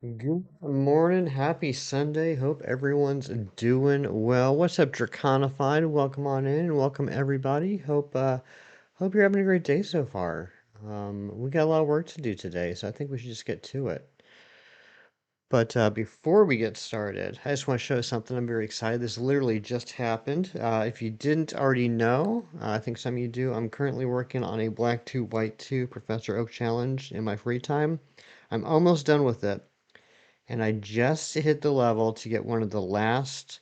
Good morning, happy Sunday. Hope everyone's doing well. What's up, Draconified? Welcome on in, and welcome everybody. Hope you're having a great day so far. We got a lot of work to do today, so I think we should just get to it. But before we get started, I just want to show something. I'm very excited. This literally just happened. If you didn't already know, I think some of you do. I'm currently working on a Black 2 White 2 Professor Oak challenge in my free time. I'm almost done with it. And I just hit the level to get one of the last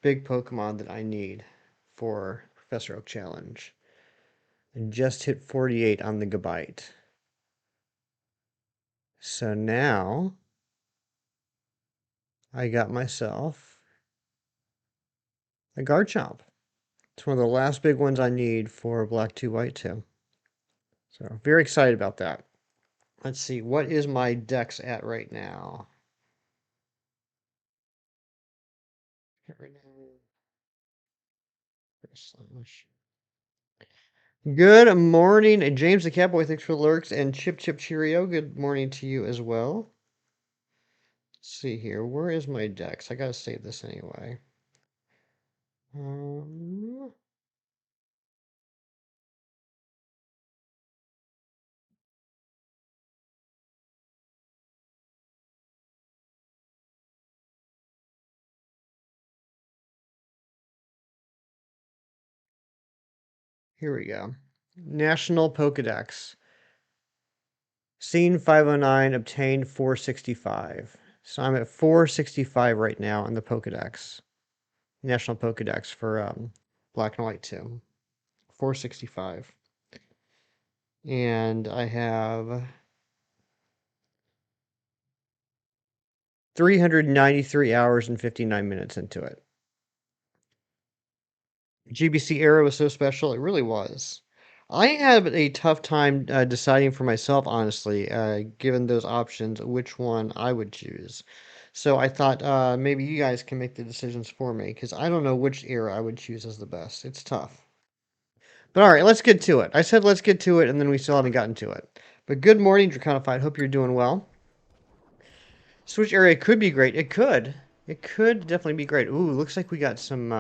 big Pokemon that I need for Professor Oak Challenge. And just hit 48 on the Gabite. So now I got myself a Garchomp. It's one of the last big ones I need for Black 2 White 2. So very excited about that. Let's see, what is my dex at right now? Good morning, James the Catboy. Thanks for the lurks, and Chip Cheerio. Good morning to you as well. Let's see here. Where is my dex? I gotta save this anyway. Um, Here we go. National Pokédex. Scene 509 obtained 465. So I'm at 465 right now in the Pokédex. National Pokédex for Black and White 2. 465. And I have 393 hours and 59 minutes into it. GBC era was so special. It really was. I had a tough time deciding for myself, honestly, given those options, which one I would choose. So I thought maybe you guys can make the decisions for me, because I don't know which era I would choose as the best. It's tough. But all right, let's get to it. I said let's get to it, and then we still haven't gotten to it. But good morning, Draconified. Hope you're doing well. Switch area could be great. It could. It could definitely be great. Ooh, looks like we got some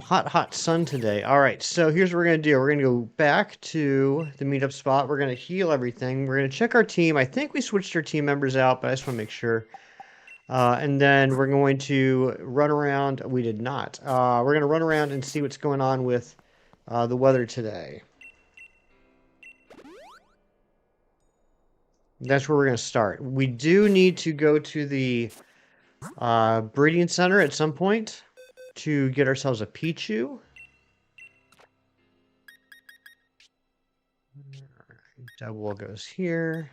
hot sun today. All right, so here's what we're going to do. We're going to go back to the meetup spot. We're going to heal everything. We're going to check our team. I think we switched our team members out, but I just want to make sure. And then we're going to run around. We did not. We're going to run around and see what's going on with the weather today. That's where we're going to start. We do need to go to the breeding center at some point to get ourselves a Pichu. Double goes here.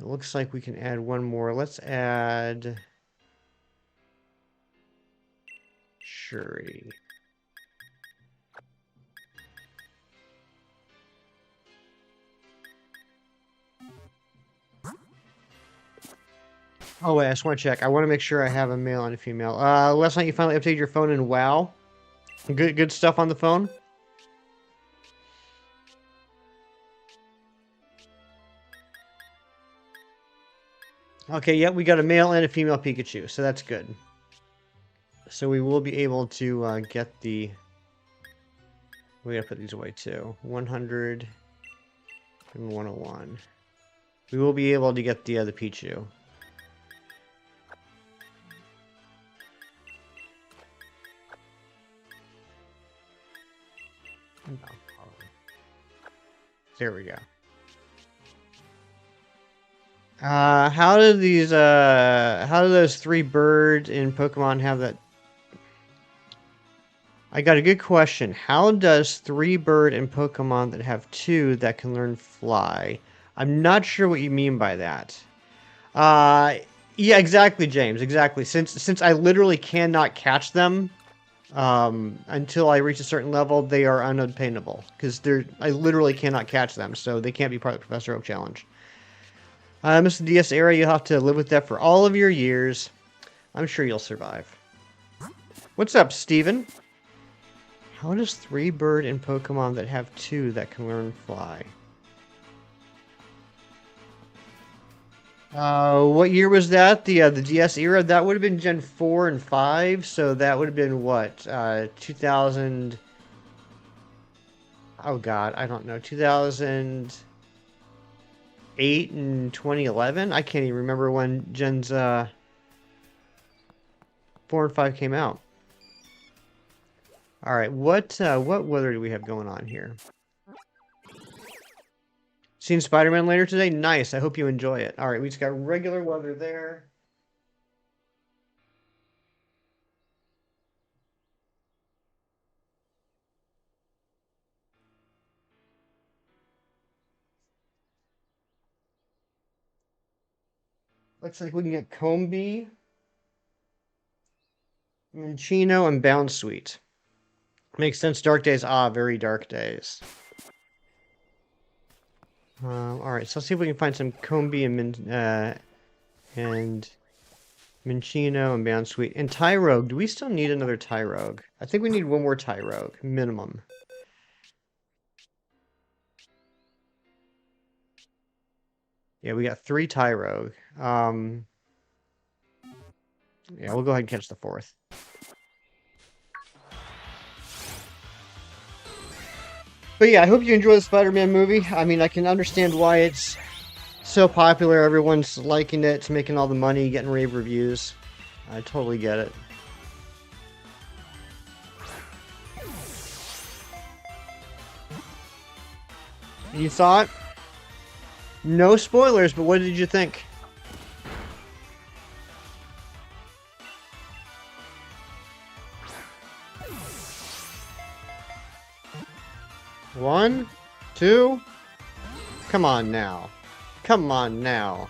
It looks like we can add one more. Let's add Shuri. Oh wait, I just want to check. I want to make sure I have a male and a female. Last night you finally updated your phone in WoW. Good stuff on the phone. Okay, yeah, we got a male and a female Pikachu, so that's good. So we will be able to get the... We gotta put these away too. 100 and 101. We will be able to get the Pichu. There we go. How do those three birds in Pokemon have that? I got a good question. How does three bird in Pokemon that have two that can learn fly? I'm not sure what you mean by that. Uh, yeah, exactly, James. Exactly. Since I literally cannot catch them, until I reach a certain level, they are unobtainable because I literally cannot catch them, so they can't be part of the Professor Oak challenge. Mr. DS era, you'll have to live with that for all of your years. I'm sure you'll survive. What's up, Steven? How does three bird in Pokemon that have two that can learn fly? What year was that? The DS era? That would have been Gen 4 and 5, so that would have been what? 2000. Oh God, I don't know. 2008 and 2011? I can't even remember when Gens 4 and 5 came out. All right, what weather do we have going on here? Seeing Spider-Man later today? Nice. I hope you enjoy it. All right, we just got regular weather there. Looks like we can get Combi, Minccino, and Bounce Suite. Makes sense. Dark days. Ah, very dark days. All right, so let's see if we can find some Combi and Minccino and Bounce Suite. And Tyrogue. Do we still need another Tyrogue? I think we need one more Tyrogue, minimum. Yeah, we got 3 Tyrogue. Yeah, we'll go ahead and catch the 4th. But yeah, I hope you enjoy the Spider-Man movie. I mean, I can understand why it's so popular. Everyone's liking it. It's making all the money, getting rave reviews. I totally get it. You saw it? No spoilers, but what did you think? One, two. Come on now. Come on now.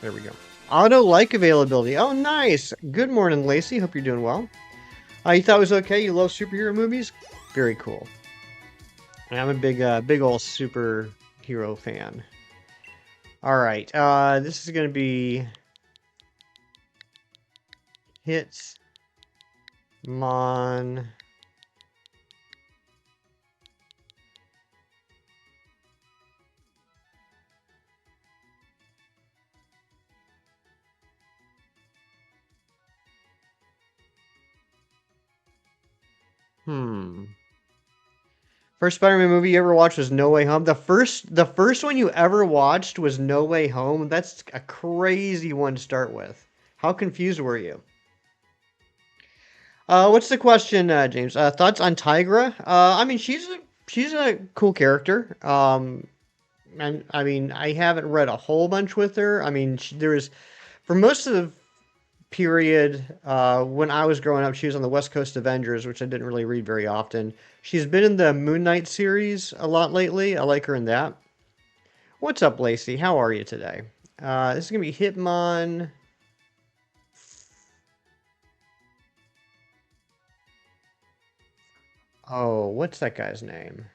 There we go. Auto like availability. Oh, nice. Good morning, Lacey. Hope you're doing well. You thought it was okay? You love superhero movies? Very cool. I'm a big old superhero fan. All right. This is going to be Hitmon. First Spider-Man movie you ever watched was No Way Home. The first one you ever watched was No Way Home. That's a crazy one to start with. How confused were you? What's the question, James? Thoughts on Tigra? I mean, she's a cool character. And I mean, I haven't read a whole bunch with her. I mean, there was for most of the period when I was growing up, she was on the West Coast Avengers, which I didn't really read very often. She's been in the Moon Knight series a lot lately. I like her in that. What's up, Lacey? How are you today? This is gonna be Hitmon. Oh, what's that guy's name?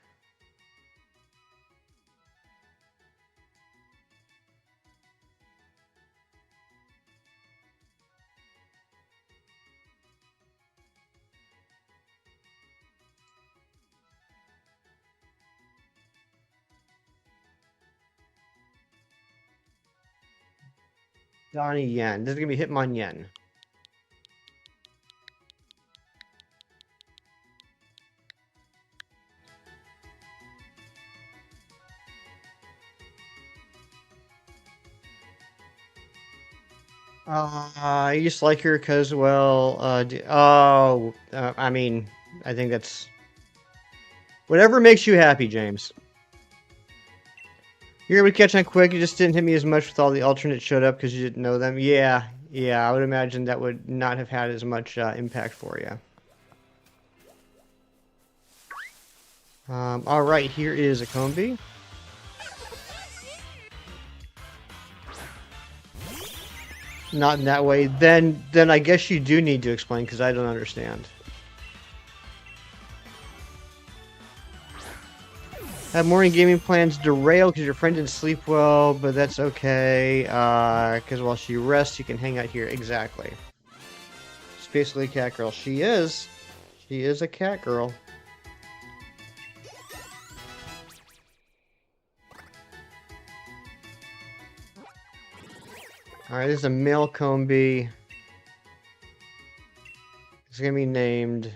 Donnie Yen. This is gonna be Hitmon Yen. I just like her because, well, I mean, I think that's whatever makes you happy, James. You're able to catch on quick. You just didn't hit me as much with all the alternates showed up because you didn't know them. Yeah, I would imagine that would not have had as much impact for you. All right, here is a Combi. Not in that way. Then I guess you do need to explain because I don't understand. Have morning gaming plans derailed because your friend didn't sleep well, but that's okay. Because while she rests, you can hang out here. Exactly. She's basically a cat girl. She is. She is a cat girl. Alright, this is a male Combi. It's gonna be named...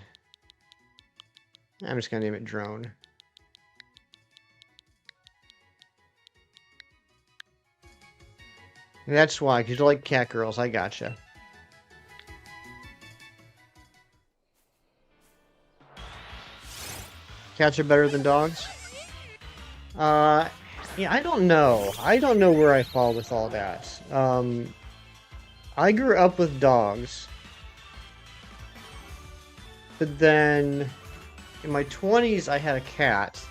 I'm just gonna name it Drone. And that's why, because you like cat girls. I gotcha. Cats are better than dogs? Yeah, I don't know. I don't know where I fall with all that. I grew up with dogs. But then, in my 20s, I had a cat.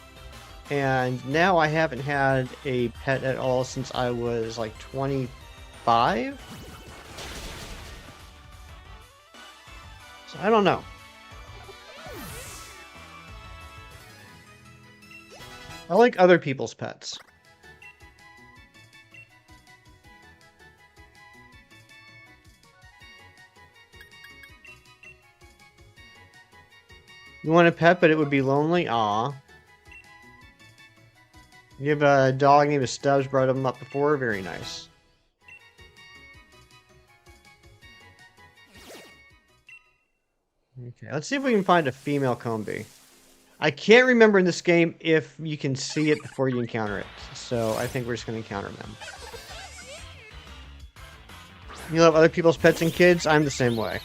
And now I haven't had a pet at all since I was like 25? So I don't know. I like other people's pets. You want a pet, but it would be lonely? Aw. You have a dog named Stubbs, brought him up before? Very nice. Okay, let's see if we can find a female Combi. I can't remember in this game if you can see it before you encounter it. So I think we're just going to encounter them. You love other people's pets and kids? I'm the same way.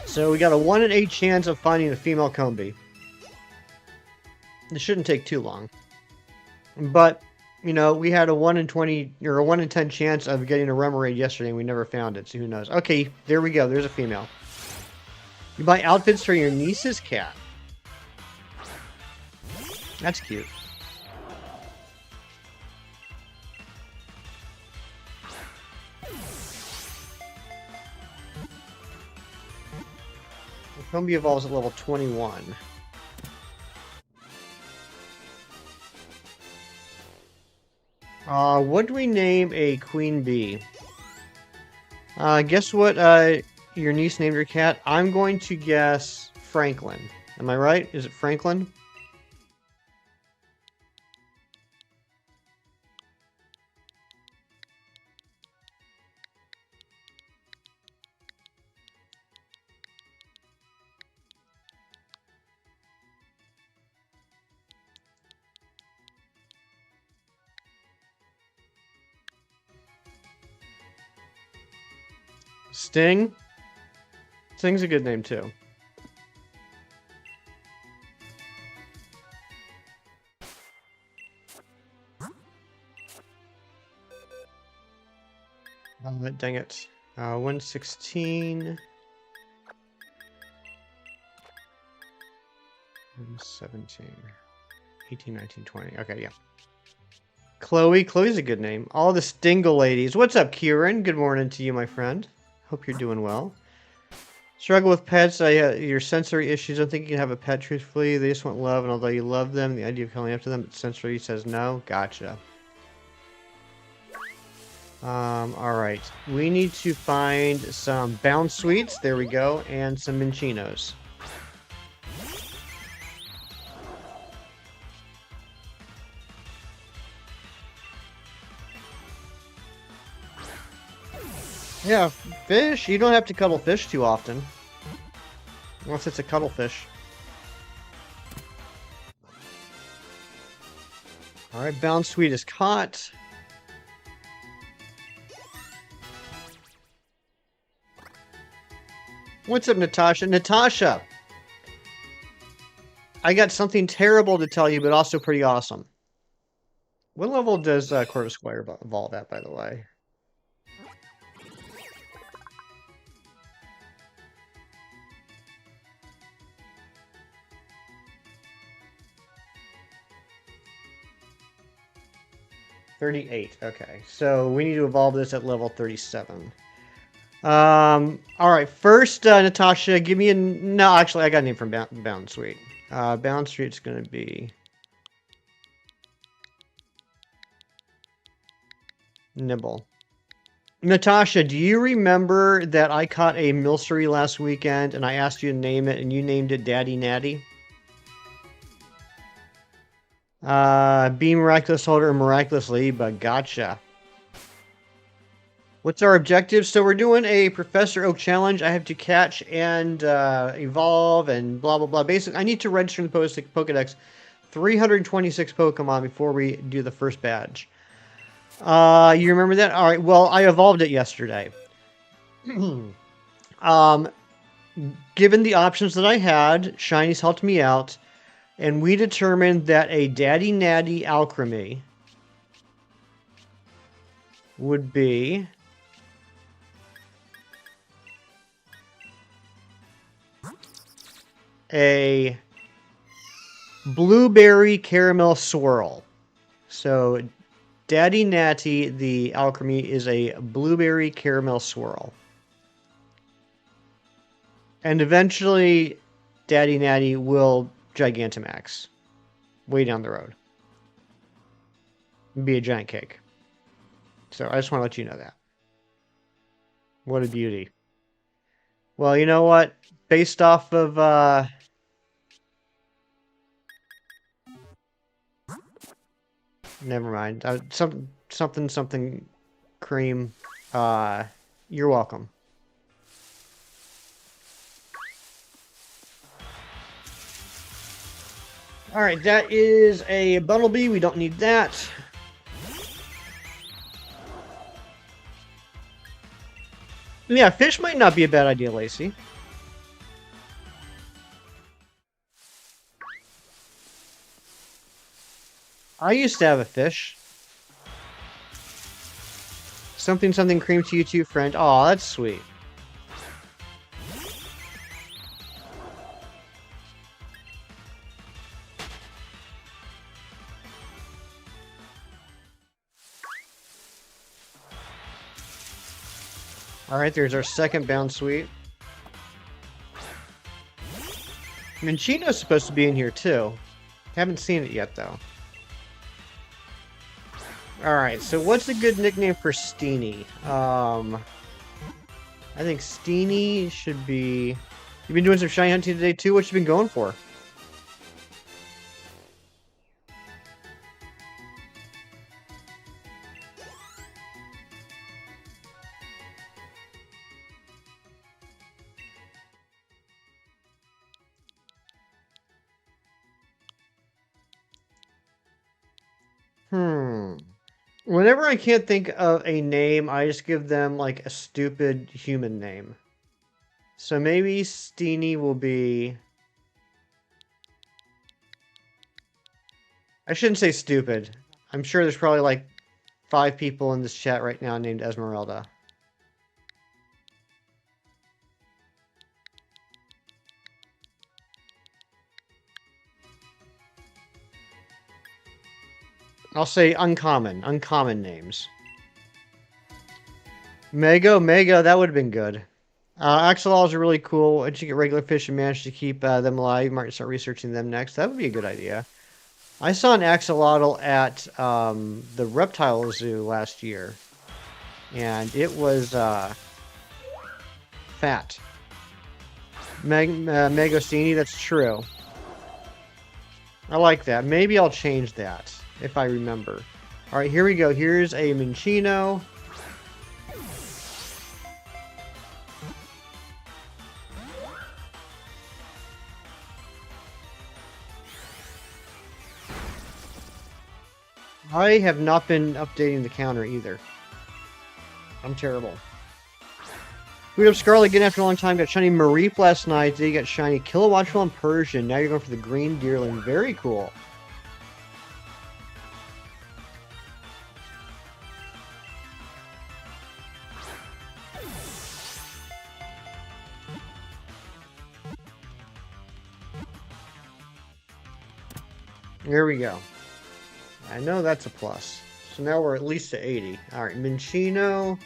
So we got a 1 in 8 chance of finding a female Combi. This shouldn't take too long. But, you know, we had a 1 in 20 or a 1 in 10 chance of getting a Remoraid yesterday and we never found it, so who knows. Okay, there we go. There's a female. You buy outfits for your niece's cat. That's cute. The Combi evolves at level 21. What do we name a queen bee? Guess what your niece named her cat? I'm going to guess Franklin. Am I right? Is it Franklin? Sting? Sting's a good name too. Dang it. 116. 17. 18, 19, 20. Okay, yeah. Chloe. Chloe's a good name. All the Stingle ladies. What's up, Kieran? Good morning to you, my friend. Hope you're doing well. Struggle with pets. Your sensory issues. I don't think you can have a pet, truthfully. They just want love, and although you love them, the idea of coming after them, sensory says no. Gotcha. Alright. We need to find some Bound Sweets. There we go. And some Minchinos. Yeah, fish. You don't have to cuddle fish too often. Unless it's a cuttlefish. Alright, Bound Sweet is caught. What's up, Natasha? Natasha! I got something terrible to tell you, but also pretty awesome. What level does Corvusquire evolve at, by the way? 38. Okay, so we need to evolve this at level 37. All right. First, Natasha, give me a... No, actually, I got a name from Bound Suite. Bound Suite's going to be... Nibble. Natasha, do you remember that I caught a Milcery last weekend and I asked you to name it and you named it Daddy Natty? Be Miraculous Holder and Miraculous Ladybug. Gotcha. What's our objective? So we're doing a Professor Oak challenge. I have to catch and evolve and blah, blah, blah. Basically, I need to register in the Pokédex 326 Pokemon before we do the first badge. You remember that? All right, well, I evolved it yesterday. Given the options that I had, Shinies helped me out, and we determined that a Daddy Natty Alchemy would be... a blueberry caramel swirl. So Daddy Natty, the alchemy, is a blueberry caramel swirl. And eventually, Daddy Natty will Gigantamax. Way down the road. Be a giant cake. So I just want to let you know that. What a beauty. Well, you know what? Based off of, never mind. Something cream. You're welcome. Alright, that is a Bumblebee. We don't need that. Yeah, fish might not be a bad idea, Lacey. I used to have a fish. Something cream to you too, friend. Aw, that's sweet. Alright, there's our second Bound Suite. Minchino's supposed to be in here too. Haven't seen it yet though. Alright, so what's a good nickname for Steenie? I think Steenie should be... You've been doing some shiny hunting today too? What you been going for? Whenever I can't think of a name, I just give them, like, a stupid human name. So maybe Steenie will be... I shouldn't say stupid. I'm sure there's probably, like, 5 people in this chat right now named Esmeralda. I'll say uncommon names. Mega, that would have been good. Axolotls are really cool. Once you get regular fish and manage to keep them alive, you might start researching them next. That would be a good idea. I saw an axolotl at the reptile zoo last year. And it was fat. Megostini, that's true. I like that. Maybe I'll change that. If I remember. Alright, here we go. Here's a Minchino. I have not been updating the counter either. I'm terrible. Boot up Scarlet again after a long time. Got shiny Mareep last night. Today you got shiny Kilowattrel and Persian. Now you're going for the green Deerling. Very cool. There we go. I know that's a plus. So now we're at least to 80. All right, Minchino.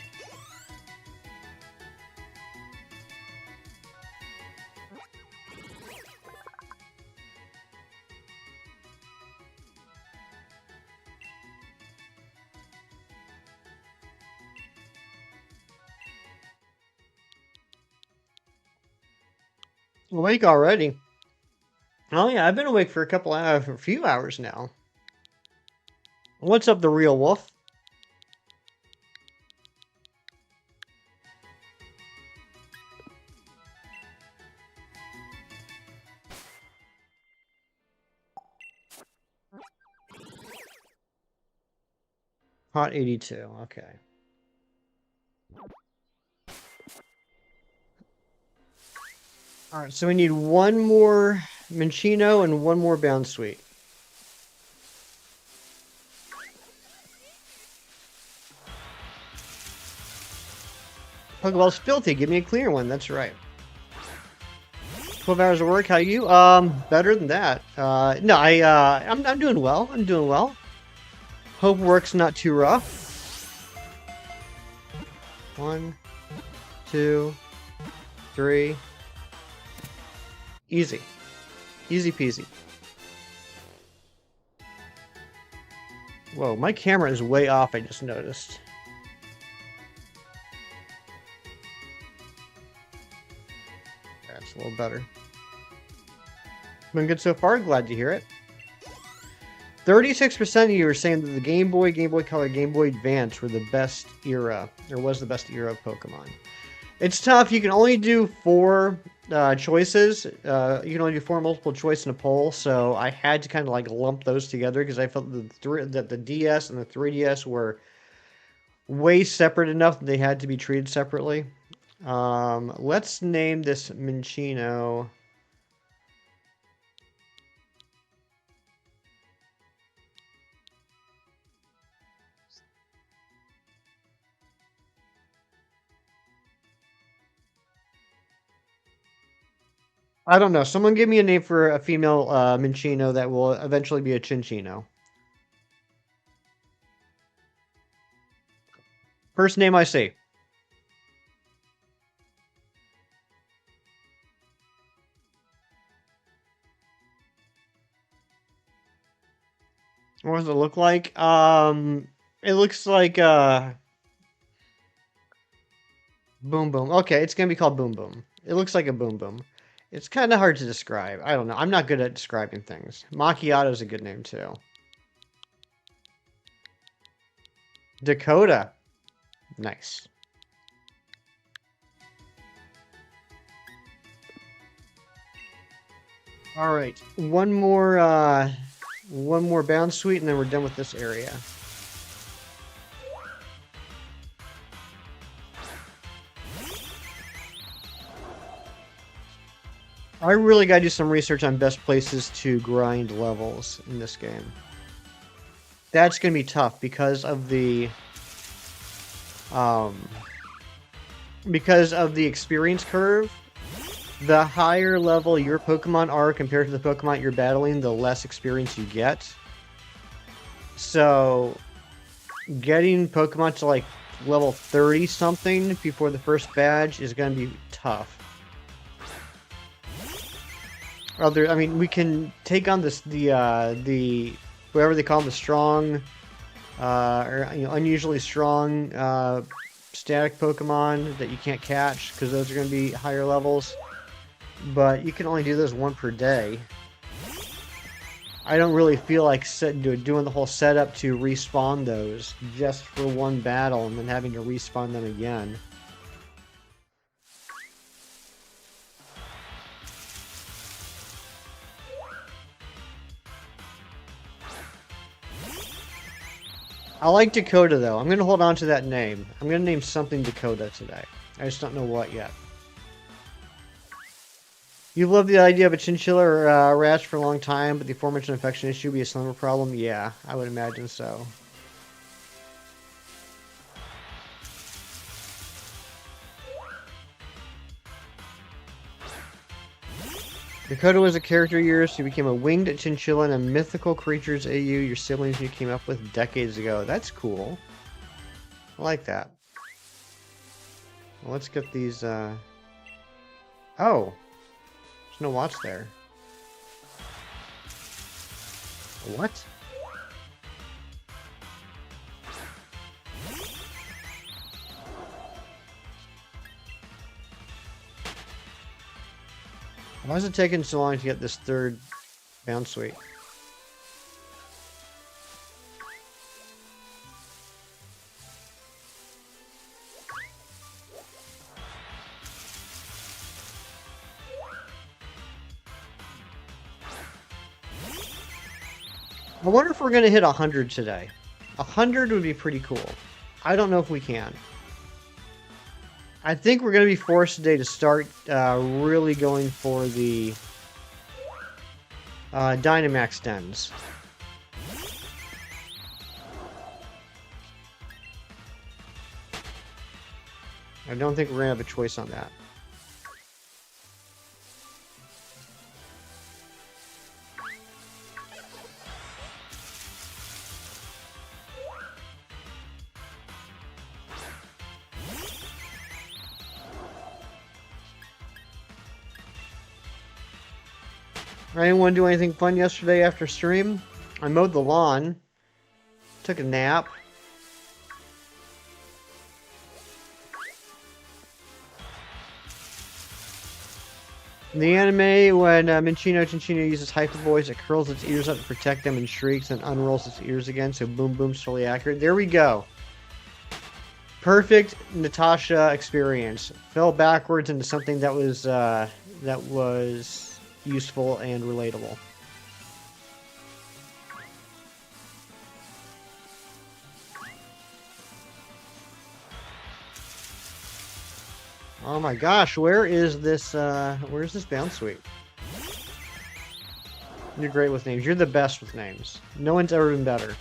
Awake already? Oh yeah, I've been awake for a few hours now. What's up, the real wolf? Hot 82. Okay. All right, so we need one more Minchino and one more Bound Sweet. Pokeball's filthy. Give me a clear one. That's right. 12 hours of work. How you? Better than that. No, I'm doing well. I'm doing well. Hope work's not too rough. 1, 2, 3. Easy. Easy peasy. Whoa, my camera is way off, I just noticed. That's a little better. Been good so far, glad to hear it. 36% of you are saying that the Game Boy, Game Boy Color, Game Boy Advance were the best era, or was the best era of Pokemon. It's tough, you can only do 4 choices. You can only do 4 multiple choice in a poll, so I had to kind of like lump those together because I felt that the DS and the 3DS were way separate enough that they had to be treated separately. Let's name this Minchino. I don't know. Someone give me a name for a female Minchino that will eventually be a Chinchino. First name I see. What does it look like? It looks like Boom Boom. Okay, it's gonna be called Boom Boom. It looks like a Boom Boom. It's kind of hard to describe. I don't know. I'm not good at describing things. Macchiato is a good name too. Dakota. Nice. All right, one more bound sweet, and then we're done with this area. I really gotta do some research on best places to grind levels in this game. That's gonna be tough because of the experience curve. The higher level your Pokemon are compared to the Pokemon you're battling, the less experience you get. So, getting Pokemon to like level 30 something before the first badge is going to be tough. I mean, we can take on the whatever they call them, the strong, or unusually strong static Pokemon that you can't catch because those are going to be higher levels. But you can only do those 1 per day. I don't really feel like doing the whole setup to respawn those just for 1 battle and then having to respawn them again. I like Dakota though. I'm going to hold on to that name. I'm going to name something Dakota today. I just don't know what yet. You've loved the idea of a chinchilla or rash for a long time, but the aforementioned infection issue be a slimmer problem? Yeah, I would imagine so. Dakota was a character of yours. You became a winged chinchilla and a mythical creatures AU your siblings you came up with decades ago. That's cool. I like that. Well, let's get these, Oh! There's no watch there. What? Why is it taking so long to get this third bounce suite? I wonder if we're going to hit 100 today. 100 would be pretty cool. I don't know if we can. I think we're going to be forced today to start really going for the Dynamax dens. I don't think we're going to have a choice on that. Anyone do anything fun yesterday after stream? I mowed the lawn. Took a nap. In the anime, when Chinchino uses Hyper Voice, it curls its ears up to protect them and shrieks and unrolls its ears again, so Boom Boom's totally accurate. There we go. Perfect Natasha experience. Fell backwards into something that was useful and relatable. Oh my gosh, where's this bounce suite? You're great with names. You're the best with names. No one's ever been better.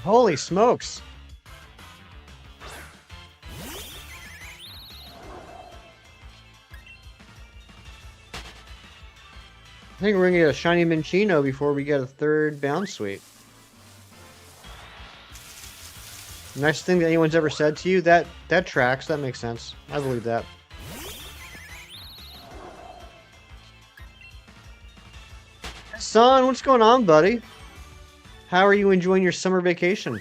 Holy smokes! I think we're gonna get a shiny Minchino before we get a third bounce suite. Nicest thing that anyone's ever said to you? That tracks. That makes sense. I believe that. Son, what's going on, buddy? How are you enjoying your summer vacation?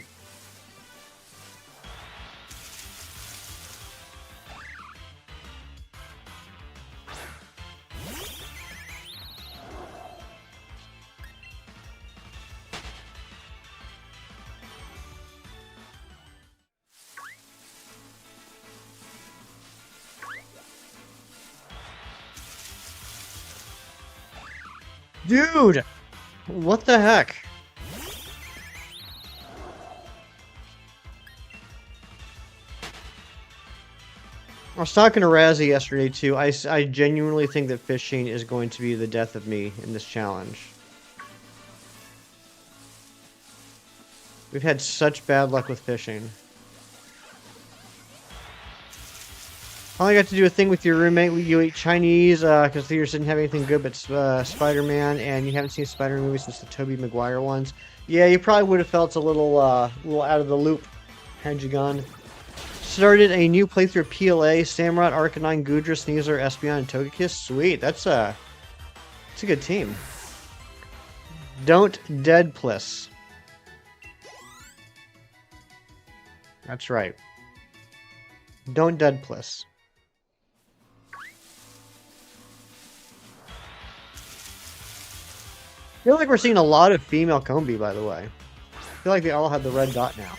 Dude! What the heck? I was talking to Razzie yesterday too. I genuinely think that fishing is going to be the death of me in this challenge. We've had such bad luck with fishing. I only got to do a thing with your roommate. You ate Chinese because theaters didn't have anything good but Spider-Man, and you haven't seen Spider-Man movies since the Tobey Maguire ones. Yeah, you probably would have felt a little out of the loop had you gone. Started a new playthrough of PLA, Samurott, Arcanine, Goodra, Sneasler, Espeon, and Togekiss. Sweet, that's a good team. Don't dead Pliss. That's right. Don't dead Pliss. I feel like we're seeing a lot of female Combi, by the way. I feel like they all have the red dot now.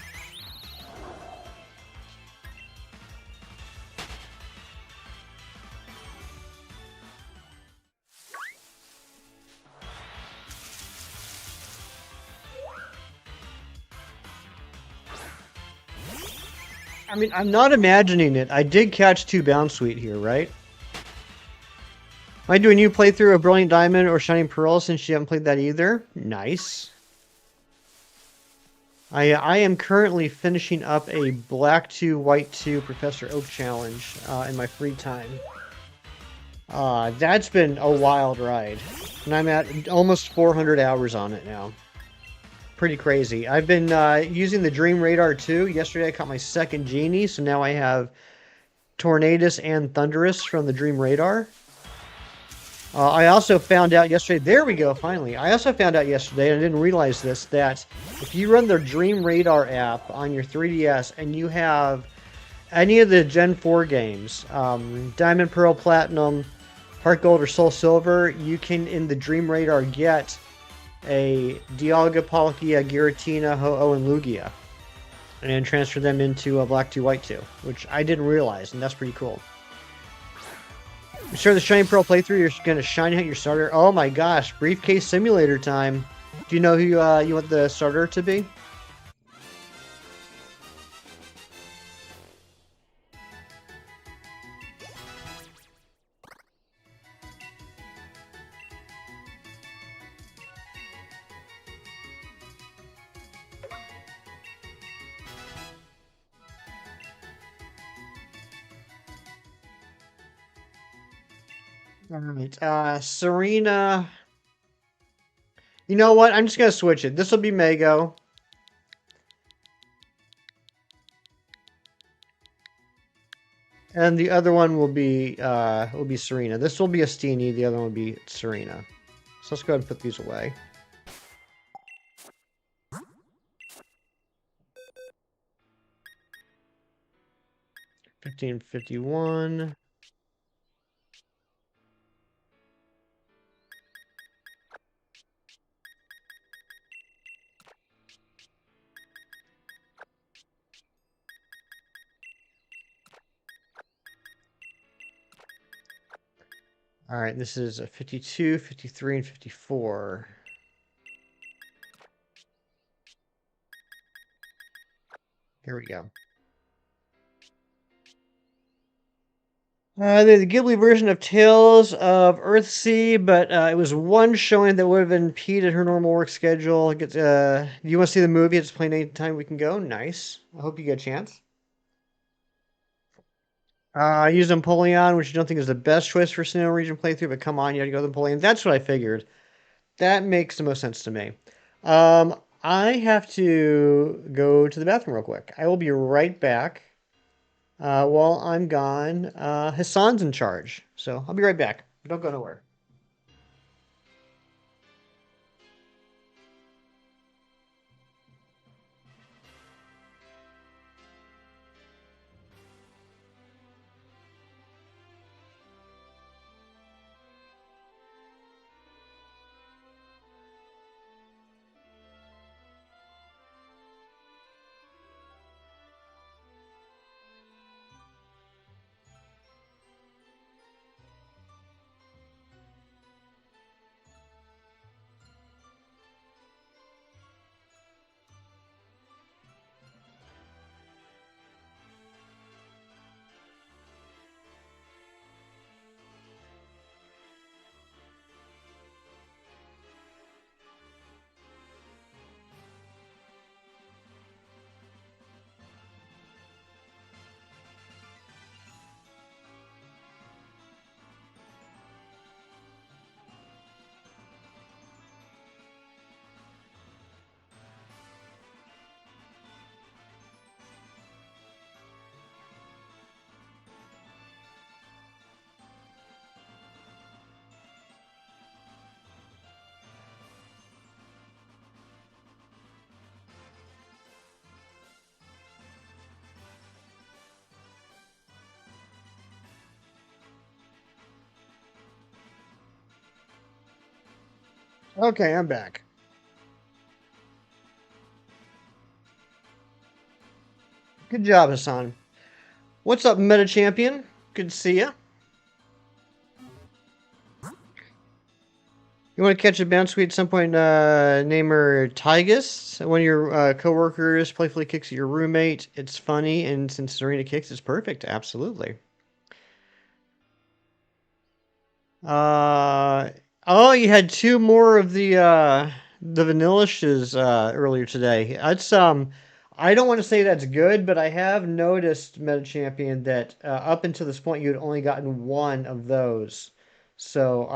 I mean, I'm not imagining it. I did catch 2 bounce suite here, right? Am I doing a new playthrough of Brilliant Diamond or Shining Pearl since you haven't played that either? Nice. I am currently finishing up a Black 2, White 2 Professor Oak challenge in my free time. That's been a wild ride. And I'm at almost 400 hours on it now. Pretty crazy. I've been using the Dream Radar too. Yesterday I caught my second genie, so now I have Tornadus and Thunderous from the Dream Radar. I also found out yesterday, there we go, finally. I also found out yesterday, and I didn't realize this, that if you run the Dream Radar app on your 3DS and you have any of the Gen 4 games, Diamond, Pearl, Platinum, Heart Gold, or Soul Silver, you can, in the Dream Radar, get a Dialga, Palkia, Giratina, Ho-Oh, and Lugia, and transfer them into a Black 2, White 2, which I didn't realize, and that's pretty cool. You start the Shining Pearl playthrough, you're going to shine out your starter. Oh my gosh, Briefcase Simulator time. Do you know who you want the starter to be? Alright, Serena. You know what? I'm just going to switch it. This will be Mago. And the other one will be Serena. This will be a Steenie, the other one will be Serena. So let's go ahead and put these away. $15.51. All right, this is a 52, 53, and 54. Here we go. The Ghibli version of Tales of Earthsea, but it was one showing that would have impeded her normal work schedule. You want to see the movie? It's playing anytime we can go. Nice. I hope you get a chance. I used Empoleon, which I don't think is the best choice for Sinnoh region playthrough, but come on, you had to go with Empoleon. That's what I figured. That makes the most sense to me. I have to go to the bathroom real quick. I will be right back. While I'm gone, Hassan's in charge. So I'll be right back. Don't go nowhere. Okay, I'm back. Good job, Hassan. What's up, Meta Champion? Good to see you. You want to catch a bounce sweet at some point, name her Tygus. One of your coworkers playfully kicks at your roommate. It's funny, and since Serena kicks, it's perfect. Absolutely. Uh, oh, you had two more of the Vanillishes earlier today. I don't want to say that's good, but I have noticed, Meta Champion, that up until this point you had only gotten one of those. So,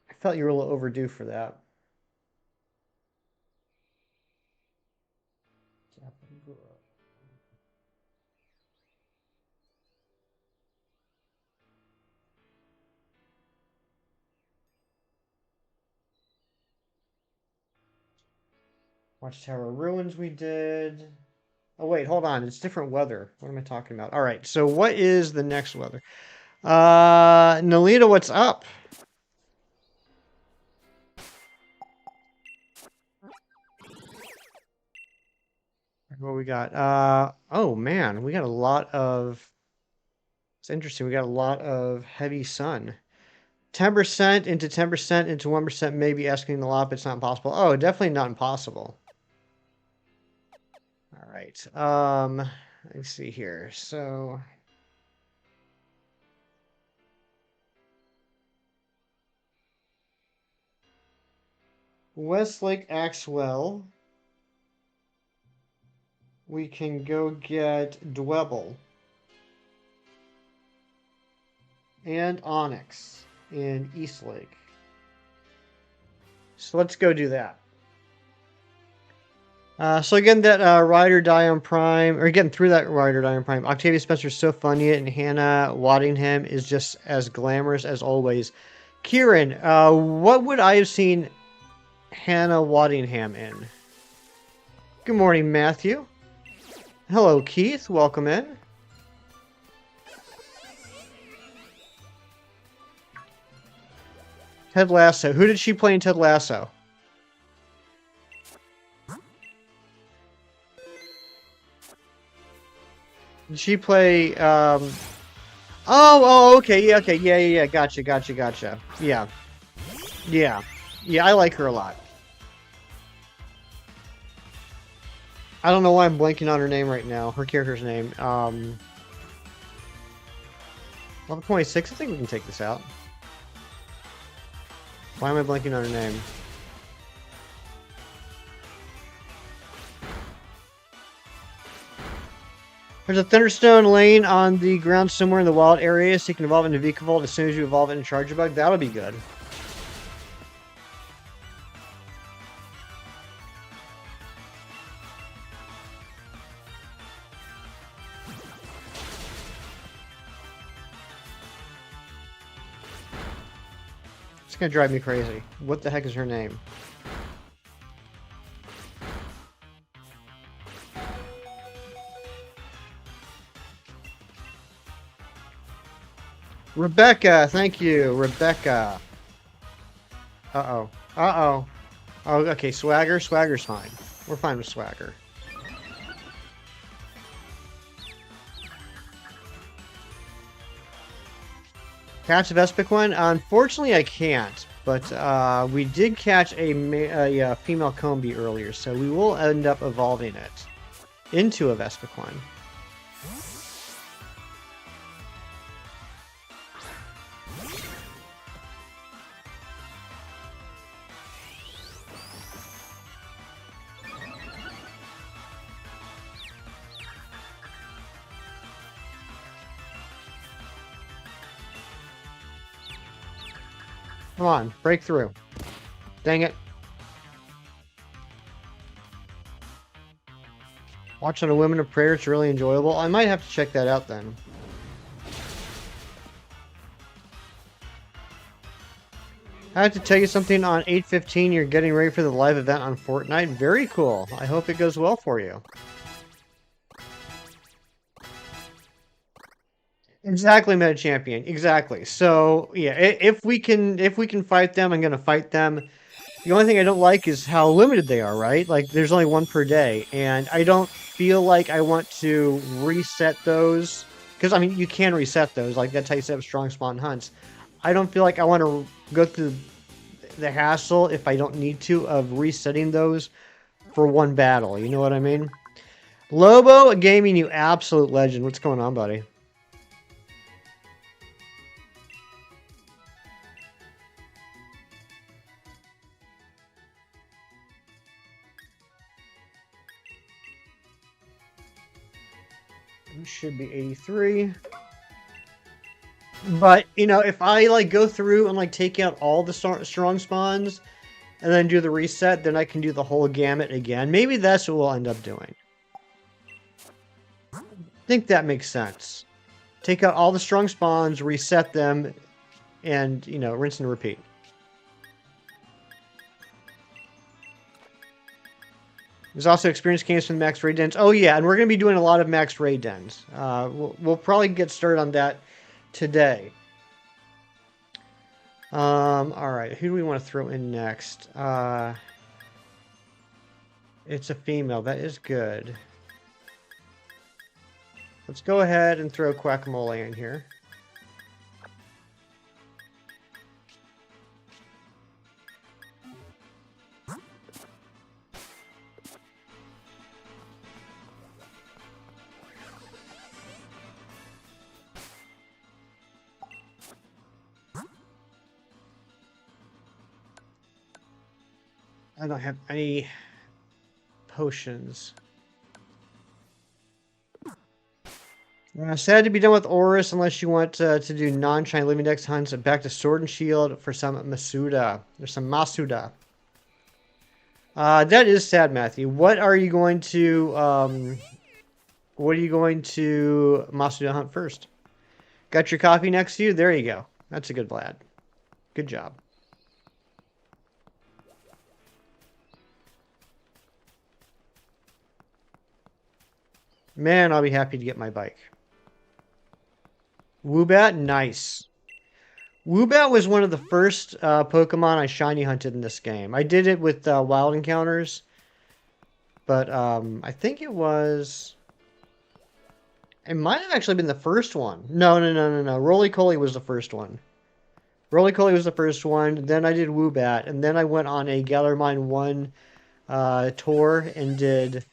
I felt you were a little overdue for that. Watchtower Ruins we did. Oh wait, hold on. It's different weather. What am I talking about? All right. So what is the next weather? Nolita, what's up? What we got? Oh man, we got a lot of. It's interesting. We got a lot of heavy sun. 10% into 10% into 1%, maybe asking a lot, but it's not impossible. Oh, definitely not impossible. All right. Let's see here. So Westlake Axwell. We can go get Dwebble and Onyx in Eastlake. So let's go do that. So again, that Ride or Die on Prime, or getting through that Ride or Die on Prime, Octavia Spencer's so funny, and Hannah Waddingham is just as glamorous as always. Kieran, what would I have seen Hannah Waddingham in? Good morning, Matthew. Hello, Keith. Welcome in. Ted Lasso. Who did she play in Ted Lasso? Did she play, oh, okay, yeah, okay, yeah, gotcha. Yeah, yeah, yeah, I like her a lot. I don't know why I'm blanking on her name right now, her character's name. Level 26, I think we can take this out. Why am I blanking on her name? There's a Thunderstone lane on the ground somewhere in the wild area, so you can evolve into Vikavolt as soon as you evolve into Charjabug. That'll be good. It's gonna drive me crazy. What the heck is her name? Rebecca, thank you, Rebecca. Uh-oh. Uh-oh. Oh, okay, Swagger. Swagger's fine. We're fine with Swagger. Catch a Vespiquen? Unfortunately, I can't. But we did catch a female Combi earlier, so we will end up evolving it into a Vespiquen. Come on, break through. Dang it. Watching a Women of Prayer, it's really enjoyable. I might have to check that out then. I have to tell you something on 8/15. You're getting ready for the live event on Fortnite. Very cool. I hope it goes well for you. Exactly, Meta Champion. Exactly. So yeah, if we can fight them, I'm gonna fight them. The only thing I don't like is how limited they are, right? Like there's only one per day, and I don't feel like I want to reset those because I mean you can reset those. Like that's how you set up strong spawn hunts. I don't feel like I want to go through the hassle if I don't need to of resetting those for one battle. You know what I mean? Lobo Gaming, you absolute legend. What's going on, buddy? Should be 83. But, you know, if I, like, go through and, like, take out all the strong spawns and then do the reset, then I can do the whole gamut again. Maybe that's what we'll end up doing. I think that makes sense. Take out all the strong spawns, reset them, and, you know, rinse and repeat. There's also experience gains from max raid dens. Oh, yeah, and we're going to be doing a lot of max raid dens. We'll probably get started on that today. All right, who do we want to throw in next? It's a female. That is good. Let's go ahead and throw Quackmole in here. I don't have any potions. Sad to be done with Oris unless you want to do non-shiny living dex hunts back to Sword and Shield for some Masuda. There's some Masuda. That is sad, Matthew. What are you going to Masuda hunt first? Got your copy next to you? There you go. That's a good lad. Good job. Man, I'll be happy to get my bike. Woobat, nice. Woobat was one of the first Pokemon I shiny hunted in this game. I did it with Wild Encounters, but I think it was... It might have actually been the first one. No. Roly-Poly was the first one. Roly-Poly was the first one, then I did Woobat, and then I went on a Gather Mine 1 tour and did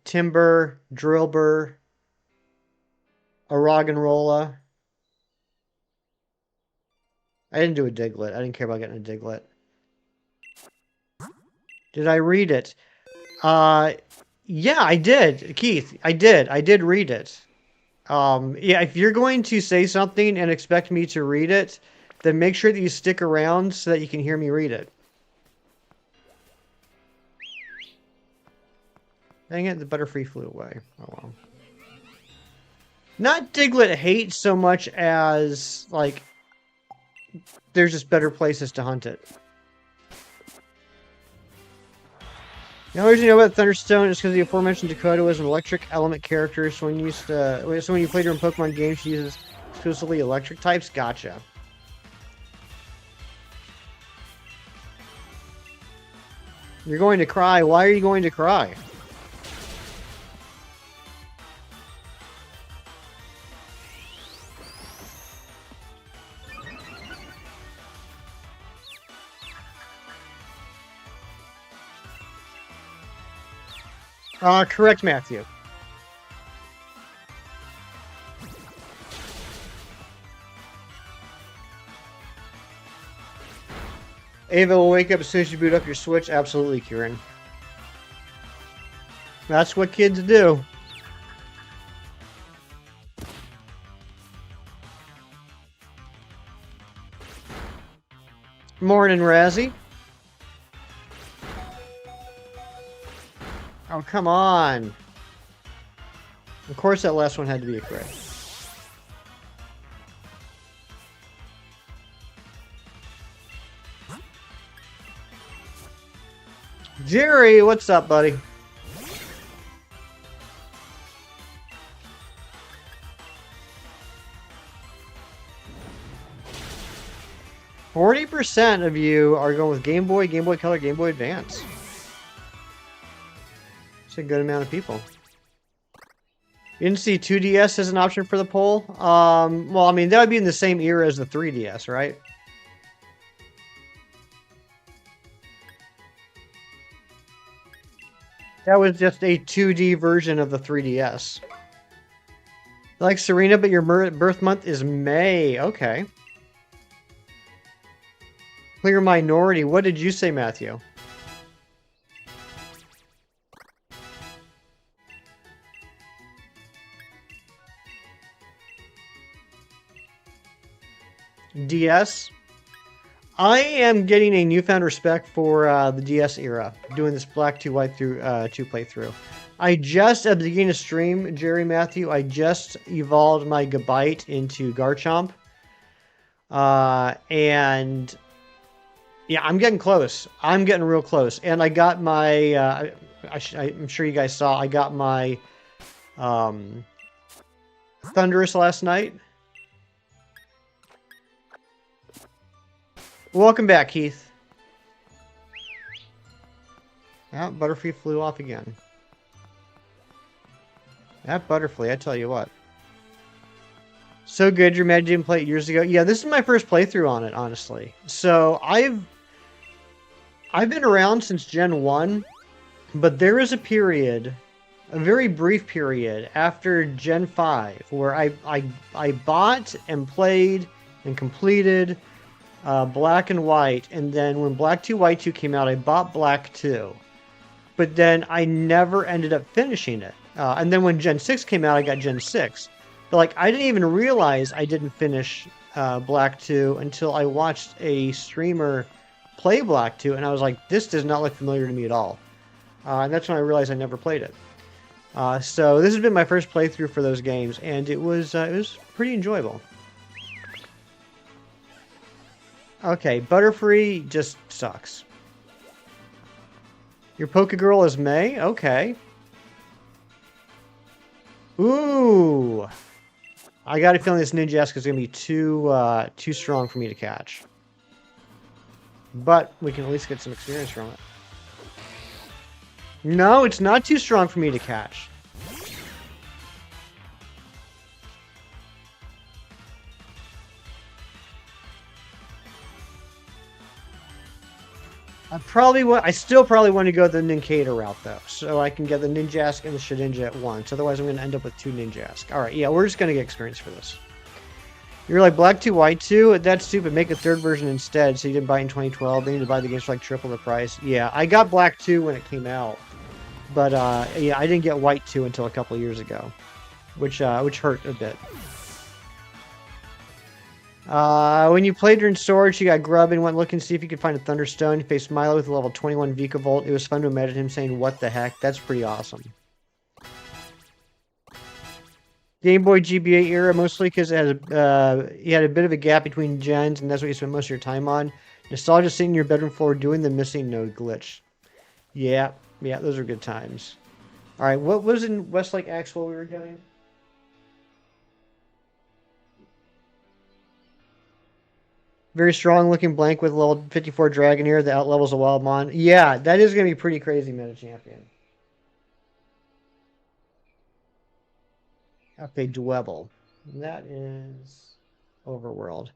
Timber, Drillbur, Roggenrola. I didn't do a Diglett. I didn't care about getting a Diglett. Did I read it? Yeah, I did, Keith. I did read it. Yeah, if you're going to say something and expect me to read it, then make sure that you stick around so that you can hear me read it. Dang it, the Butterfree flew away. Oh well. Not Diglett hate so much as, like, there's just better places to hunt it. The only reason you know about Thunderstone is because the aforementioned Dakota was an electric element character, so when you played her in Pokemon games, she uses exclusively electric types. Gotcha. You're going to cry. Why are you going to cry? Correct, Matthew. Ava will wake up as soon as you boot up your Switch. Absolutely, Kieran. That's what kids do. Morning, Razzie. Oh, come on. Of course that last one had to be a crit. Jerry, what's up, buddy? %, of you are going with Game Boy, Game Boy Color, Game Boy Advance. It's a good amount of people. You didn't see 2DS as an option for the poll? Well, I mean, that would be in the same era as the 3DS, right? That was just a 2D version of the 3DS. Like Serena, but your birth month is May. Okay. Clear minority. What did you say, Matthew? DS. I am getting a newfound respect for the DS era, doing this Black 2 White through 2 playthrough. I just, at the beginning of stream, Jerry Matthew, I just evolved my Gabite into Garchomp. And yeah, I'm getting close. I'm getting real close. And I got my, I'm sure you guys saw, I got my Thundurus last night. Welcome back, Keith. Ah, Butterfree flew off again. That Butterfree, I tell you what. So good, your Mad didn't play it years ago. Yeah, this is my first playthrough on it, honestly. So I've been around since Gen 1, but there is a period, a very brief period after Gen 5 where I bought and played and completed Black and White, and then when Black 2 White 2 came out, I bought Black 2. But then I never ended up finishing it. And then when Gen 6 came out, I got Gen 6. But like, I didn't even realize I didn't finish Black 2 until I watched a streamer play Black 2, and I was like, this does not look familiar to me at all. And that's when I realized I never played it. So this has been my first playthrough for those games, and it was pretty enjoyable. Okay, Butterfree just sucks. Your Pokegirl is May? Okay. Ooh. I got a feeling this Ninjask is going to be too strong for me to catch. But we can at least get some experience from it. No, it's not too strong for me to catch. I still probably want to go the Nincada route, though, so I can get the Ninjask and the Shedinja at once. Otherwise, I'm going to end up with 2 Ninjask. Alright, yeah, we're just going to get experience for this. You're like, Black 2, White 2? That's stupid. Make a third version instead, so you didn't buy it in 2012. They need to buy the games for like triple the price. Yeah, I got Black 2 when it came out. But, yeah, I didn't get White 2 until a couple years ago. Which hurt a bit. When you played her in storage, you got grub and went looking to see if you could find a Thunderstone. You faced Milo with a level 21 Vikavolt. It was fun to imagine him saying, what the heck? That's pretty awesome. Game Boy GBA era, mostly because it has you had a bit of a gap between gens, and that's what you spent most of your time on. Nostalgia sitting in your bedroom floor doing the missing node glitch. Yeah, those are good times. Alright, what was in Westlake Axwell we were getting? Very strong looking blank with a level 54 Dragon here that outlevels a Wildmon. Yeah, that is going to be pretty crazy, Meta Champion. Okay, Dwebble. That is Overworld.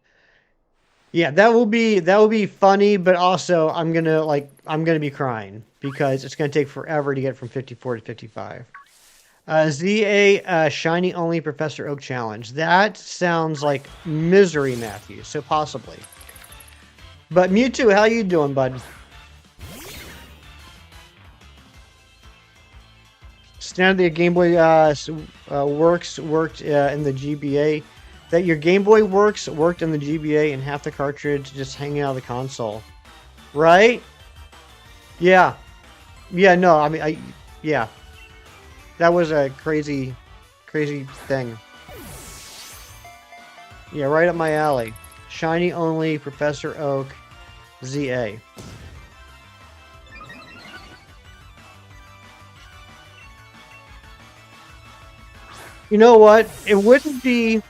Yeah, that will be funny, but also I'm gonna be crying because it's gonna take forever to get from 54 to 55. ZA Shiny Only Professor Oak Challenge. That sounds like misery, Matthew. So possibly. But Mewtwo, how you doing, bud? Standard Game Boy worked in the GBA. That your Game Boy worked in the GBA and half the cartridge just hanging out of the console, right? Yeah, no, I mean, yeah, that was a crazy thing. Yeah, right up my alley. Shiny Only Professor Oak ZA. You know what? It wouldn't be...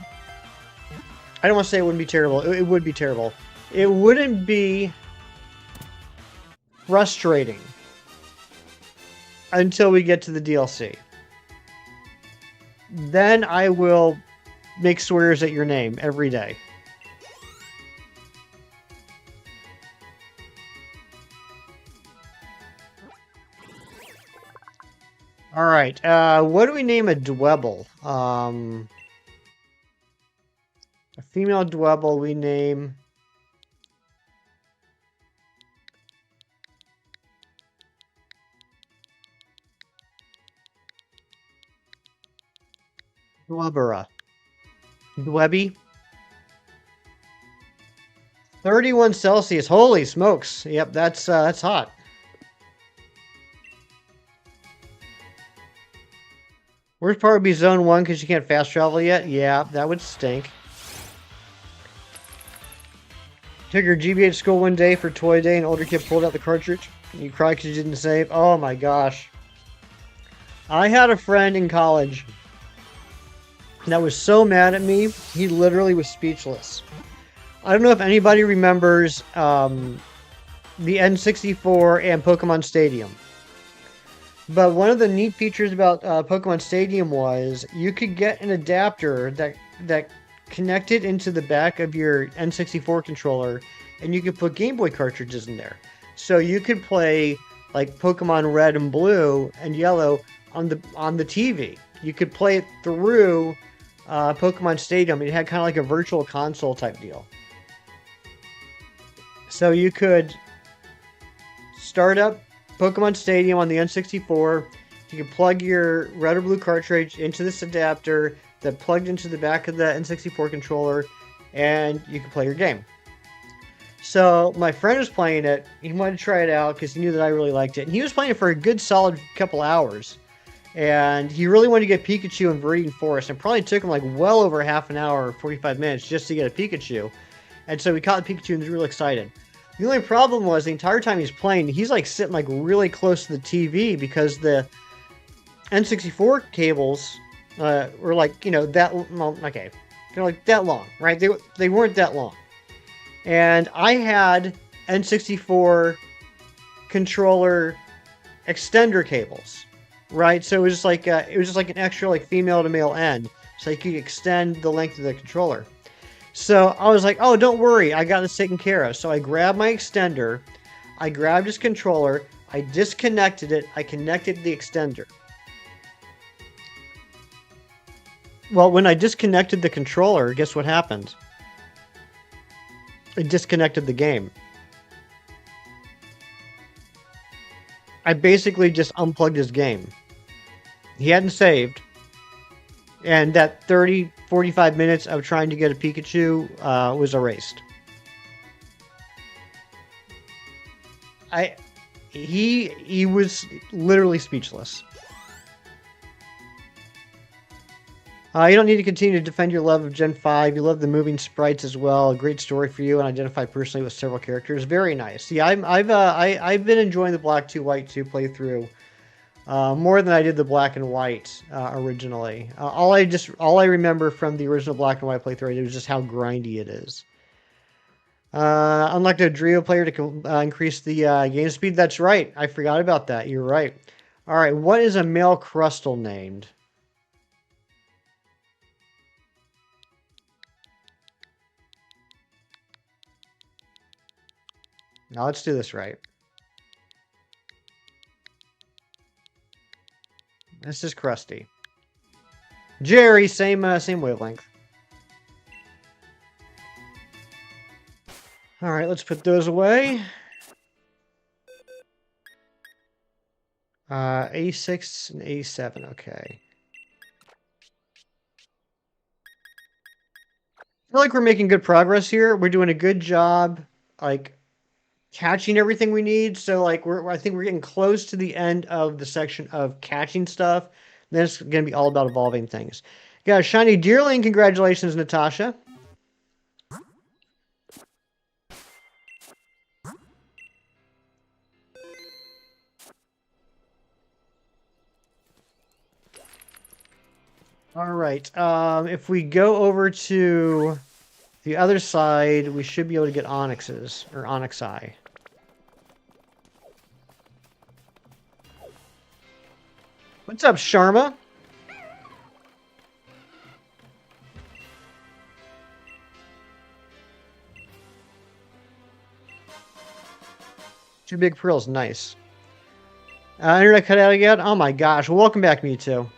I don't want to say it wouldn't be terrible. It would be terrible. It wouldn't be frustrating until we get to the DLC. Then I will make swears at your name every day. Alright, what do we name a Dwebble? A female Dwebble we name... Dwebera. Dwebby? 31 Celsius. Holy smokes. Yep, that's hot. Worst part would be zone 1 because you can't fast travel yet. Yeah, that would stink. Took your GBA to school one day for toy day. An older kid pulled out the cartridge. You cried because you didn't save. Oh my gosh. I had a friend in college that was so mad at me, he literally was speechless. I don't know if anybody remembers the N64 and Pokemon Stadium. But one of the neat features about Pokemon Stadium was you could get an adapter that connected into the back of your N64 controller, and you could put Game Boy cartridges in there. So you could play like Pokemon Red and Blue and Yellow on the TV. You could play it through Pokemon Stadium. It had kind of like a virtual console type deal. So you could start up Pokemon Stadium on the N64. You could plug your red or blue cartridge into this adapter that plugged into the back of the N64 controller, and you could play your game. So my friend was playing it. He wanted to try it out because he knew that I really liked it. And he was playing it for a good solid couple hours. And he really wanted to get Pikachu in Viridian Forest. And probably took him like well over half an hour, 45 minutes just to get a Pikachu. And so we caught the Pikachu and was really excited. The only problem was the entire time he's playing, he's like sitting like really close to the TV because the N64 cables were like, you know, that, well, okay, they're like that long, right? They weren't that long. And I had N64 controller extender cables, right? So it was just like an extra like female to male end, so you could extend the length of the controller. So I was like, oh, don't worry, I got this taken care of. So I grabbed my extender, I grabbed his controller, I disconnected it, I connected the extender. Well, when I disconnected the controller, guess what happened? It disconnected the game. I basically just unplugged his game. He hadn't saved. And that 30, 45 minutes of trying to get a Pikachu was erased. He was literally speechless. You don't need to continue to defend your love of Gen 5. You love the moving sprites as well. A great story for you, and identify personally with several characters. Very nice. Yeah, I've been enjoying the Black 2 White 2 playthrough more than I did the Black and White originally. All I remember from the original Black and White playthrough was just how grindy it is. Unlocked a Drio player to increase the game speed. That's right. I forgot about that. You're right. All right. What is a male Crustle named? Now let's do this right. This is Krusty. Jerry, same wavelength. All right, let's put those away. A6 and A7, okay. I feel like we're making good progress here. We're doing a good job, like, catching everything we need. So, like, I think we're getting close to the end of the section of catching stuff. Then it's going to be all about evolving things. Got a shiny Deerling. Congratulations, Natasha. All right. If we go over to the other side, we should be able to get Onyxes, or Onyxi. What's up, Sharma? Two big pearls, nice. Internet cut out again? Oh my gosh, well, welcome back, Mewtwo.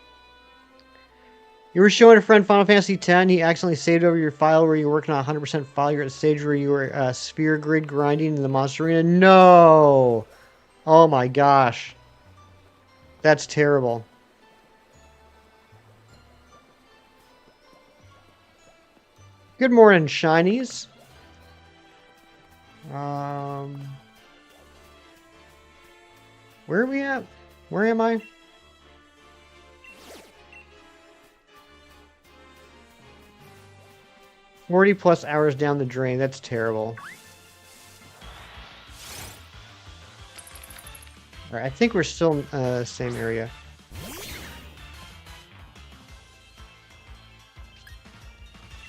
You were showing a friend Final Fantasy X, he accidentally saved over your file where you were working on 100% file. You're at a stage where you were sphere grid grinding in the monster arena. No! Oh my gosh. That's terrible. Good morning, shinies. Um, where are we at? Where am I? +40 hours down the drain. That's terrible. All right, I think we're still in same area.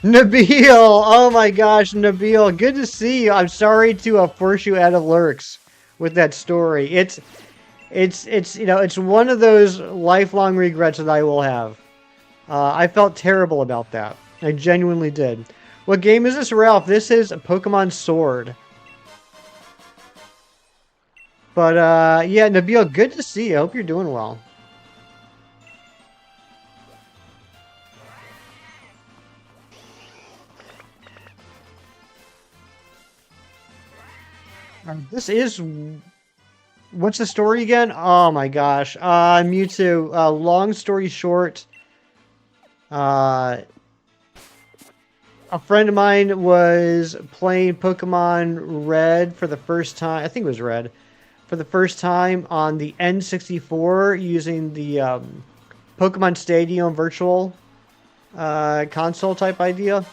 Nabil! Oh my gosh, Nabil, good to see you. I'm sorry to force you out of lurks with that story. It's you know, it's one of those lifelong regrets that I will have. I felt terrible about that. I genuinely did. What game is this, Ralph? This is Pokemon Sword. But yeah, Nabil, good to see you. I hope you're doing well. This is... What's the story again? Oh my gosh. Mewtwo. Long story short, a friend of mine was playing Pokemon Red for the first time. I think it was Red. For the first time on the N64 using the Pokemon Stadium virtual console type idea.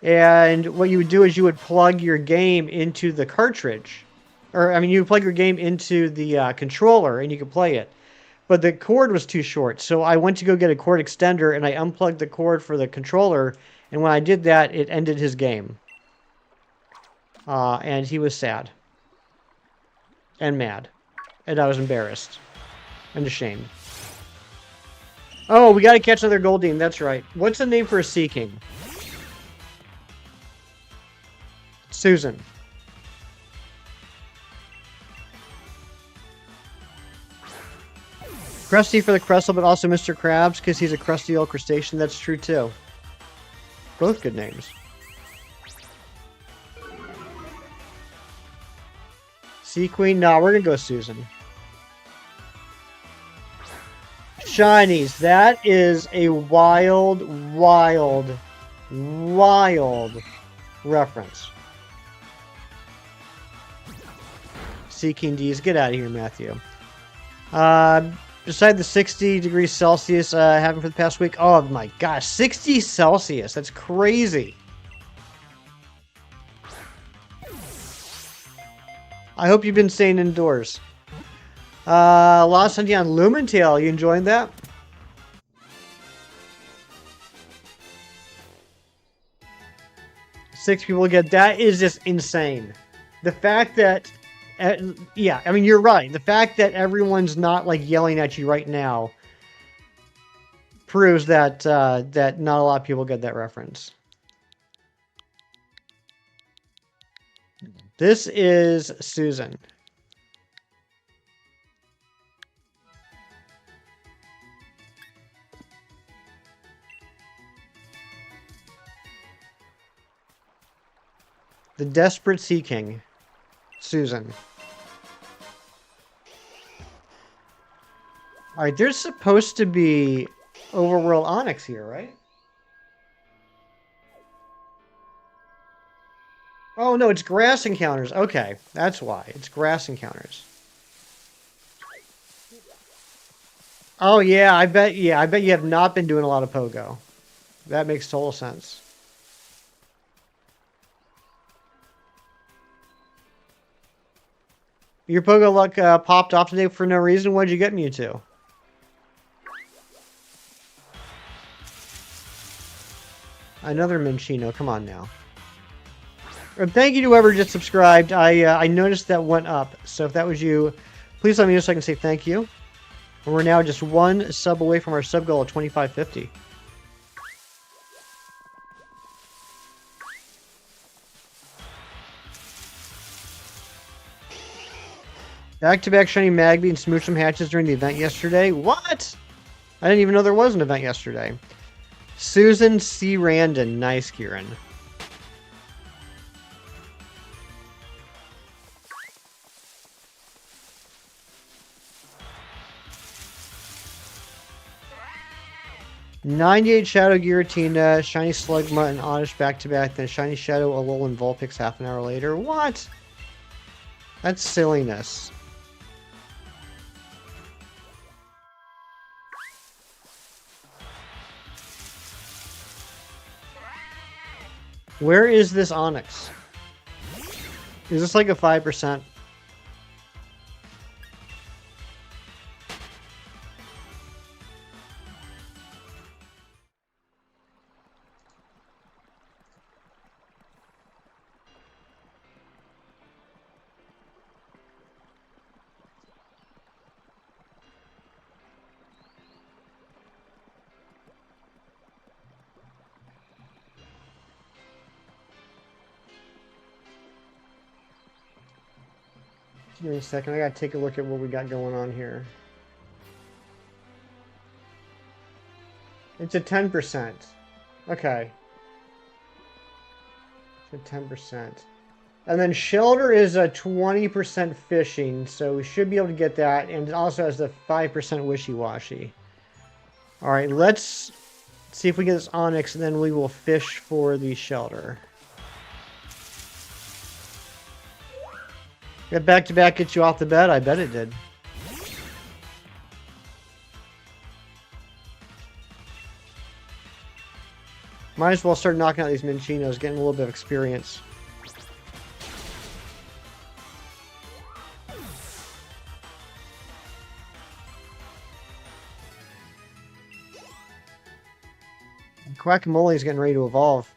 And what you would do is you would plug your game into the cartridge. Or, I mean, you would plug your game into the controller and you could play it. But the cord was too short, so I went to go get a cord extender and I unplugged the cord for the controller. And when I did that, it ended his game. And he was sad. And mad. And I was embarrassed. And ashamed. Oh, we gotta catch another Goldeen, that's right. What's the name for a Sea King? Susan. Krusty for the Crustle, but also Mr. Krabs, because he's a crusty old crustacean. That's true, too. Both good names. Sea Queen? Nah, we're gonna go Susan. Shinies. That is a wild, wild, wild reference. Sea King D's. Get out of here, Matthew. Beside the 60 degrees Celsius having for the past week. Oh my gosh, 60 Celsius. That's crazy. I hope you've been staying indoors. Lost Hunting on Lumentail. You enjoying that? Six people get that is just insane. The fact that yeah, I mean, you're right. The fact that everyone's not, like, yelling at you right now proves that that not a lot of people get that reference. This is Susan. The Desperate Sea King. Susan. Alright, there's supposed to be Overworld Onyx here, right? Oh no, it's grass encounters. Okay, that's why. It's grass encounters. Oh yeah, I bet you have not been doing a lot of Pogo. That makes total sense. Your Pogo luck popped off today for no reason. What'd you get Mewtwo? Another Minchino. Come on now. Thank you to whoever just subscribed. I noticed that went up. So if that was you, please let me know so I can say thank you. And we're now just one sub away from our sub goal of 2550. Back-to-back shiny Magby and Smoochum hatches during the event yesterday. What? I didn't even know there was an event yesterday. Susan C. Randon. Nice, Kieran. '98 Shadow Giratina, Shiny Slugma, and Oddish back-to-back, then Shiny Shadow, Alolan Vulpix half an hour later. What? That's silliness. Where is this Onyx? Is this like a 5%? Give me a second. I gotta take a look at what we got going on here. It's a 10%. Okay. It's a 10%. And then Shelter is a 20% fishing, so we should be able to get that. And it also has the 5% wishy-washy. Alright, let's see if we get this Onyx, and then we will fish for the Shelter. That back-to-back gets you off the bed? I bet it did. Might as well start knocking out these Minchinos, getting a little bit of experience. Guacamole's getting ready to evolve.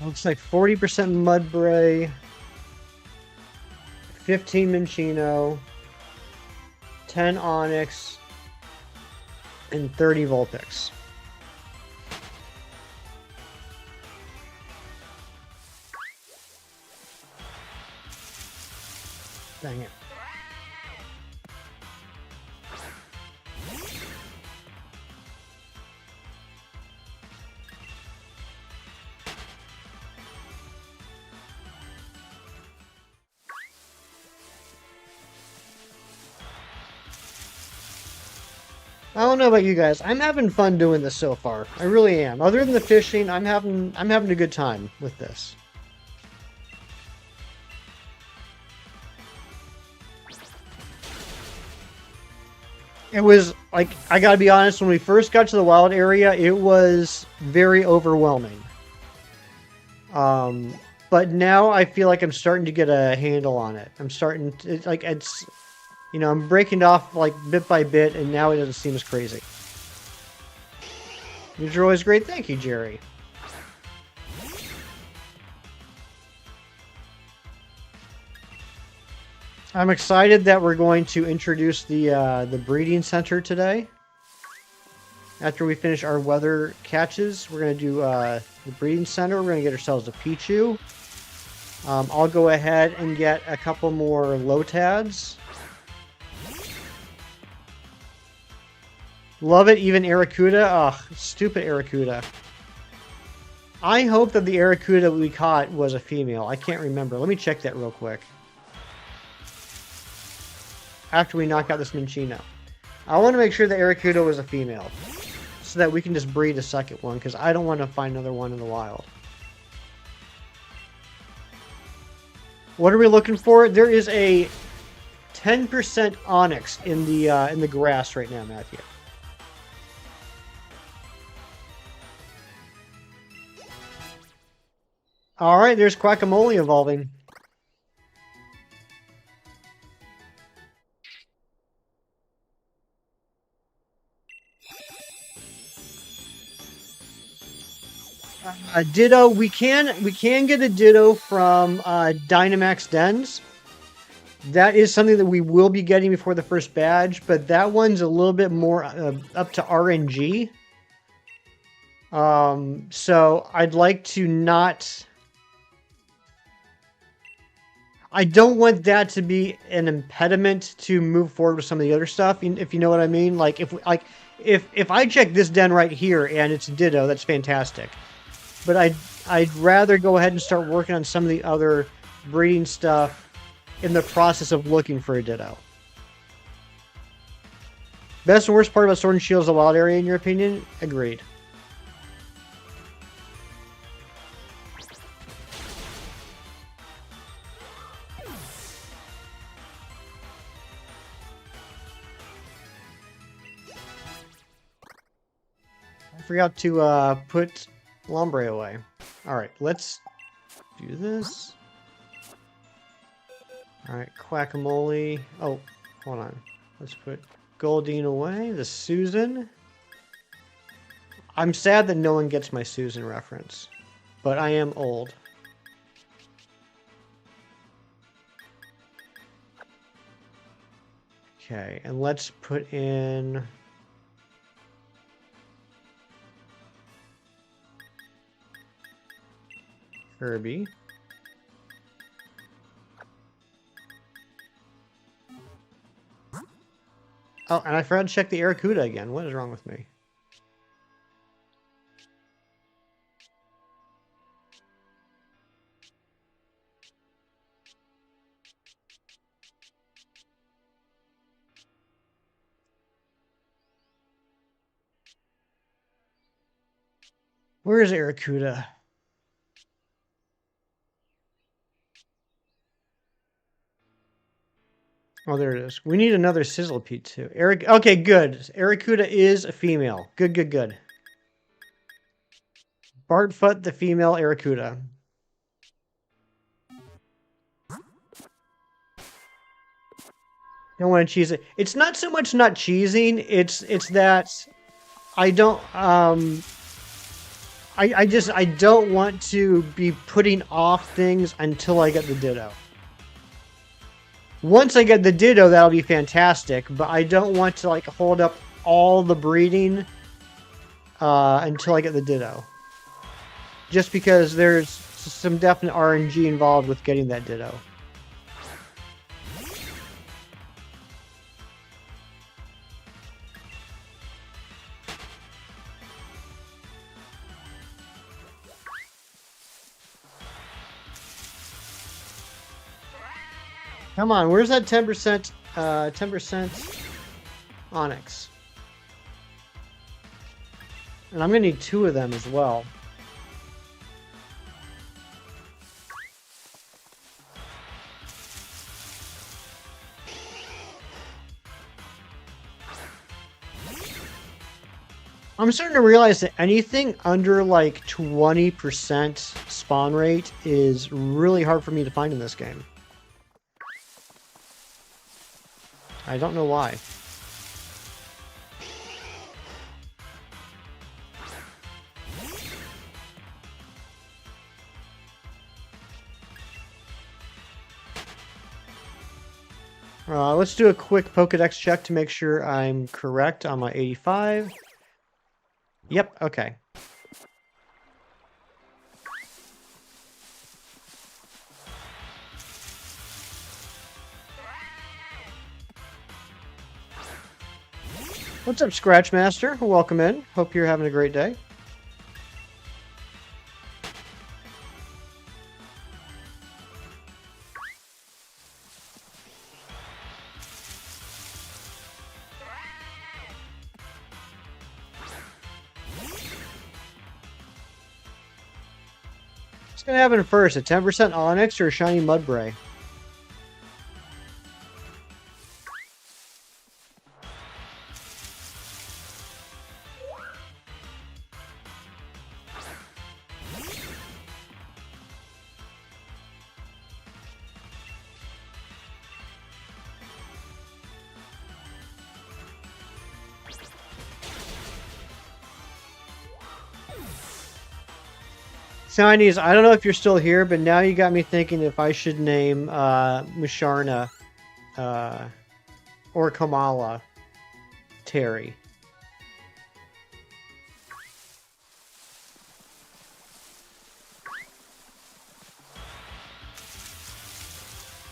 Looks like 40% Mudbray, 15 Minchino, 10 Onyx, and 30 Vulpix. Dang it. I don't know about you guys. I'm having fun doing this so far. I really am. Other than the fishing, I'm having a good time with this. It was like, I gotta be honest, when we first got to the wild area, it was very overwhelming. But now I feel like I'm starting to get a handle on it. I'm starting to, like, it's, you know, I'm breaking it off like bit by bit, and now it doesn't seem as crazy. You're always great. Thank you, Jerry. I'm excited that we're going to introduce the breeding center today. After we finish our weather catches, we're going to do the breeding center. We're going to get ourselves a Pichu. I'll go ahead and get a couple more Lotads. Love it, even Aracuda. Ugh, stupid Aracuda. I hope that the Aracuda we caught was a female. I can't remember. Let me check that real quick. After we knock out this Minchino. I want to make sure the Aracuda was a female. So that we can just breed a second one, because I don't want to find another one in the wild. What are we looking for? There is a 10% Onyx in the grass right now, Matthew. Alright, there's Guacamole evolving. Ditto, we can get a Ditto from Dynamax Dens. That is something that we will be getting before the first badge, but that one's a little bit more up to RNG. So I'd like to not... I don't want that to be an impediment to move forward with some of the other stuff, if you know what I mean. Like if I check this den right here and it's Ditto, that's fantastic. But I'd rather go ahead and start working on some of the other breeding stuff in the process of looking for a Ditto. Best and worst part about Sword and Shield is the wild area, in your opinion? Agreed. I forgot to put Lombre away. Alright, let's do this. Alright, Quackamole. Oh, hold on. Let's put Goldeen away. The Susan. I'm sad that no one gets my Susan reference, but I am old. Okay, and let's put in... Kirby. Oh, and I forgot to check the Arrokuda again. What is wrong with me? Where is Arrokuda? Oh, there it is. We need another Sizzlepede too. Okay, good. Arrokuda is a female. Good, good, good. Bartfoot, the female Arrokuda. Don't want to cheese it. It's not so much not cheesing. It's that I don't I don't want to be putting off things until I get the Ditto. Once I get the Ditto, that'll be fantastic, but I don't want to like hold up all the breeding until I get the Ditto. Just because there's some definite RNG involved with getting that Ditto. Come on, where's that 10%, 10% Onyx? And I'm gonna need 2 of them as well. I'm starting to realize that anything under like 20% spawn rate is really hard for me to find in this game. I don't know why. Let's do a quick Pokédex check to make sure I'm correct on my 85. Yep, okay. What's up, Scratchmaster? Welcome in. Hope you're having a great day. What's gonna happen first? A 10% Onyx or a shiny Mudbray? Chinese, I don't know if you're still here, but now you got me thinking if I should name Musharna or Kamala Terry.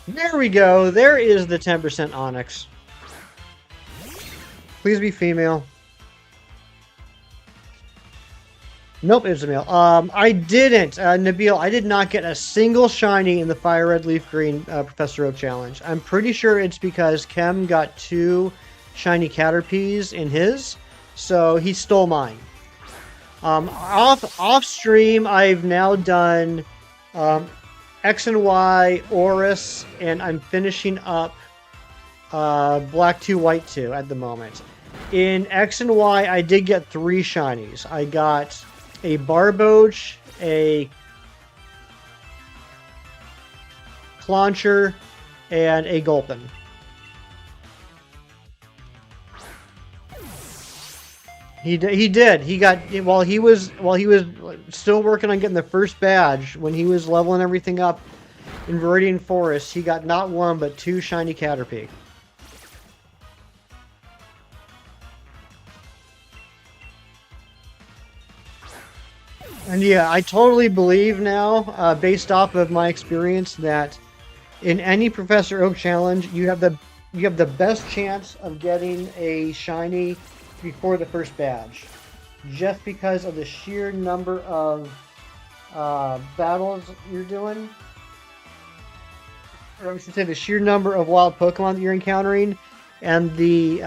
There we go. There is the 10% Onyx. Please be female. Nope, it's a male. I didn't, Nabil, I did not get a single shiny in the Fire Red Leaf Green Professor Oak Challenge. I'm pretty sure it's because Kem got 2 shiny Caterpies in his, so he stole mine. Off stream, I've now done X and Y, Oris, and I'm finishing up Black 2, White 2 at the moment. In X and Y, I did get 3 shinies. I got a Barboach, a Clauncher, and a Gulpin. He did. He got while he was still working on getting the first badge. When he was leveling everything up in Viridian Forest, he got not 1 but 2 shiny Caterpie. And yeah, I totally believe now, based off of my experience, that in any Professor Oak challenge, you have the best chance of getting a shiny before the first badge, just because of the sheer number of battles you're doing, or I should say the sheer number of wild Pokemon that you're encountering, and the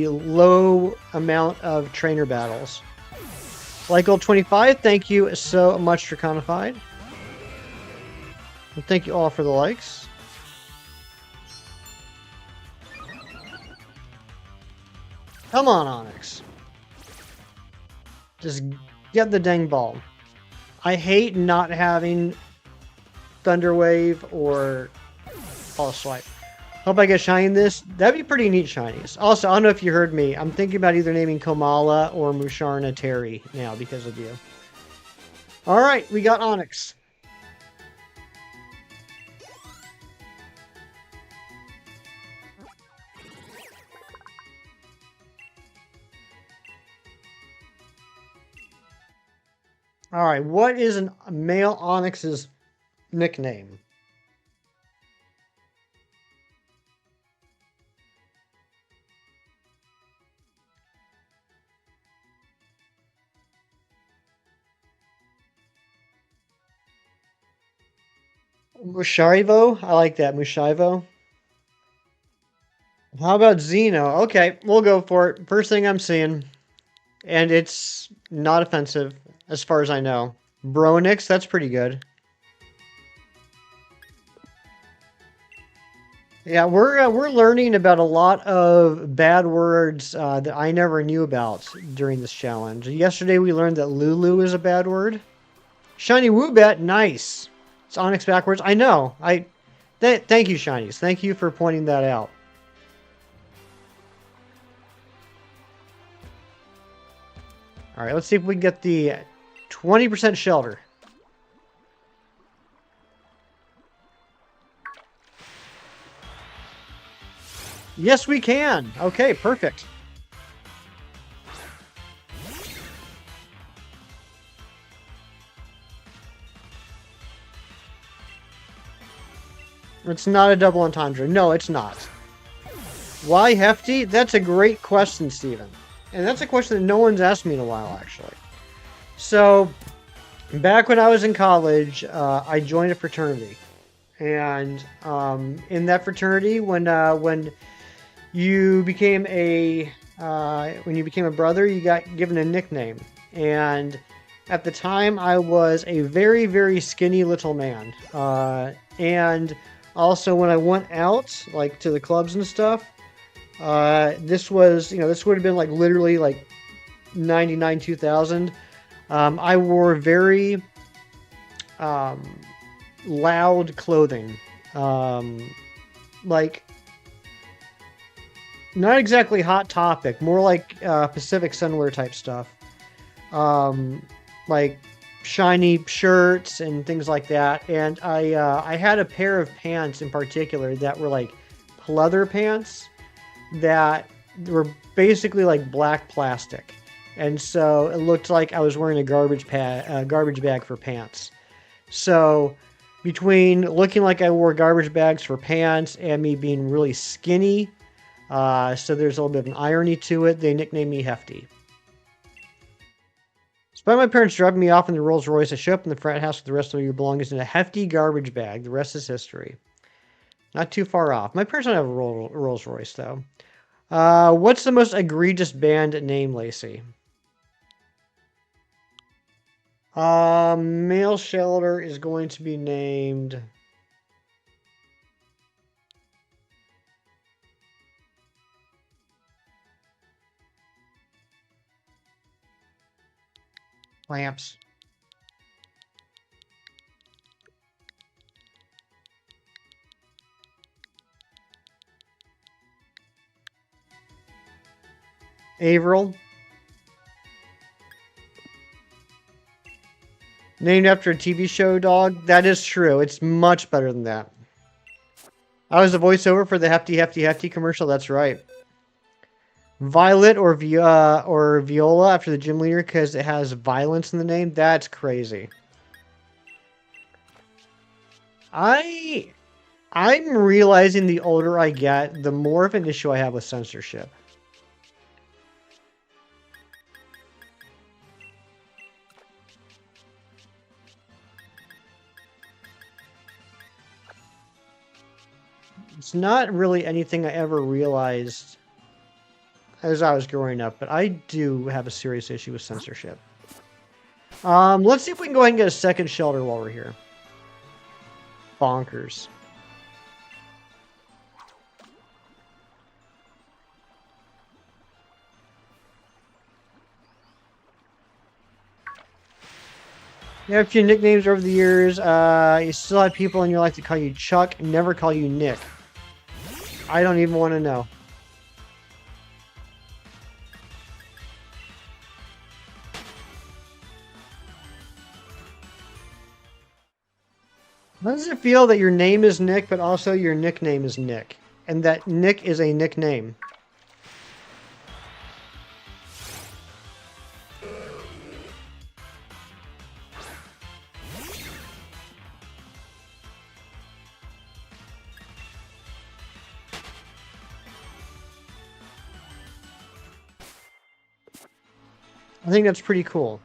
low amount of trainer battles. Like Gold 25, thank you so much, Draconified. And thank you all for the likes. Come on, Onyx. Just get the dang ball. I hate not having Thunder Wave or Pulse Swipe. Hope I get shiny in this. That'd be pretty neat shinies. Also, I don't know if you heard me. I'm thinking about either naming Komala or Musharna Terry now because of you. Alright, we got Onyx. Alright, what is a male Onyx's nickname? Musharivo? I like that, Mushivo. How about Xeno? Okay, we'll go for it. First thing I'm seeing. And it's not offensive, as far as I know. Bronix, that's pretty good. Yeah, we're learning about a lot of bad words that I never knew about during this challenge. Yesterday we learned that Lulu is a bad word. Shiny Woobat, nice. It's Onyx backwards. I know. Thank you, Shinies. Thank you for pointing that out. All right, let's see if we can get the 20% shelter. Yes, we can. Okay, perfect. It's not a double entendre. No, it's not. Why Hefty? That's a great question, Steven. And that's a question that no one's asked me in a while, actually. So, back when I was in college, I joined a fraternity. And in that fraternity, when you became a brother, you got given a nickname. And at the time, I was a very, very skinny little man. And also, when I went out, like to the clubs and stuff, this was, this would have been like literally like 99, 2000. I wore very loud clothing. Like, not exactly Hot Topic, more like Pacific Sunwear type stuff. Like shiny shirts and things like that. And I had a pair of pants in particular that were like pleather pants that were basically like black plastic. And so it looked like I was wearing a garbage bag for pants. So between looking like I wore garbage bags for pants and me being really skinny, so there's a little bit of an irony to it, they nicknamed me Hefty. Despite my parents dropping me off in the Rolls Royce, I show up in the frat house with the rest of your belongings in a hefty garbage bag. The rest is history. Not too far off. My parents don't have a Rolls Royce, though. What's the most egregious band name, Lacey? Male shelter is going to be named... Lamps. Averill. Named after a TV show dog? That is true. It's much better than that. I was the voiceover for the Hefty Hefty Hefty commercial. That's right. Violet or Viola after the gym leader because it has violence in the name. That's crazy. I'm realizing the older I get, the more of an issue I have with censorship. It's not really anything I ever realized as I was growing up, but I do have a serious issue with censorship. Let's see if we can go ahead and get a second shelter while we're here. Bonkers. You have a few nicknames over the years. You still have people in your life that call you Chuck, never call you Nick. I don't even want to know. How does it feel that your name is Nick, but also your nickname is Nick? And that Nick is a nickname? I think that's pretty cool.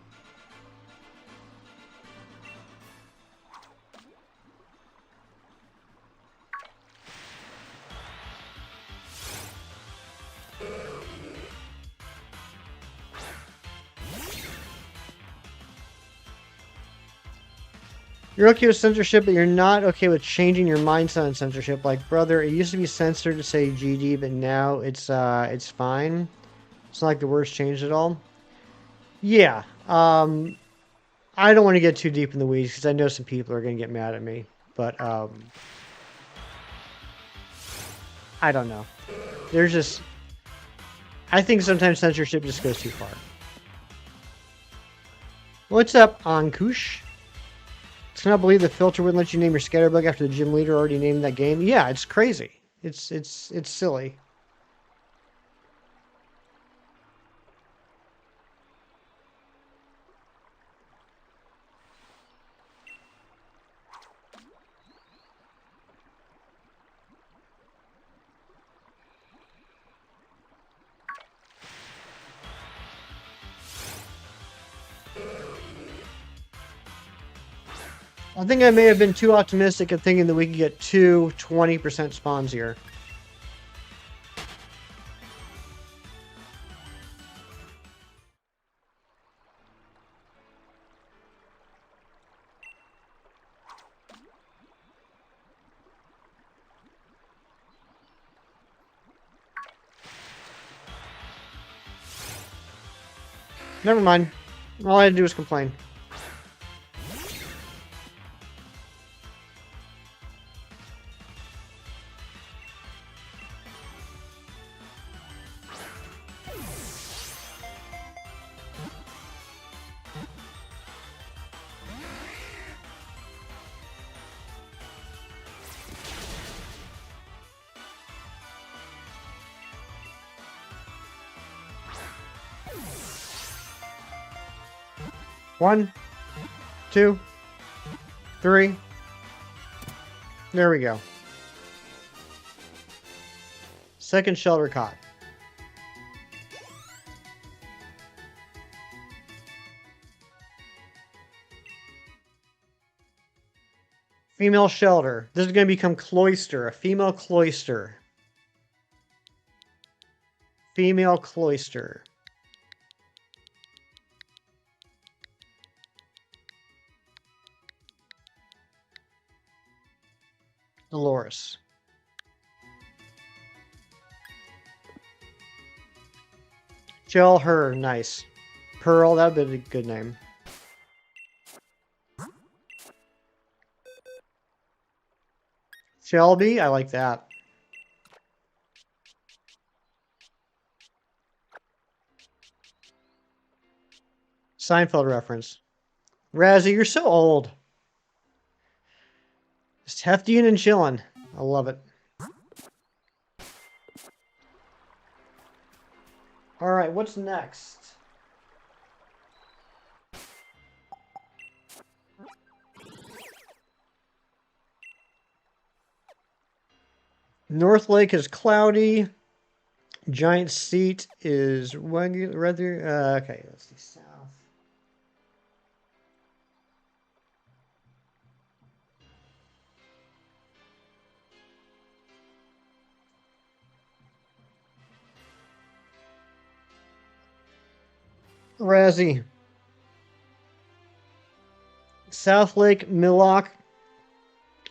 You're okay with censorship, but you're not okay with changing your mindset on censorship. Like, brother, it used to be censored to say GD, but now it's fine. It's not like the words changed at all. Yeah. I don't want to get too deep in the weeds because I know some people are going to get mad at me. But, I don't know. There's just... I think sometimes censorship just goes too far. What's up, Ankush? I cannot believe the filter wouldn't let you name your scatterbug after the gym leader already named that game. Yeah, it's crazy. It's silly. I think I may have been too optimistic in thinking that we could get two 20% spawns here. Never mind. All I had to do was complain. One, two, three. There we go. Second shelter caught. Female shelter. This is going to become cloister, a female cloister. Female cloister. Dolores. Shell her. Nice. Pearl, that would be a good name. Shelby, I like that. Seinfeld reference. Razzie, you're so old. Just hefty and chillin'. I love it. Alright, what's next? North Lake is cloudy. Giant Seat is rather. Okay, let's see. South. Razzie. South Lake Millock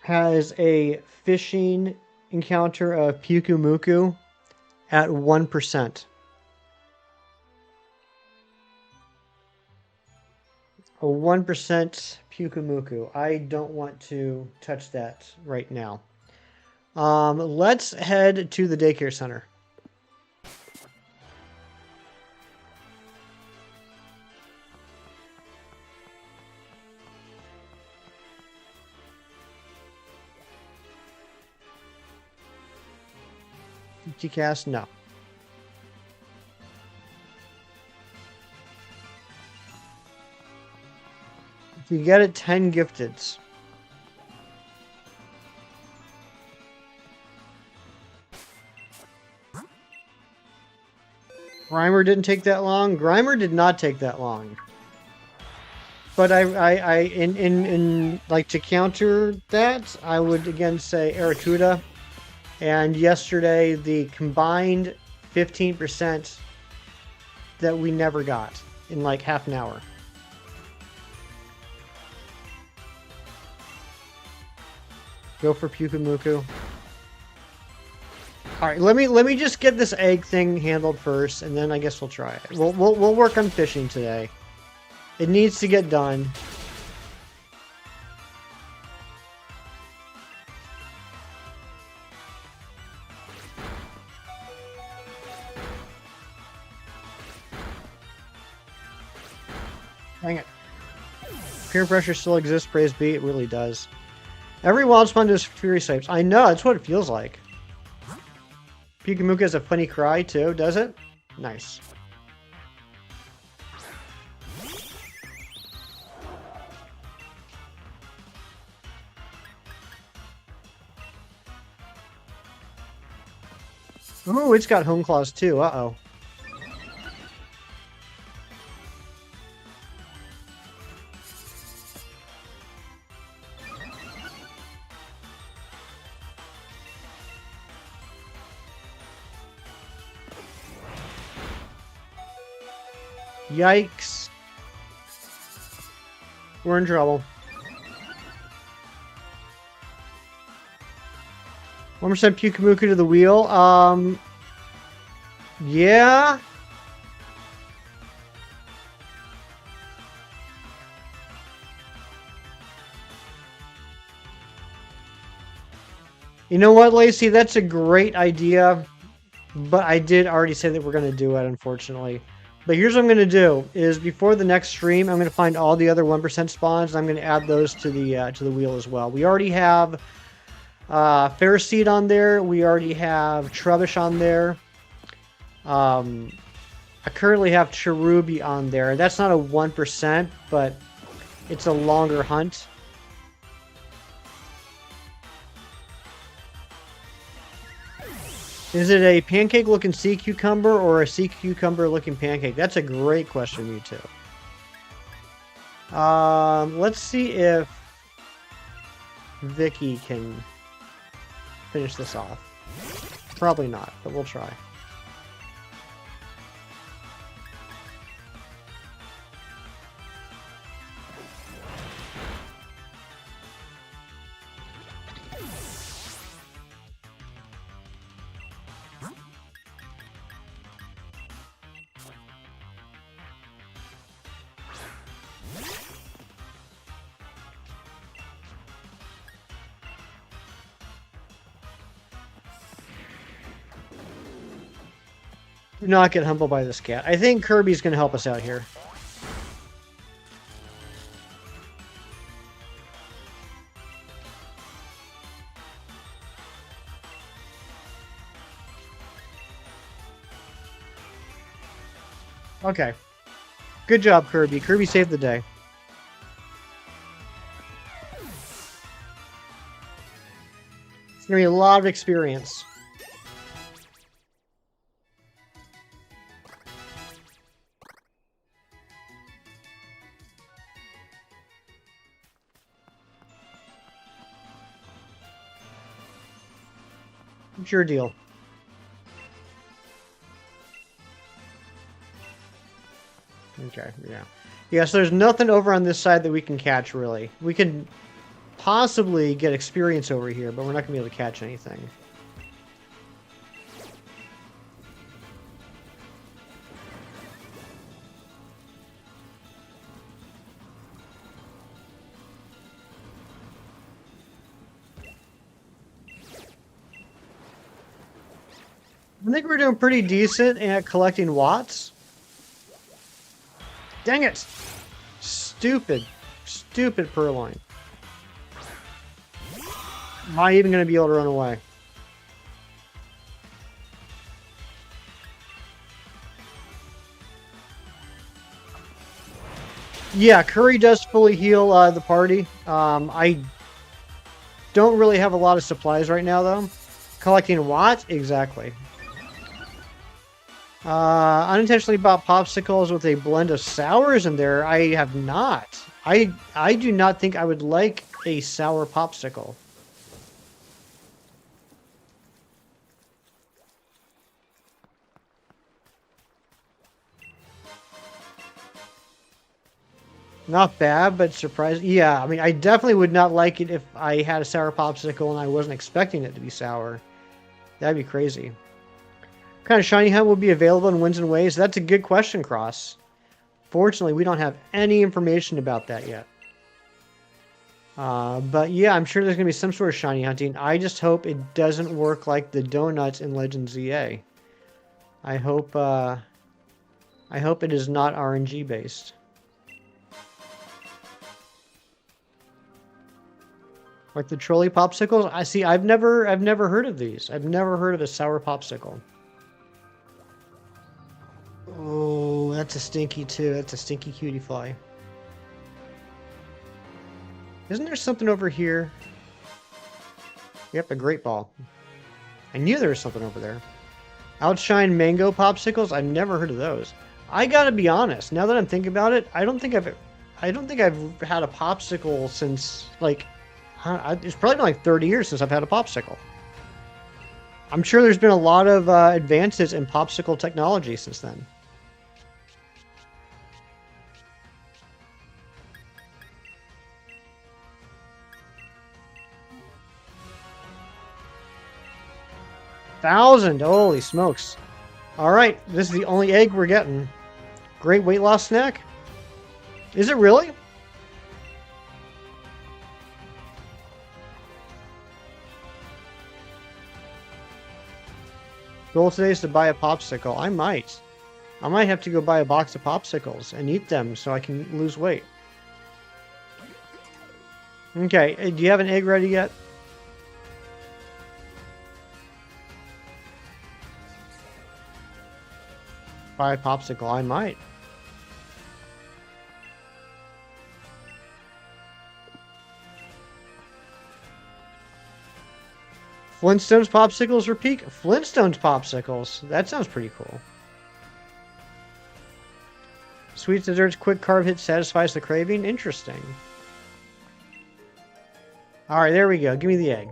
has a fishing encounter of Pukumuku at 1%. A 1% Pukumuku. I don't want to touch that right now. Let's head to the daycare center. Cast? No. If you get it, 10 gifteds. Grimer didn't take that long. Grimer did not take that long. But in like to counter that, I would again say Aracuda. And yesterday, the combined 15% that we never got in like half an hour. Go for Pukumuku. All right, let me just get this egg thing handled first, and then I guess we'll try it. We'll work on fishing today. It needs to get done. Dang it. Peer pressure still exists, praise be, it really does. Every wild spawn does Fury types. I know, that's what it feels like. Pikamuka has a funny cry too, does it? Nice. Ooh, it's got home claws too, uh-oh. Yikes. We're in trouble. 1% Pukumuku to the wheel. Yeah. You know what, Lacey? That's a great idea. But I did already say that we're going to do it, unfortunately. But here's what I'm going to do, is before the next stream, I'm going to find all the other 1% spawns, and I'm going to add those to the wheel as well. We already have Ferroseed on there. We already have Trubbish on there. I currently have Cherubi on there. That's not a 1%, but it's a longer hunt. Is it a pancake-looking sea cucumber or a sea cucumber-looking pancake? That's a great question, you two. Let's see if Vicky can finish this off. Probably not, but we'll try. Do not get humbled by this cat. I think Kirby's going to help us out here. Okay. Good job, Kirby. Kirby saved the day. It's going to be a lot of experience. It's your deal. Okay, yeah. Yeah, so there's nothing over on this side that we can catch, really. We can possibly get experience over here, but we're not going to be able to catch anything. I think we're doing pretty decent at collecting watts. Dang it! Stupid, stupid Purloin. Am I even going to be able to run away? Yeah, Curry does fully heal the party. I don't really have a lot of supplies right now, though. Collecting what? Exactly. Unintentionally bought popsicles with a blend of sours in there. I have not. I do not think I would like a sour popsicle. Not bad, but surprising. Yeah, I mean, I definitely would not like it if I had a sour popsicle and I wasn't expecting it to be sour. That'd be crazy. What kind of shiny hunt will be available in Winds and Waves? That's a good question, Cross. Fortunately, we don't have any information about that yet. But yeah, I'm sure there's going to be some sort of shiny hunting. I just hope it doesn't work like the donuts in Legends ZA. I hope it is not RNG based. Like the trolley popsicles? I see. I've never heard of these. I've never heard of a sour popsicle. Oh, that's a stinky too. That's a stinky cutie fly. Isn't there something over here? Yep, a great ball. I knew there was something over there. Outshine mango popsicles? I've never heard of those. I gotta be honest. Now that I'm thinking about it, I don't think I've had a popsicle since like. It's probably been like 30 years since I've had a popsicle. I'm sure there's been a lot of advances in popsicle technology since then. $1,000! Holy smokes. Alright, this is the only egg we're getting. Great weight loss snack? Is it really? Goal today is to buy a popsicle. I might. I might have to go buy a box of popsicles and eat them so I can lose weight. Okay, do you have an egg ready yet? Buy a popsicle. I might. Flintstones popsicles or peak? Flintstones popsicles. That sounds pretty cool. Sweet desserts, quick carb hit satisfies the craving. Interesting. Alright, there we go. Give me the egg.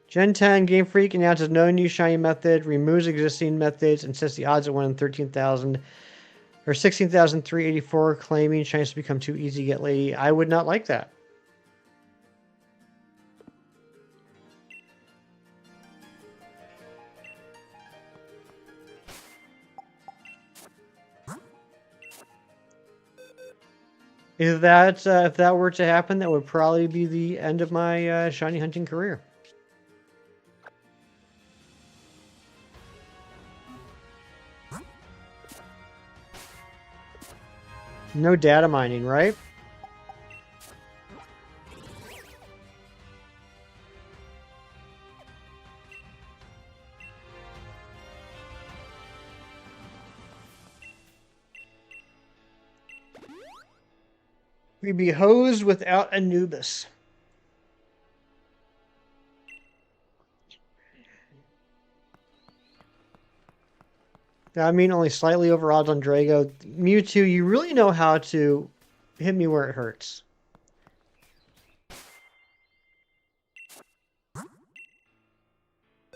Gen 10 Game Freak announces no new shiny method, removes existing methods, and sets the odds at 1 in 13,000 or 16,384, claiming shinies to become too easy to get lady. I would not like that. If that were to happen, that would probably be the end of my shiny hunting career. No data mining, right? We'd be hosed without Anubis. I mean, only slightly over odds on Drago. Mewtwo, you really know how to hit me where it hurts.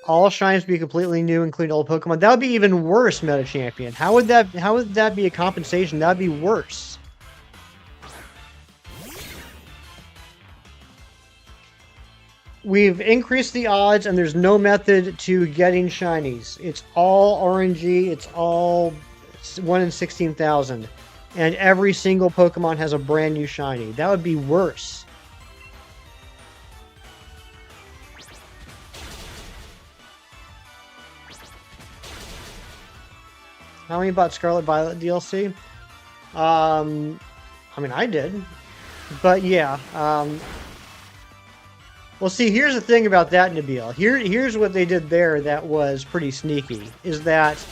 All shines be completely new, including old Pokemon. That would be even worse, Meta Champion. How would that be a compensation? That'd be worse. We've increased the odds, and there's no method to getting shinies. It's all RNG. It's all 1 in 16,000. And every single Pokemon has a brand new shiny. That would be worse. How many bought Scarlet Violet DLC? I mean, I did. But yeah, well, see, here's the thing about that, Nabil. Here's what they did there that was pretty sneaky, is that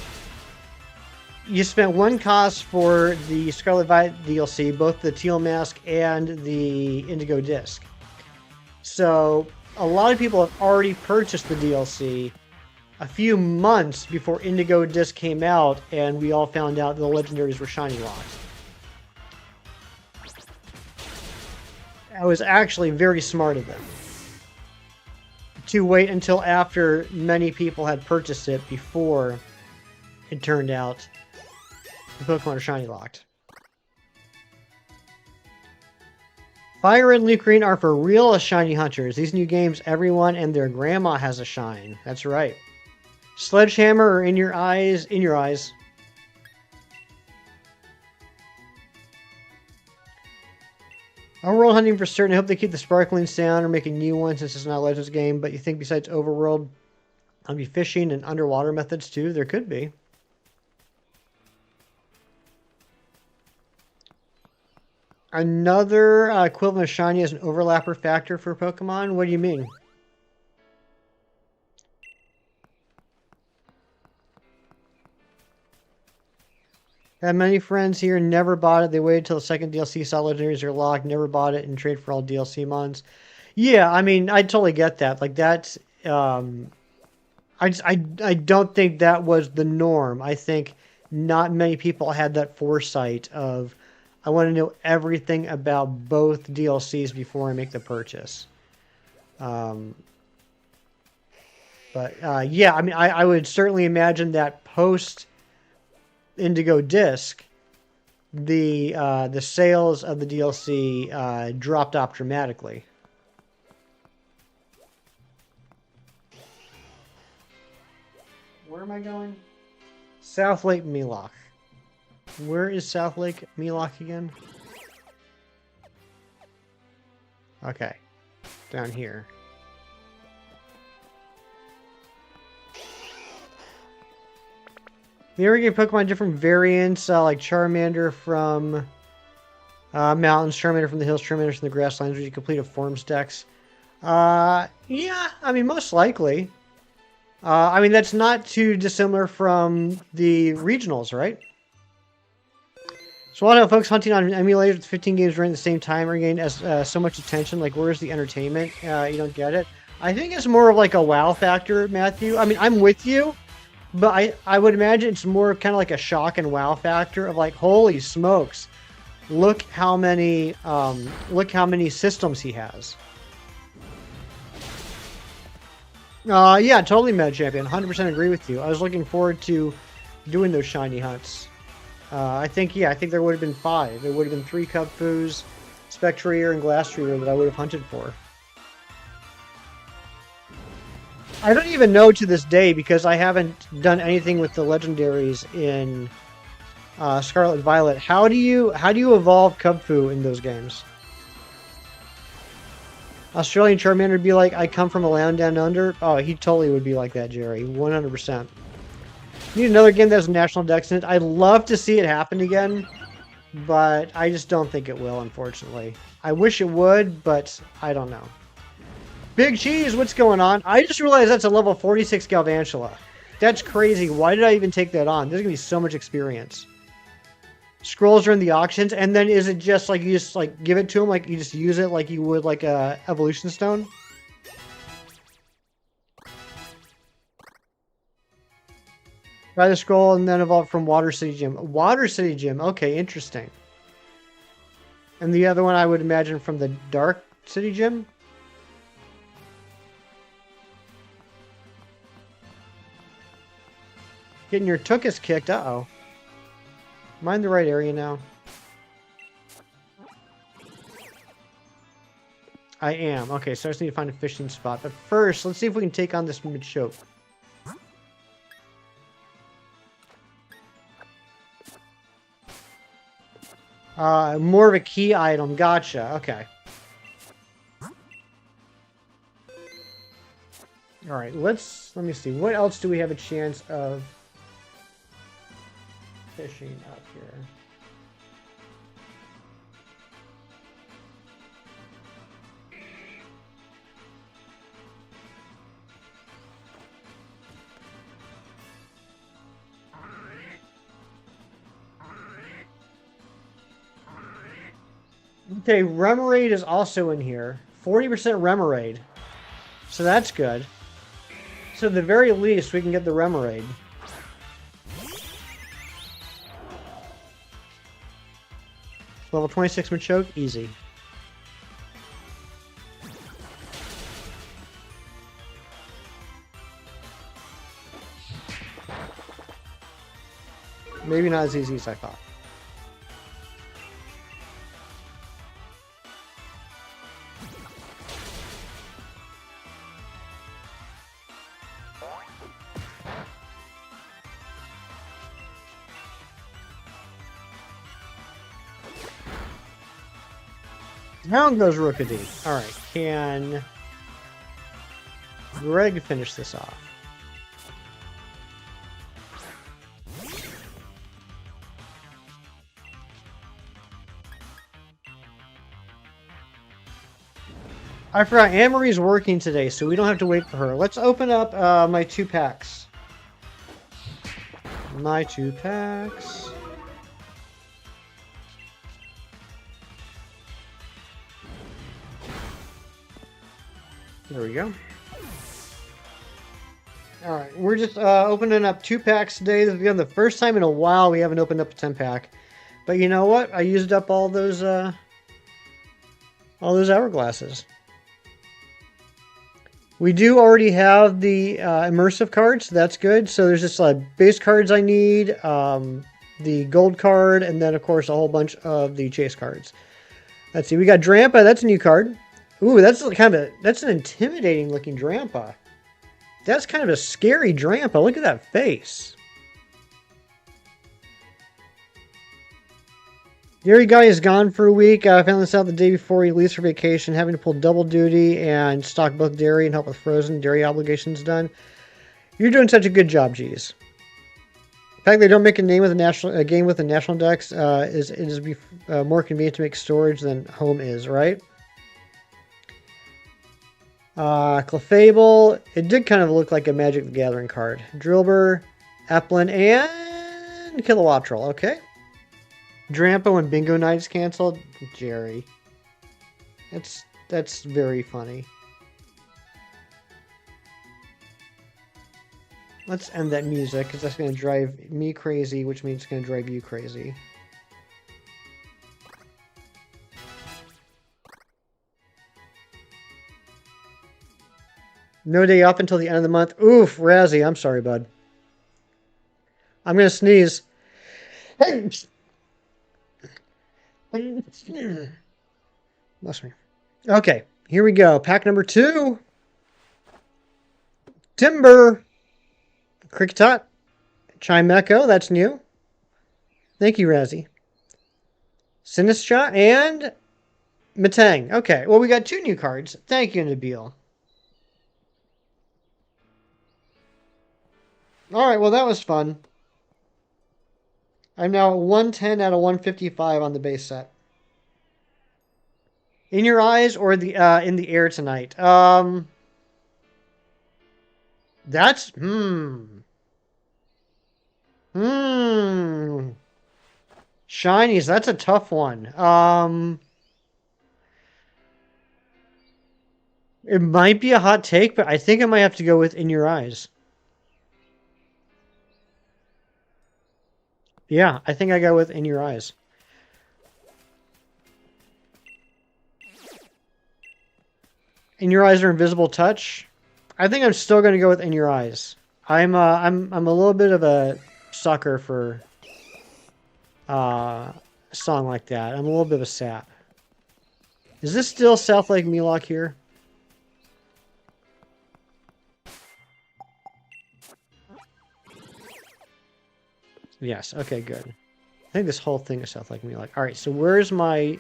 you spent one cost for the Scarlet Violet DLC, both the Teal Mask and the Indigo Disc. So a lot of people have already purchased the DLC a few months before Indigo Disc came out, and we all found out the legendaries were shiny locked. That was actually very smart of them to wait until after many people had purchased it before it turned out the Pokemon are shiny locked. Fire and Leaf Green are for real shiny hunters. These new games, everyone and their grandma has a shine. That's right. Sledgehammer or in your eyes, in your eyes. Overworld hunting for certain. I hope they keep the sparkling sound or make a new one since it's not a Legends game. But you think besides Overworld, I'll be fishing and underwater methods too? There could be. Another equivalent of shiny as an overlapper factor for Pokemon? What do you mean? Had many friends here, never bought it. They waited till the second DLC saw legendaries are locked, never bought it, and trade for all DLC mons. Yeah, I mean, I totally get that. Like, that's... I don't think that was the norm. I think not many people had that foresight of, I want to know everything about both DLCs before I make the purchase. Yeah, I mean, I would certainly imagine that post Indigo Disc, the sales of the DLC dropped off dramatically. Where am I going? South Lake Milok. Where is South Lake Milok again? Okay, down here. They ever gave Pokemon different variants, like Charmander from mountains, Charmander from the hills, Charmander from the grasslands, where you complete a Forms Dex? Yeah, I mean, most likely. I mean, that's not too dissimilar from the regionals, right? So a lot of folks hunting on emulators with 15 games running at the same time are getting so much attention. Like, where's the entertainment? You don't get it. I think it's more of like a wow factor, Matthew. I mean, I'm with you. But I would imagine it's more kind of like a shock and wow factor of like, holy smokes, look how many systems he has. Yeah, totally, Meta Champion. 100% agree with you. I was looking forward to doing those shiny hunts. I think there would have been 5. There would have been 3 Cubfoos, Spectrier, and Glasstrier that I would have hunted for. I don't even know to this day because I haven't done anything with the legendaries in Scarlet and Violet. How do you evolve Cubfoo in those games? Australian Charmander would be like, I come from a land down under. Oh, he totally would be like that, Jerry. 100%. Need another game that has National Dex in it. I'd love to see it happen again. but I just don't think it will, unfortunately. I wish it would, but I don't know. Big Cheese, what's going on? I just realized that's a level 46 Galvantula. That's crazy. Why did I even take that on? There's going to be so much experience. Scrolls are in the auctions, and then is it just like you just like give it to him, like you just use it like you would like a evolution stone? Buy the scroll and then evolve from Water City Gym. Water City Gym. Okay, interesting. And the other one I would imagine from the Dark City Gym. Getting your tuchus kicked. Uh-oh. Am I in the right area now? I am. Okay, so I just need to find a fishing spot. But first, let's see if we can take on this Machoke. More of a key item. Gotcha. Okay. Alright, let me see. What else do we have a chance of fishing up here? Okay, Remoraid is also in here. 40% Remoraid. So that's good. So at the very least, we can get the Remoraid. Level 26 Machoke, easy. Maybe not as easy as I thought. Down goes Rookidee. Alright, can Greg finish this off? I forgot, Anne-Marie's working today, so we don't have to wait for her. Let's open up my 2 packs. My 2 packs. There we go. Alright, we're just opening up 2 packs today. This is the first time in a while we haven't opened up a 10 pack. But you know what? I used up all those hourglasses. We do already have the immersive cards. So that's good. So there's just base cards I need, the gold card, and then of course a whole bunch of the chase cards. Let's see. We got Drampa. That's a new card. Ooh, that's an intimidating looking Drampa. That's kind of a scary Drampa. Look at that face. Dairy Guy is gone for a week. I found this out the day before he leaves for vacation, having to pull double duty and stock both dairy and help with frozen dairy obligations done. You're doing such a good job, G's. The fact they don't make a game with a national dex is more convenient to make storage than home is, right? Clefable. It did kind of look like a Magic the Gathering card. Drillbur, Applin, and Kilowattrel. Okay. Drampa when Bingo Night is canceled. Jerry. That's very funny. Let's end that music, because that's going to drive me crazy, which means it's going to drive you crazy. No day off until the end of the month. Oof, Razzie, I'm sorry, bud. I'm going to sneeze. Bless me. Okay, here we go. Pack number 2. Timber. Kricketot. Chimecho, that's new. Thank you, Razzie. Sinistra and Matang. Okay, well, we got 2 new cards. Thank you, Nabil. Alright, well, that was fun. I'm now 110 out of 155 on the base set. In your eyes or the in the air tonight? That's hmm. Shinies, that's a tough one. It might be a hot take, but I think I might have to go with In Your Eyes. Yeah, I think I go with In Your Eyes. In Your Eyes or Invisible Touch? I think I'm still going to go with In Your Eyes. I'm a little bit of a sucker for a song like that. I'm a little bit of a sap. Is this still South Lake Milok here? Yes. Okay, good. I think this whole thing is South Lake Milok. All right, so where's my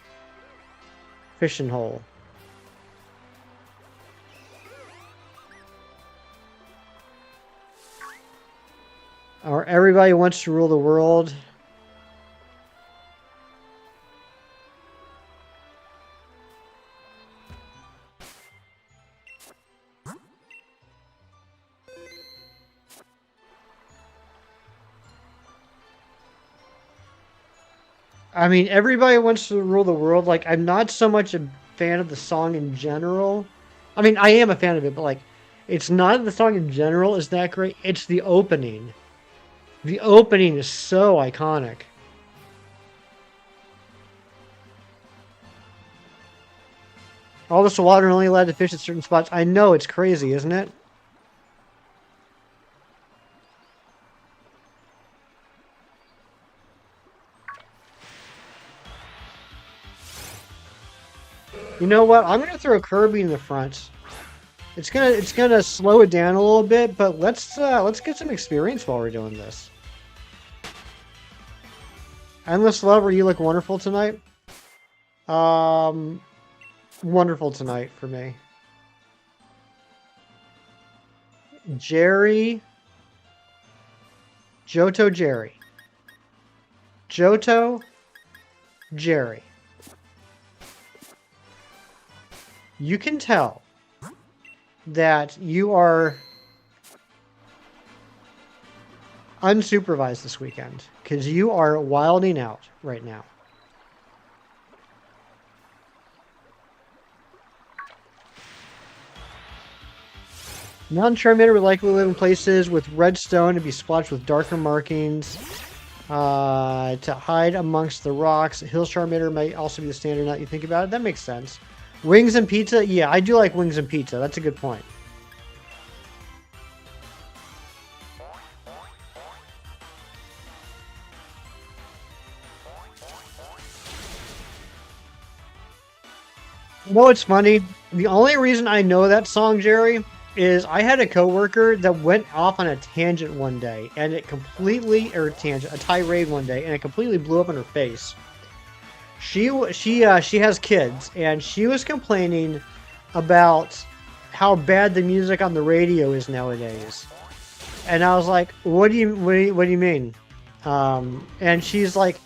fishing hole? Or Everybody Wants to Rule the World. I mean, Everybody Wants to Rule the World. Like, I'm not so much a fan of the song in general. I mean, I am a fan of it, but like, it's not the song in general is that great. It's the opening. The opening is so iconic. All this water only allowed to fish at certain spots. I know, it's crazy, isn't it? You know what? I'm gonna throw Kirby in the front. It's gonna slow it down a little bit, but let's get some experience while we're doing this. Endless Lover, you look wonderful tonight. Wonderful tonight for me. Jerry, Johto Jerry. Johto Jerry. You can tell that you are unsupervised this weekend because you are wilding out right now. Non-Charmander would likely live in places with redstone and be splotched with darker markings. To hide amongst the rocks. Hill Charmander might also be the standard now that you think about it. That makes sense. Wings and pizza? Yeah, I do like wings and pizza. That's a good point. You know what's funny? The only reason I know that song, Jerry, is I had a coworker that went off on a tangent one day, and it completely, or a tirade one day, and it completely blew up in her face. She has kids, and she was complaining about how bad the music on the radio is nowadays. And I was like, what do you mean? And she's like,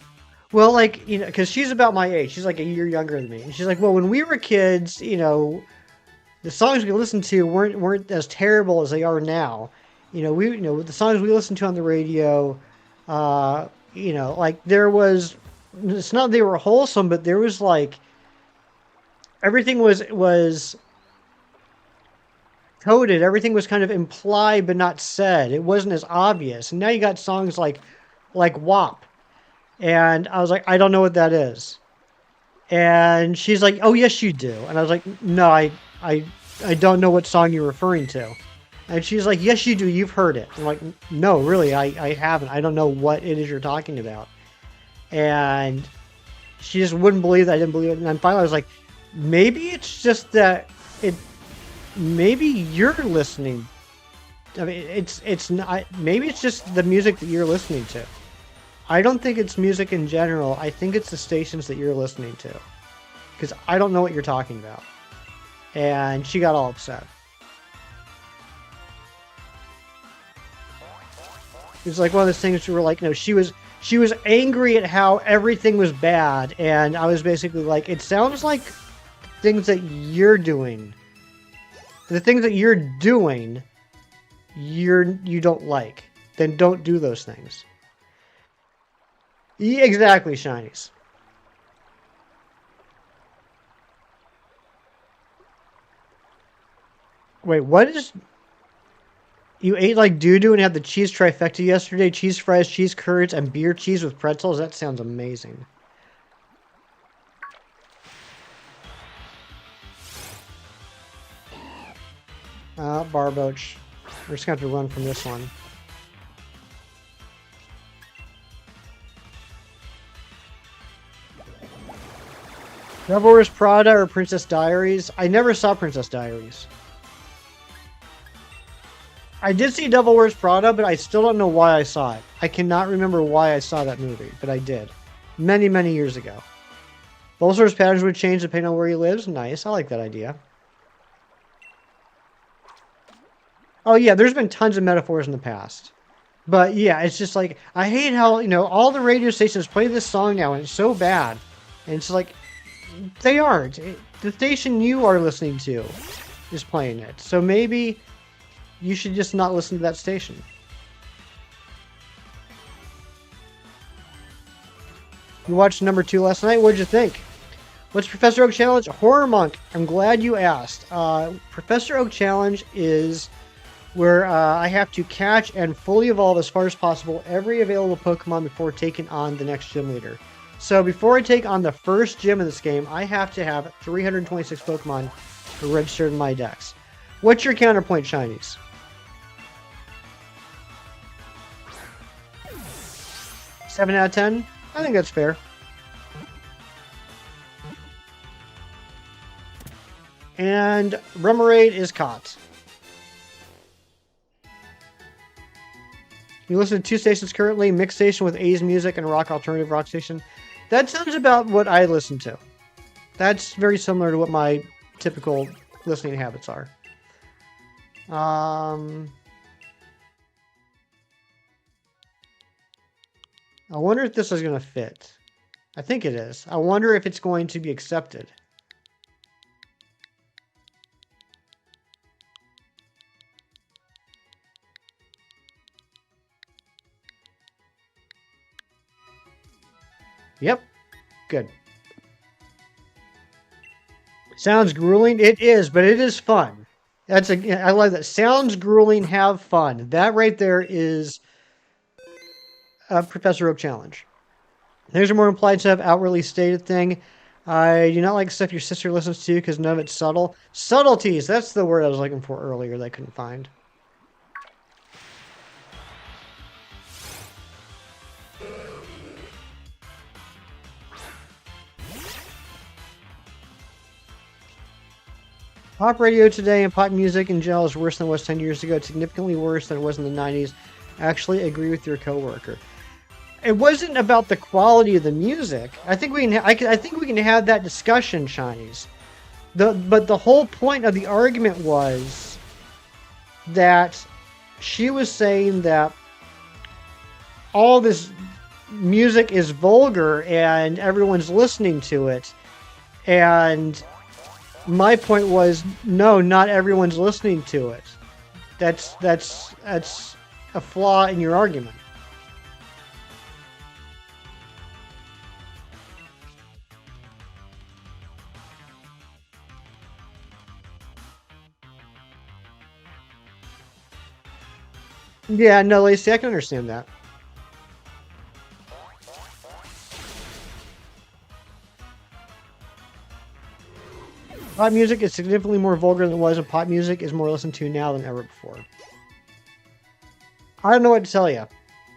well, like, you know, because she's about my age. She's like a year younger than me. And she's like, well, when we were kids, you know, the songs we listened to weren't as terrible as they are now. The songs we listened to on the radio, like there was, it's not they were wholesome, but there was like everything was coded. Everything was kind of implied but not said. It wasn't as obvious. And now you got songs like WAP, and I was like, I don't know what that is. And she's like, oh yes you do. And I was like, no, I don't know what song you're referring to. And she's like, yes you do, you've heard it. I'm like, no, really, I haven't. I don't know what it is you're talking about. And she just wouldn't believe that I didn't believe it. And then finally I was like, maybe it's just that maybe you're listening. I mean, it's not, maybe it's just the music that you're listening to. I don't think it's music in general. I think it's the stations that you're listening to. Because I don't know what you're talking about. And she got all upset. It was like one of those things where, like, she was she was angry at how everything was bad, and I was basically like, it sounds like things that you're doing. The things that you're doing, you don't like. Then don't do those things. Yeah, exactly, shinies. Wait, what is... You ate like doo-doo and had the cheese trifecta yesterday? Cheese fries, cheese curds, and beer cheese with pretzels? That sounds amazing. Barboach. We're just going to have to run from this one. Devil Wears Prada or Princess Diaries? I never saw Princess Diaries. I did see Devil Wears Prada, but I still don't know why I saw it. I cannot remember why I saw that movie, but I did. Many, many years ago. Bulbasaur's patterns would change depending on where he lives. Nice. I like that idea. Oh, yeah, there's been tons of metaphors in the past. But, yeah, it's just like, I hate how, you know, all the radio stations play this song now, and it's so bad. And it's like, they aren't. The station you are listening to is playing it. So maybe you should just not listen to that station. You watched number 2 last night. What'd you think? What's Professor Oak Challenge? Horror Monk. I'm glad you asked. Professor Oak Challenge is where I have to catch and fully evolve as far as possible every available Pokemon before taking on the next gym leader. So before I take on the first gym in this game, I have to have 326 Pokemon registered in my Dex. What's your counterpoint, shinies? 7 out of 10? I think that's fair. And Remoraid is caught. You listen to 2 stations currently, Mix Station with A's Music and Rock Alternative Rock Station. That sounds about what I listen to. That's very similar to what my typical listening habits are. I wonder if this is going to fit. I think it is. I wonder if it's going to be accepted. Yep. Good. Sounds grueling. It is, but it is fun. I like that. Sounds grueling, have fun. That right there is a Professor Oak challenge. There's a more implied stuff, outwardly stated thing. I do not like stuff your sister listens to because none of it's subtle. Subtleties, that's the word I was looking for earlier that I couldn't find. Pop radio today and pop music in general is worse than it was 10 years ago. It's significantly worse than it was in the 90s. Actually agree with your coworker. It wasn't about the quality of the music. I think we can have that discussion, shinies. But the whole point of the argument was that she was saying that all this music is vulgar and everyone's listening to it. And my point was, no, not everyone's listening to it. That's a flaw in your argument. Yeah, no, Lacey, I can understand that. Pop music is significantly more vulgar than it was, and pop music is more listened to now than ever before. I don't know what to tell you.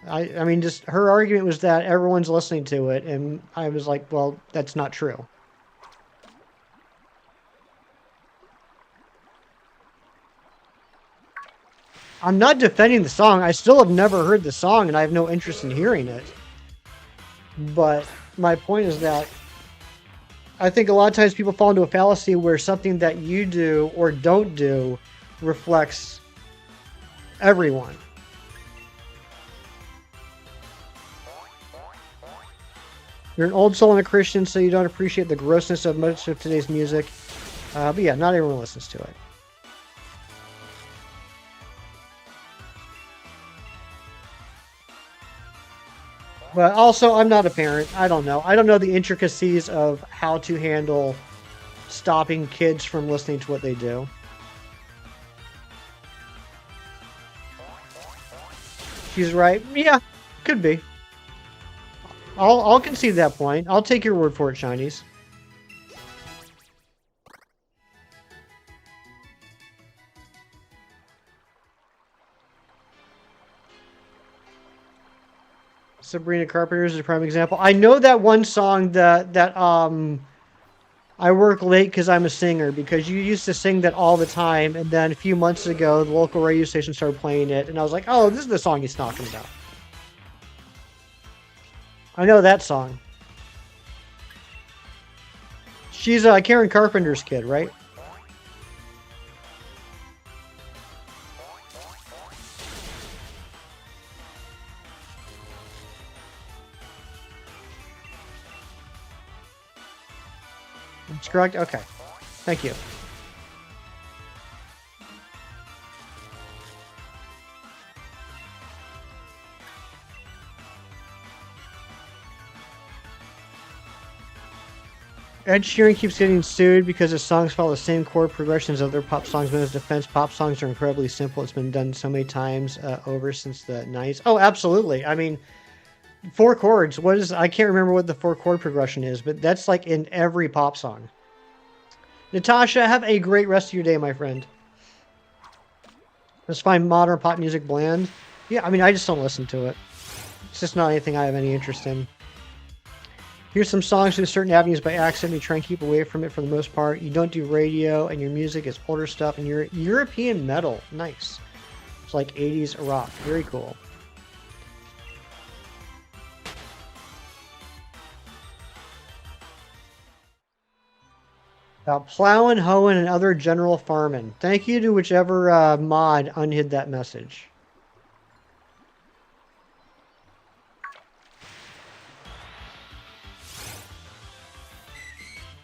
I mean, just her argument was that everyone's listening to it, and I was like, well, that's not true. I'm not defending the song. I still have never heard the song, and I have no interest in hearing it. But my point is that I think a lot of times people fall into a fallacy where something that you do or don't do reflects everyone. You're an old soul and a Christian, so you don't appreciate the grossness of much of today's music. But yeah, not everyone listens to it. But also, I'm not a parent. I don't know. I don't know the intricacies of how to handle stopping kids from listening to what they do. She's right. Yeah, could be. I'll concede that point. I'll take your word for it, Shinies. Sabrina Carpenter is a prime example. I know that one song that I work late because I'm a singer, because you used to sing that all the time, and then a few months ago the local radio station started playing it, and I was like, oh, this is the song he's talking about. I know that song. She's Karen Carpenter's kid, right? That's correct? Okay. Thank you. Ed Sheeran keeps getting sued because his songs follow the same chord progression as other pop songs. But in his defense, pop songs are incredibly simple. It's been done so many times over since the 90s. Oh, absolutely. I mean, four chords. What is? I can't remember what the four chord progression is, but that's like in every pop song. Natasha, have a great rest of your day, my friend. Let's find modern pop music bland. Yeah, I mean, I just don't listen to it. It's just not anything I have any interest in. Here's some songs through certain avenues by accident. You try and keep away from it for the most part. You don't do radio, and your music is older stuff, and you're European metal. Nice. It's like 80s rock. Very cool. Plowing, hoeing, and other general farming. Thank you to whichever mod unhid that message.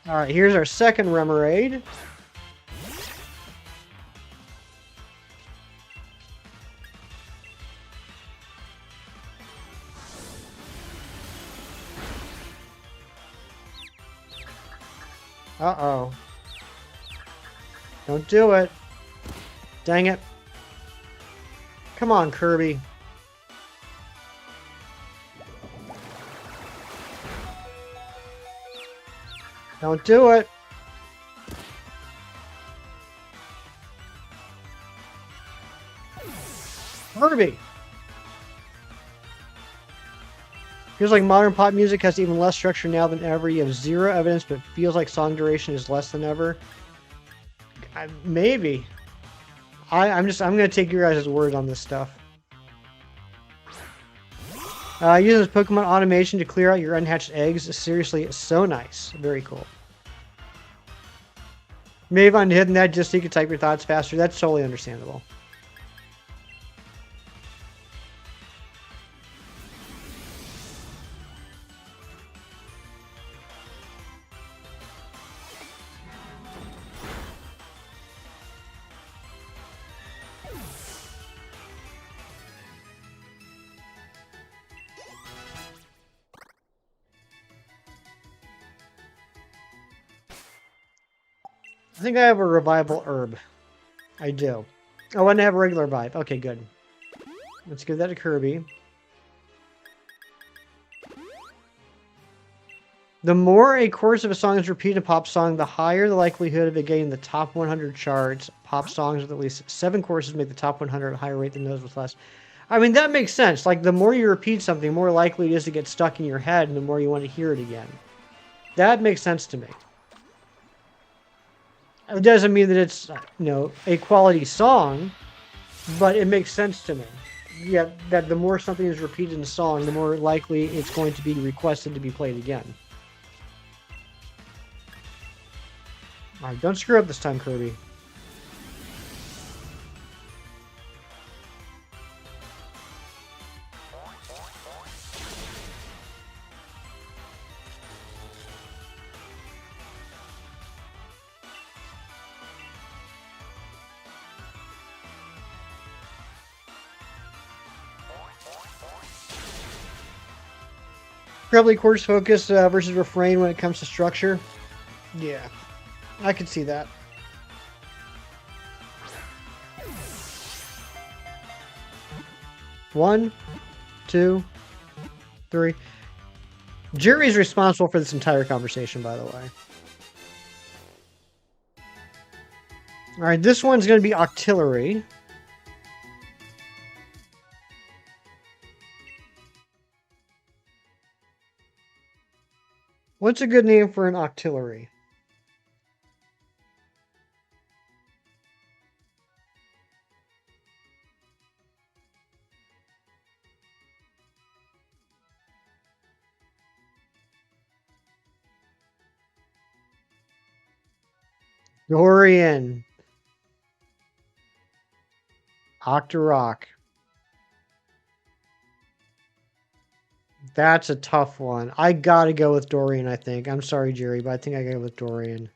Alright, here's our second Remoraid. Uh-oh. Don't do it. Dang it. Come on, Kirby. Don't do it. Kirby. Feels like modern pop music has even less structure now than ever. You have zero evidence, but feels like song duration is less than ever. Maybe. I'm gonna take your guys' word on this stuff. Uses Pokemon automation to clear out your unhatched eggs. Seriously, it's so nice. Very cool. May have unhidden that just so you could type your thoughts faster. That's totally understandable. I think I have a revival herb. I do. Oh, and I have a regular vibe. Okay, good. Let's give that to Kirby. The more a chorus of a song is repeated in a pop song, the higher the likelihood of it getting the top 100 charts. Pop songs with at least 7 choruses make the top 100 at a higher rate than those with less. I mean, that makes sense. Like, the more you repeat something, the more likely it is to get stuck in your head, and the more you want to hear it again. That makes sense to me. It doesn't mean that it's, a quality song, but it makes sense to me. Yeah, that the more something is repeated in a song, the more likely it's going to be requested to be played again. Alright, don't screw up this time, Kirby. Probably chorus focus versus refrain when it comes to structure. Yeah, I could see that. One, two, three. Jerry's responsible for this entire conversation, by the way. All right, this one's going to be Octillery. What's a good name for an Octillery? Dorian. Octorok. That's a tough one. I gotta go with Dorian, I think. I'm sorry, Jerry, but I think I gotta go with Dorian.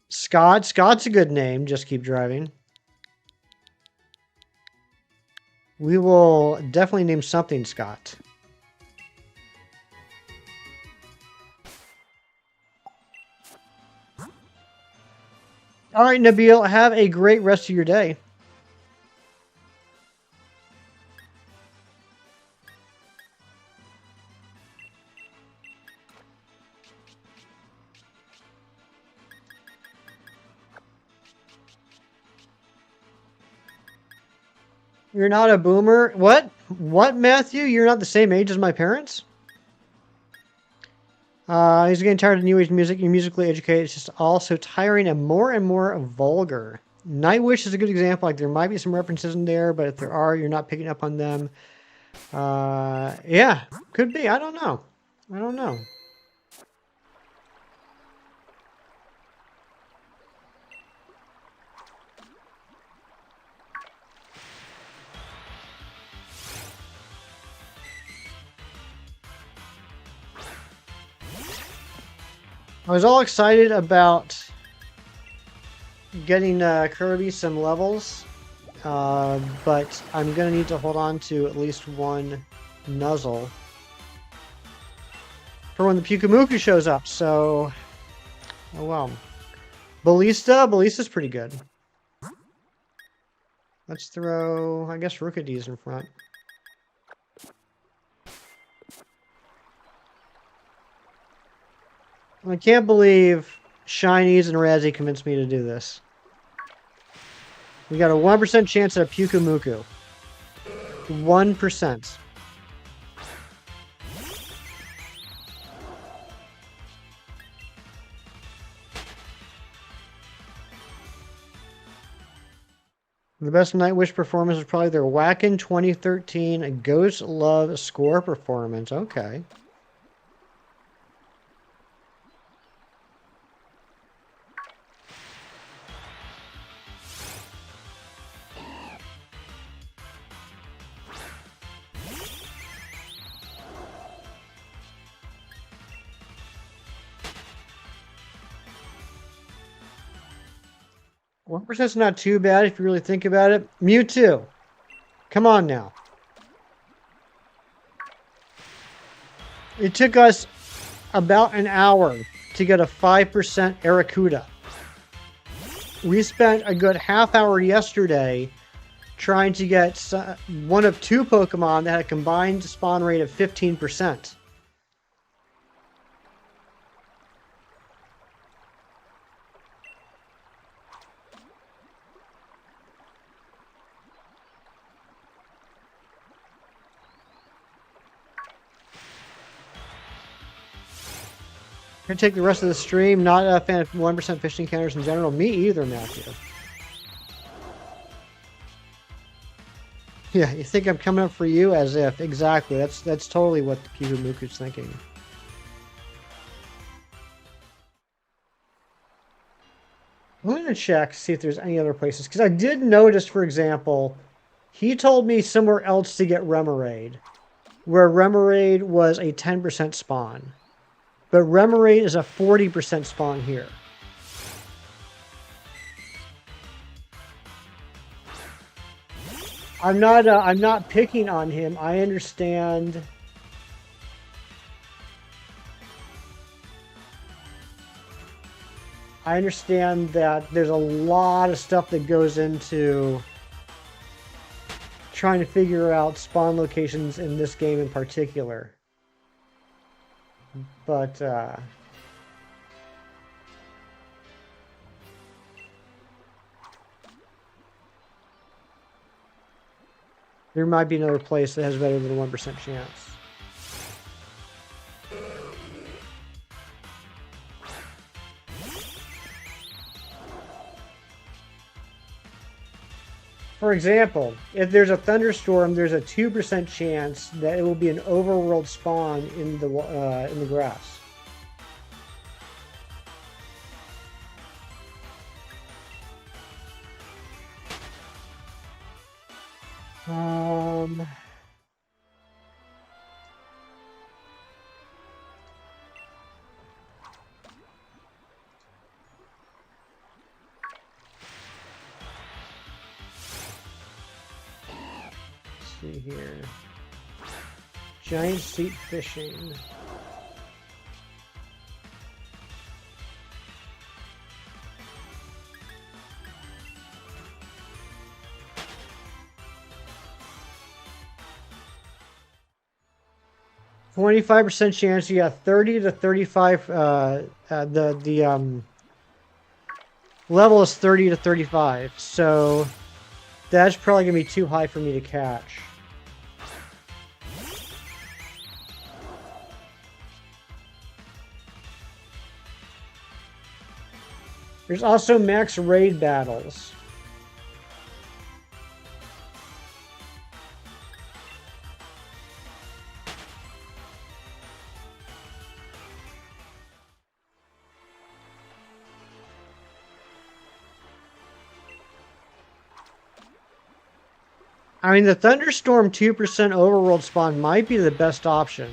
Scott. Scott's a good name. Just keep driving. We will definitely name something Scott. All right, Nabil, have a great rest of your day. You're not a boomer? What? What, Matthew? You're not the same age as my parents? He's getting tired of new age music. You're musically educated. It's just all so tiring and more vulgar. Nightwish is a good example. Like there might be some references in there, but if there are, you're not picking up on them. Yeah, could be. I don't know. I don't know. I was all excited about getting Kirby some levels, but I'm going to need to hold on to at least one Nuzzle for when the Pyukumuku shows up, so... Oh well. Ballista's pretty good. Let's throw, I guess, Rookadies in front. I can't believe Shinies and Razzie convinced me to do this. We got a 1% chance at a Pyukumuku. 1%. The best Nightwish performance is probably their Whackin' 2013 Ghost Love Score performance. Okay. One percent's not too bad if you really think about it. Mewtwo. Come on now. It took us about an hour to get a 5% Arrokuda. We spent a good half hour yesterday trying to get one of two Pokemon that had a combined spawn rate of 15%. Gonna take the rest of the stream. Not a fan of 1% fishing encounters in general. Me either, Matthew. Yeah, you think I'm coming up for you? As if. Exactly. That's totally what the Pyukumuku's thinking. I'm going to check, see if there's any other places. Because I did notice, for example, he told me somewhere else to get Remoraid. Where Remoraid was a 10% spawn. But Remoraid is a 40% spawn here. I'm not picking on him. I understand. I understand that there's a lot of stuff that goes into trying to figure out spawn locations in this game in particular. But there might be another place that has better than a 1% chance. For example, if there's a thunderstorm, there's a 2% chance that it will be an overworld spawn in the grass. Um, let's see here. Giant seat fishing. $25% chance. You got 30 to 35. The level is 30 to 35. So that's probably gonna be too high for me to catch. There's also max raid battles. I mean, the Thunderstorm 2% overworld spawn might be the best option.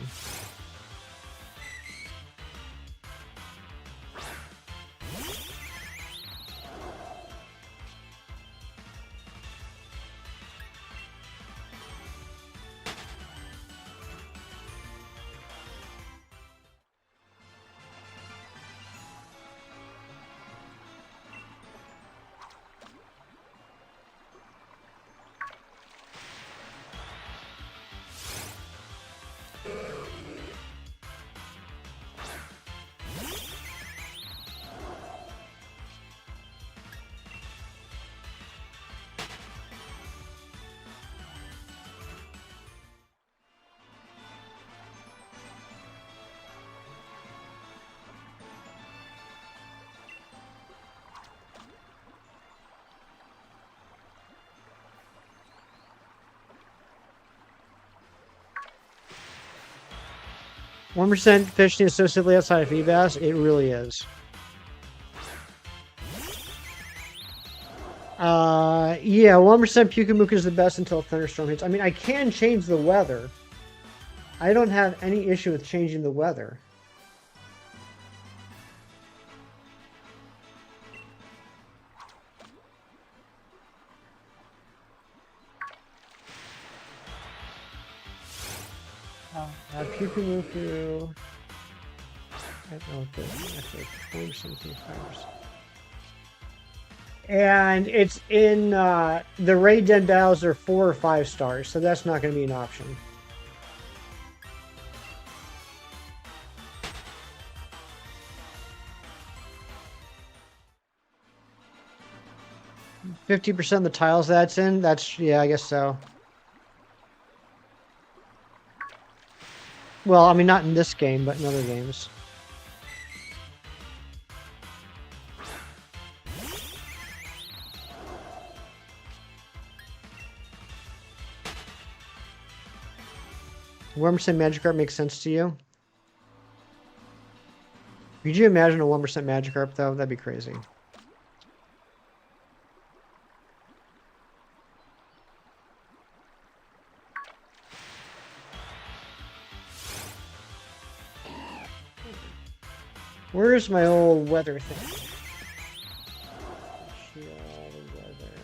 %1% fishing is so simply outside of Feebas. It really is. Yeah, 1% Pukamuka is the best until a thunderstorm hits. I mean, I can change the weather. I don't have any issue with changing the weather. Pukamuku. I don't know what the actually 20%, 25%. And it's in the raid den battles are 4 or 5 stars, so that's not going to be an option. %50% of the tiles that's in. That's yeah, I guess so. Well, I mean, not in this game, but in other games. %1% Magikarp makes sense to you? Could you imagine a 1% Magikarp, though? That'd be crazy. Where's my old weather thing? Weather.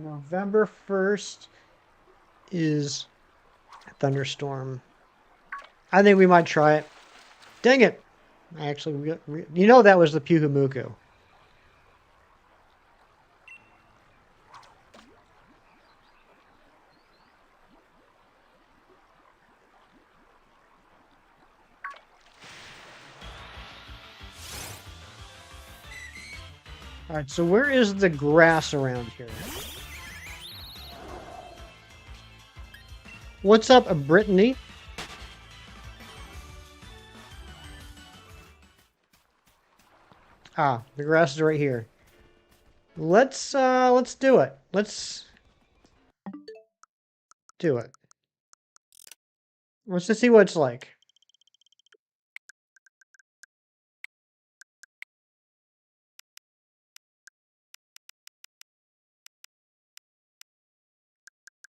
November 1st is thunderstorm. I think we might try it. Dang it! Actually, you know that was the Pyuhumuku. All right, so where is the grass around here? What's up, Brittany? Ah, the grass is right here. Let's do it. Let's do it. Let's just see what it's like.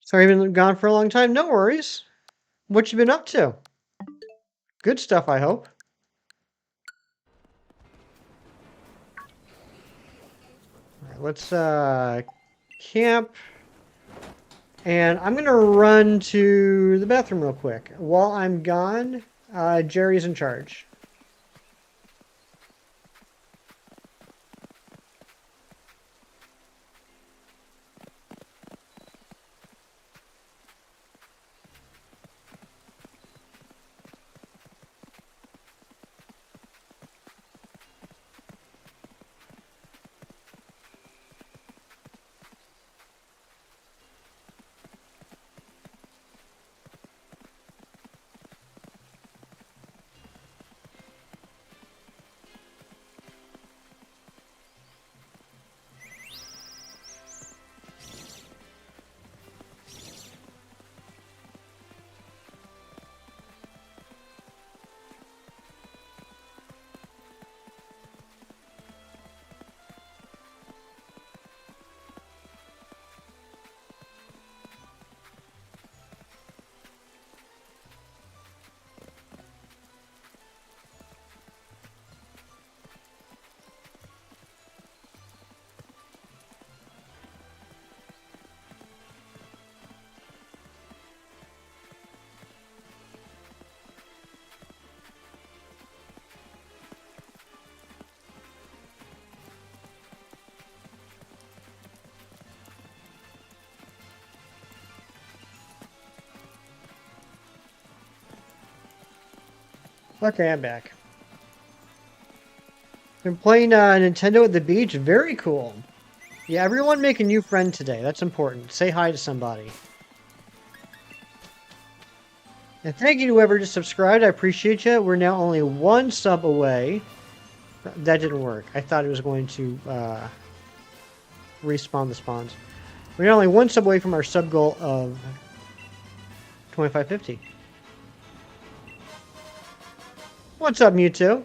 Sorry, you've been gone for a long time. No worries. What you been up to? Good stuff, I hope. All right, let's camp. And I'm gonna run to the bathroom real quick. While I'm gone, Jerry's in charge. Okay, I'm back. Been playing Nintendo at the beach. Very cool. Yeah, everyone make a new friend today. That's important. Say hi to somebody. And thank you to whoever just subscribed. I appreciate you. We're now only one sub away. That didn't work. I thought it was going to respawn the spawns. We're now only one sub away from our sub goal of 2550. What's up, Mewtwo?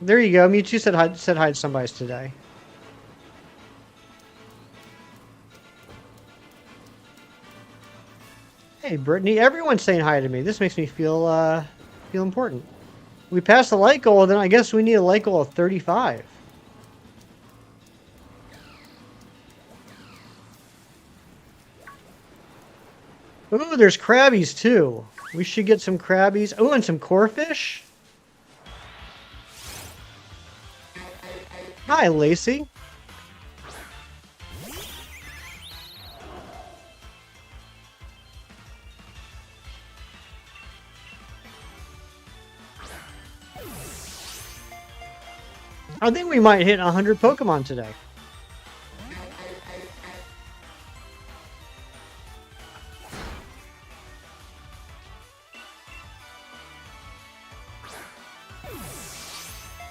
There you go. Mewtwo said hi to somebody today. Hey, Brittany. Everyone's saying hi to me. This makes me feel important. We passed the light goal, then I guess we need a light goal of 35. Ooh, there's crabbies too. We should get some crabbies. Ooh, and some corefish. Hi, Lacey. I think we might hit 100 Pokemon today.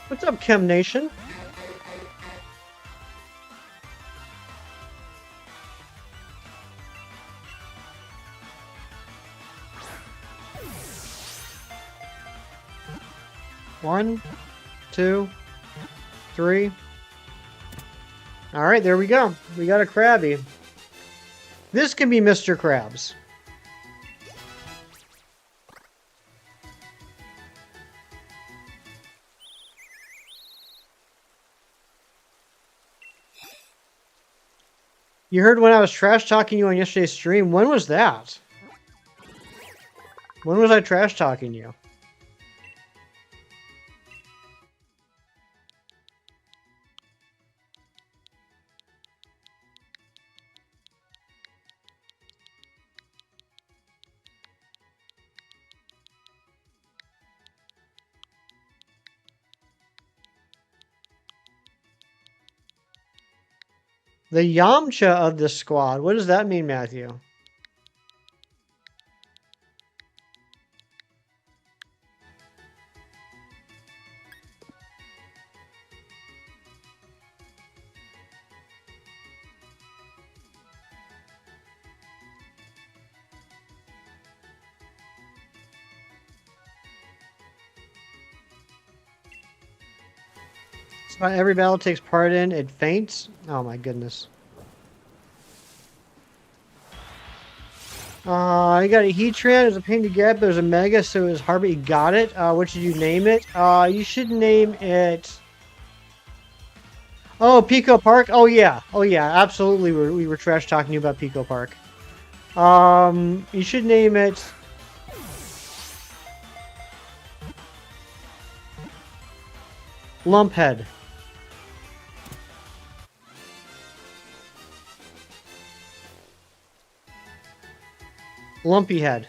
What's up, Chem Nation? One, two, three. All right, there we go. We got a Krabby. This can be Mr. Krabs. You heard when I was trash talking you on yesterday's stream. When was that? When was I trash talking you? The Yamcha of the squad. What does that mean, Matthew? It's not every battle takes part in, it faints? Oh my goodness. I got a Heatran. It was a pain to get, but it was a Mega, so it was hard, but you got it. What should you name it? You should name it... Oh, Pico Park? Oh, yeah. Oh, yeah. Absolutely, we were trash talking you about Pico Park. You should name it... Lumphead. Lumpy Head.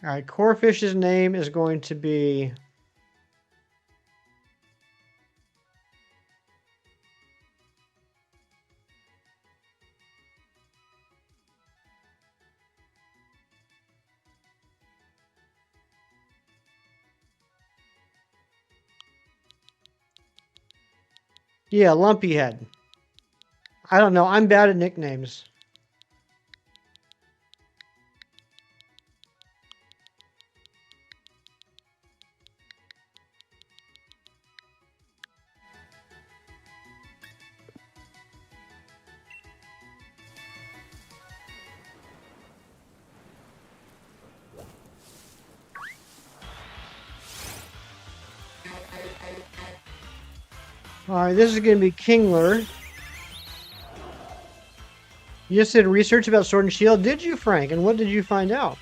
Alright, Corefish's name is going to be... Yeah, Lumpy Head. I don't know. I'm bad at nicknames. Alright, this is going to be Kingler. You just did research about Sword and Shield. Did you, Frank? And what did you find out?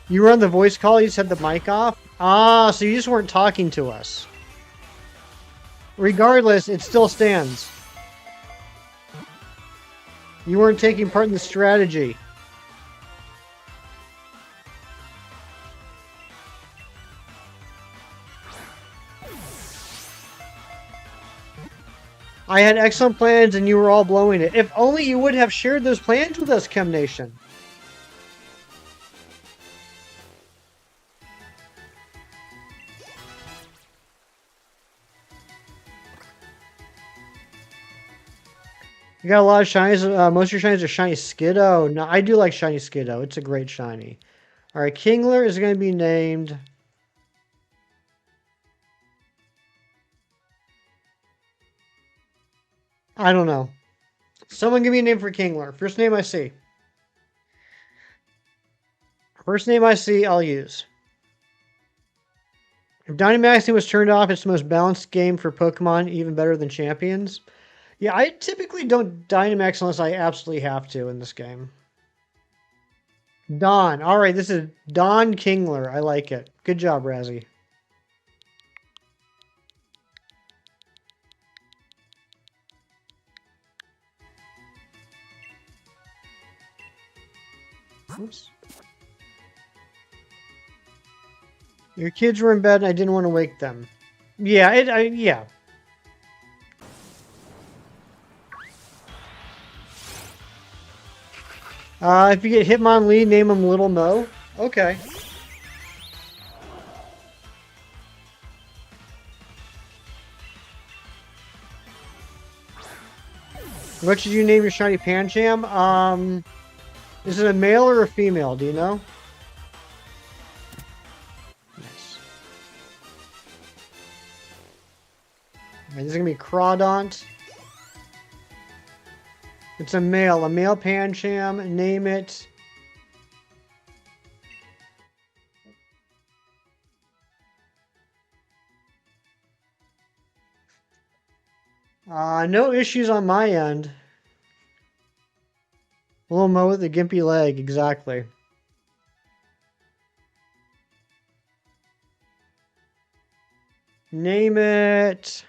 You were on the voice call, you just had the mic off? Ah, so you just weren't talking to us. Regardless, it still stands. You weren't taking part in the strategy. I had excellent plans and you were all blowing it. If only you would have shared those plans with us, Chem Nation. You got a lot of shinies. Most of your shinies are shiny Skiddo. No, I do like shiny Skiddo. It's a great shiny. All right, Kingler is going to be named... I don't know. Someone give me a name for Kingler. First name I see. First name I see, I'll use. If Dynamaxing was turned off, it's the most balanced game for Pokemon, even better than Champions. Yeah, I typically don't Dynamax unless I absolutely have to in this game. Don. All right, this is Don Kingler. I like it. Good job, Razzie. Oops. Your kids were in bed and I didn't want to wake them. Yeah, yeah. If you get Hitmonlee, name him Little Mo. Okay. What should you name your shiny Pancham? Is it a male or a female? Do you know? Nice. Right, this is gonna be Crawdont. It's a male Pancham. Name it. No issues on my end. Little Mo with the gimpy leg, exactly. Name it.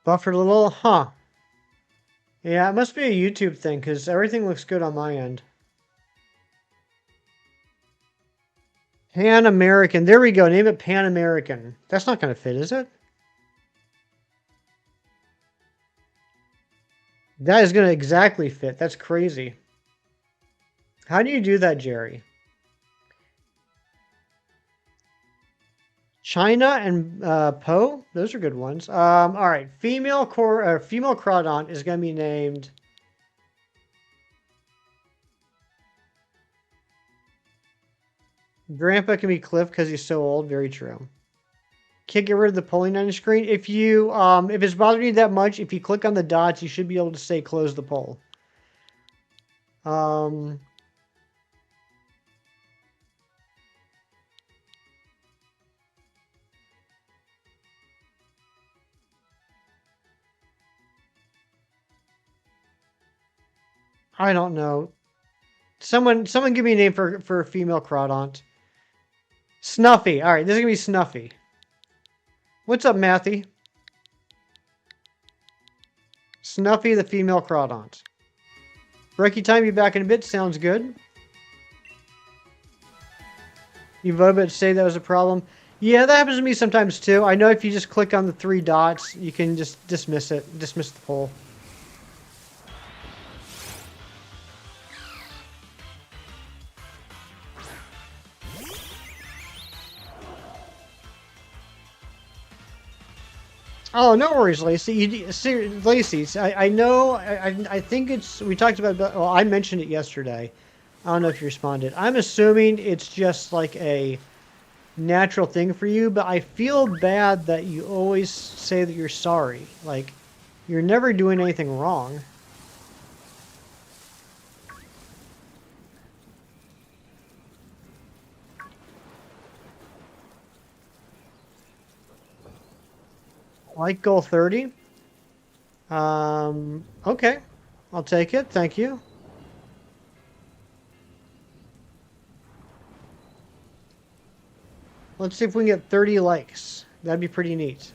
Buffered a little, huh? Yeah, it must be a YouTube thing because everything looks good on my end. Pan American. There we go. Name it Pan American. That's not going to fit, is it? That is going to exactly fit. That's crazy. How do you do that, Jerry? China and Poe. Those are good ones. All right. Female Crawdont is going to be named. Grandpa can be Cliff because he's so old. Very true. Can't get rid of the polling on the screen. If it's bothering you that much, if you click on the dots, you should be able to say close the poll. I don't know. Someone give me a name for a female Crawdont. Snuffy. All right, this is gonna be Snuffy. What's up, Matthew? Snuffy, the female Crawdont. Breaky time, be back in a bit. Sounds good. You voted but say that was a problem. Yeah, that happens to me sometimes too. I know if you just click on the three dots, you can just dismiss it. Dismiss the poll. Oh, no worries, Lacey. Lacey, I know. I think it's. We talked about. Well, I mentioned it yesterday. I don't know if you responded. I'm assuming it's just like a natural thing for you, but I feel bad that you always say that you're sorry. Like, you're never doing anything wrong. Like goal 30. Okay. I'll take it. Thank you. Let's see if we can get 30 likes. That'd be pretty neat.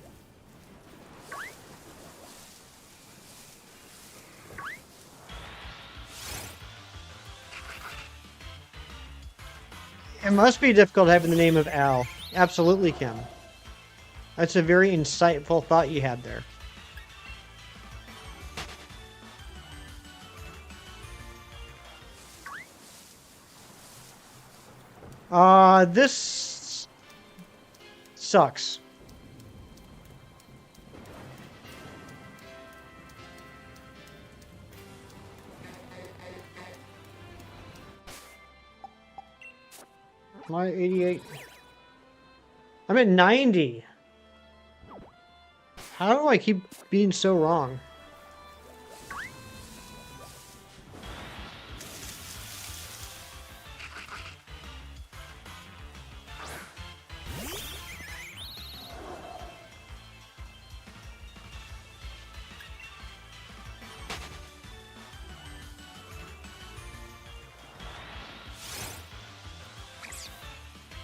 It must be difficult having the name of Al. Absolutely, Kim. That's a very insightful thought you had there. This sucks. My 88. I'm at 90. How do I keep being so wrong?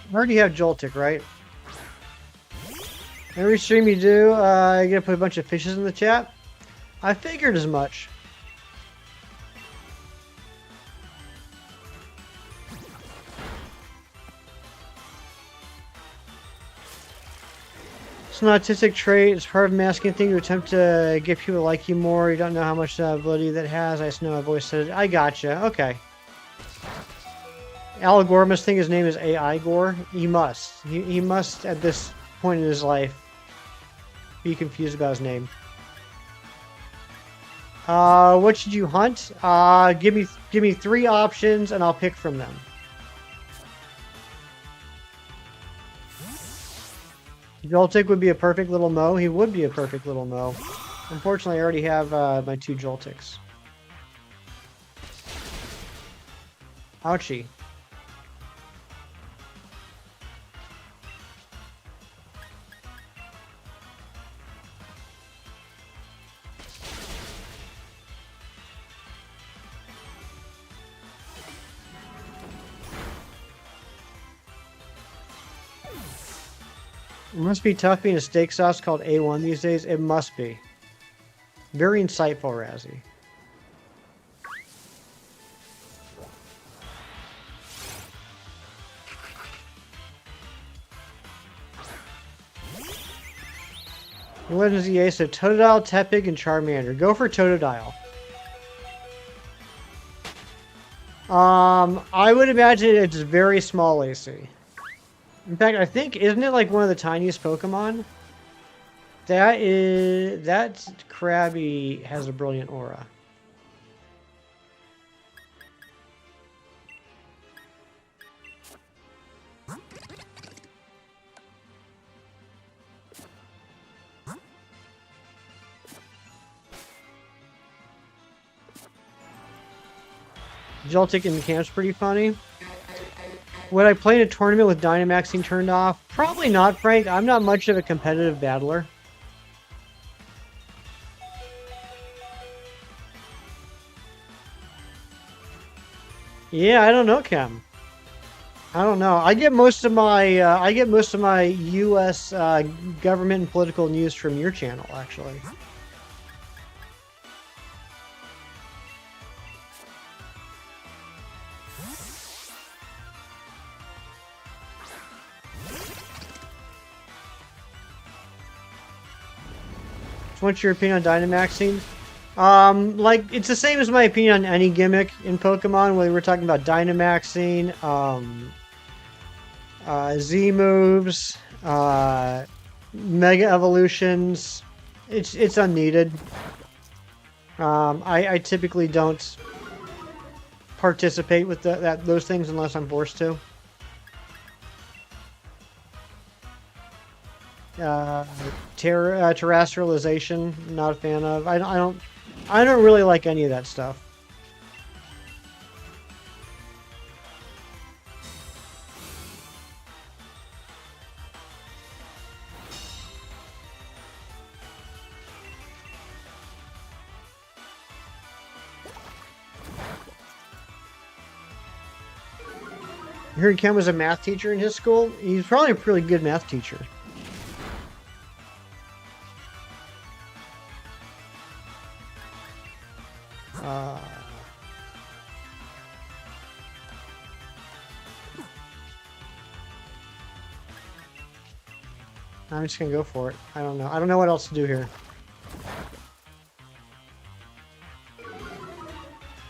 I already have Joltik, right? Every stream you do, you gotta put a bunch of fishes in the chat. I figured as much. It's an autistic trait. It's part of a masculine thing to attempt to get people to like you more. You don't know how much ability that has. I just know I've always said it. I gotcha. Okay. Al Gore must think his name is AI Gore. He must. He must, at this point in his life, be confused about his name. What should you hunt? Give me three options and I'll pick from them. Joltik would be a perfect little Mo. He would be a perfect little Mo. Unfortunately, I already have my two Joltiks. Ouchie. It must be tough being a steak sauce called A1 these days. It must be. Very insightful, Razzie. Legends EA, so Totodile, Tepig, and Charmander. Go for Totodile. I would imagine it's very small AC. In fact, I think, isn't it like one of the tiniest Pokemon? That Krabby has a brilliant aura. Joltik in the camp's pretty funny. Would I play in a tournament with Dynamaxing turned off? Probably not, Frank. I'm not much of a competitive battler. Yeah, I don't know, Cam. I don't know. I get most of my U.S. Government and political news from your channel, actually. So what's your opinion on Dynamaxing? Like, it's the same as my opinion on any gimmick in Pokemon, whether we're talking about Dynamaxing, Z moves, Mega Evolutions. It's unneeded. I typically don't participate with those things unless I'm forced to. Terrestrialization, not a fan of. I don't really like any of that stuff. You heard Ken was a math teacher in his school? He's probably a pretty good math teacher. I'm just gonna go for it. I don't know. I don't know what else to do here.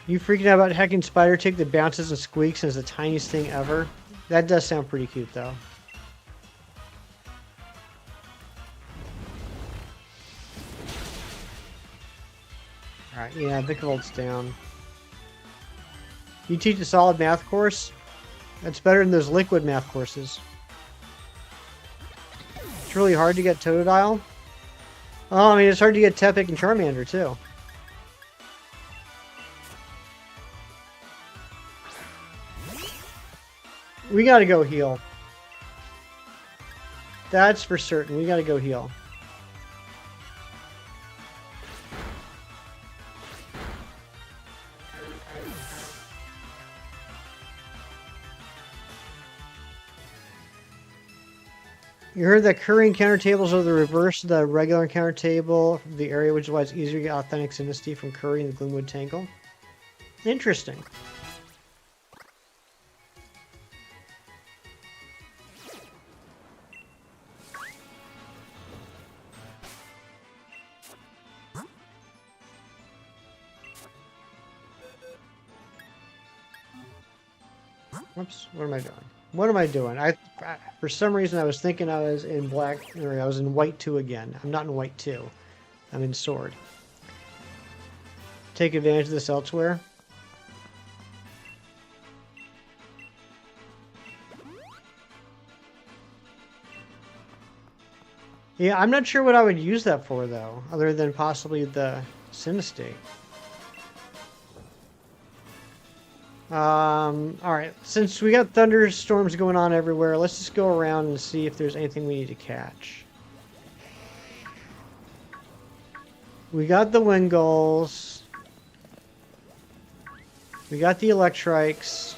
You freaking out about hecking Spider Tick that bounces and squeaks and is the tiniest thing ever? That does sound pretty cute, though. Alright, yeah, Vicavolt's down. You teach a solid math course? That's better than those liquid math courses. It's really hard to get Totodile. Oh, I mean, it's hard to get Tepig and Charmander, too. We gotta go heal. That's for certain. We gotta go heal. You heard that curry encounter tables are the reverse of the regular encounter table, the area, which is why it's easier to get authentic Sinistea from curry in the Gloomwood Tangle. Interesting. Whoops, what am I doing? What am I doing? For some reason, I was thinking I was in black, or I was in white 2 again. I'm not in white 2. I'm in sword. take advantage of this elsewhere. Yeah, I'm not sure what I would use that for, though, other than possibly the Synestate. Alright, since we got thunderstorms going on everywhere, let's just go around and see if there's anything we need to catch. We got the wind gulls. We got the electrikes.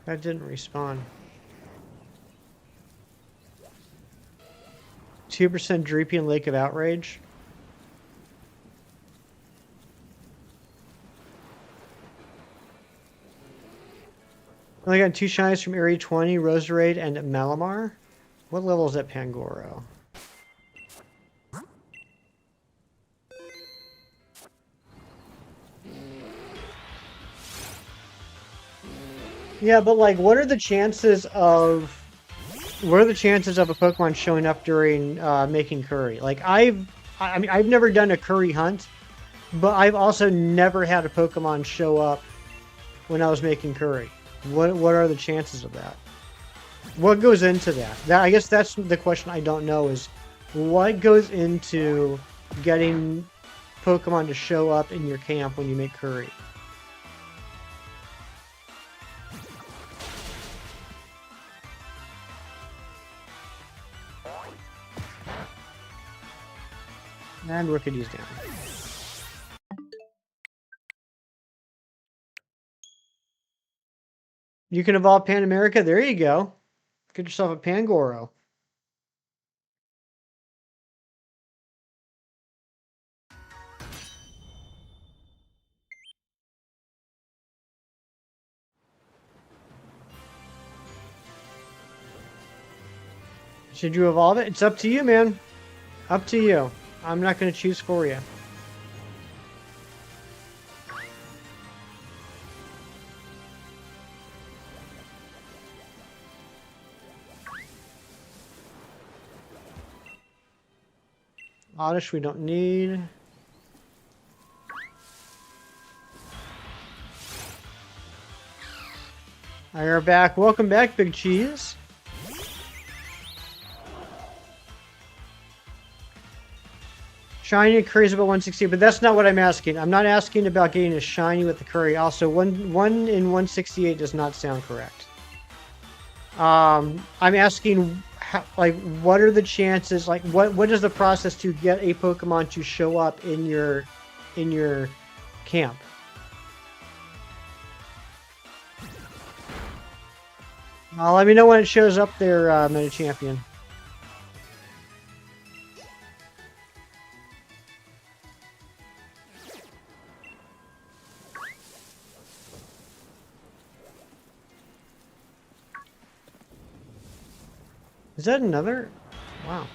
That didn't respawn. 2% Dreepy and Lake of Outrage. Only got 2 shinies from Area 20, Roserade, and Malamar. What level is that Pangoro? Yeah, but like, what are the chances of a Pokemon showing up during making curry? Like, I mean, I've never done a curry hunt, but I've also never had a Pokemon show up when I was making curry. What are the chances of that? What goes into that? I guess that's the question I don't know, is what goes into getting Pokemon to show up in your camp when you make curry? And Rookidee's down. You can evolve Pan America. There you go. Get yourself a Pangoro. Should you evolve it? It's up to you, man. Up to you. I'm not going to choose for you. Oddish we don't need. I are back. Welcome back, Big Cheese. Shiny curry is about 168, but that's not what I'm asking. I'm not asking about getting a shiny with the curry. Also, one in 168 does not sound correct. I'm asking, like, what are the chances? Like, what is the process to get a Pokemon to show up in your camp? Let me know when it shows up there, Meta Champion. Is that another? Wow.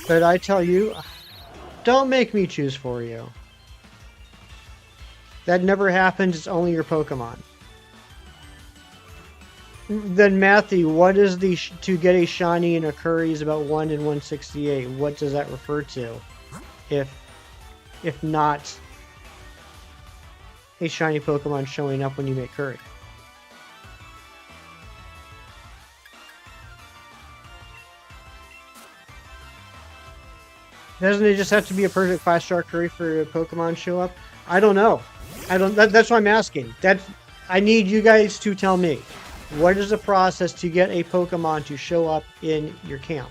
But I tell you, don't make me choose for you. That never happens. It's only your Pokemon. Then Matthew, what is the to get a shiny and a curry is about 1 in 168? What does that refer to? If not a shiny Pokemon showing up when you make curry. Doesn't it just have to be a perfect 5-star curry for a Pokemon to show up? I don't know. That's what I'm asking. I need you guys to tell me. What is the process to get a Pokemon to show up in your camp?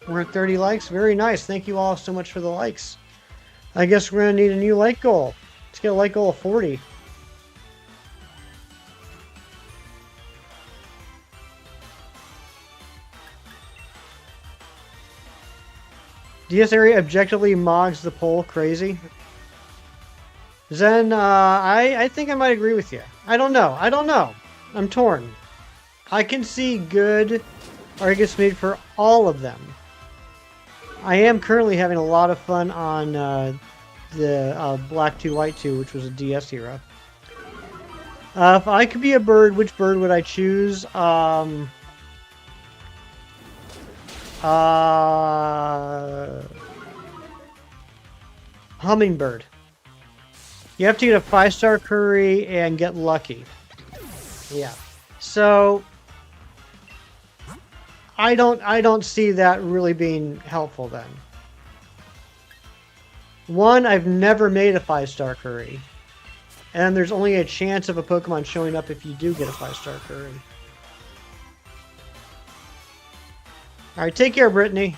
We're at 30 likes. Very nice. Thank you all so much for the likes. I guess we're gonna need a new light goal. Let's get a light goal of 40. DS area objectively mogs the poll crazy. Zen, I think I might agree with you. I don't know. I don't know. I'm torn. I can see good arguments made for all of them. I am currently having a lot of fun on the Black 2, White 2, which was a DS era. If I could be a bird, which bird would I choose? Hummingbird. You have to get a 5-star curry and get lucky. Yeah. So I don't see that really being helpful then. One, I've never made a 5-star curry. And there's only a chance of a Pokemon showing up if you do get a 5-star curry. Alright, take care, Brittany.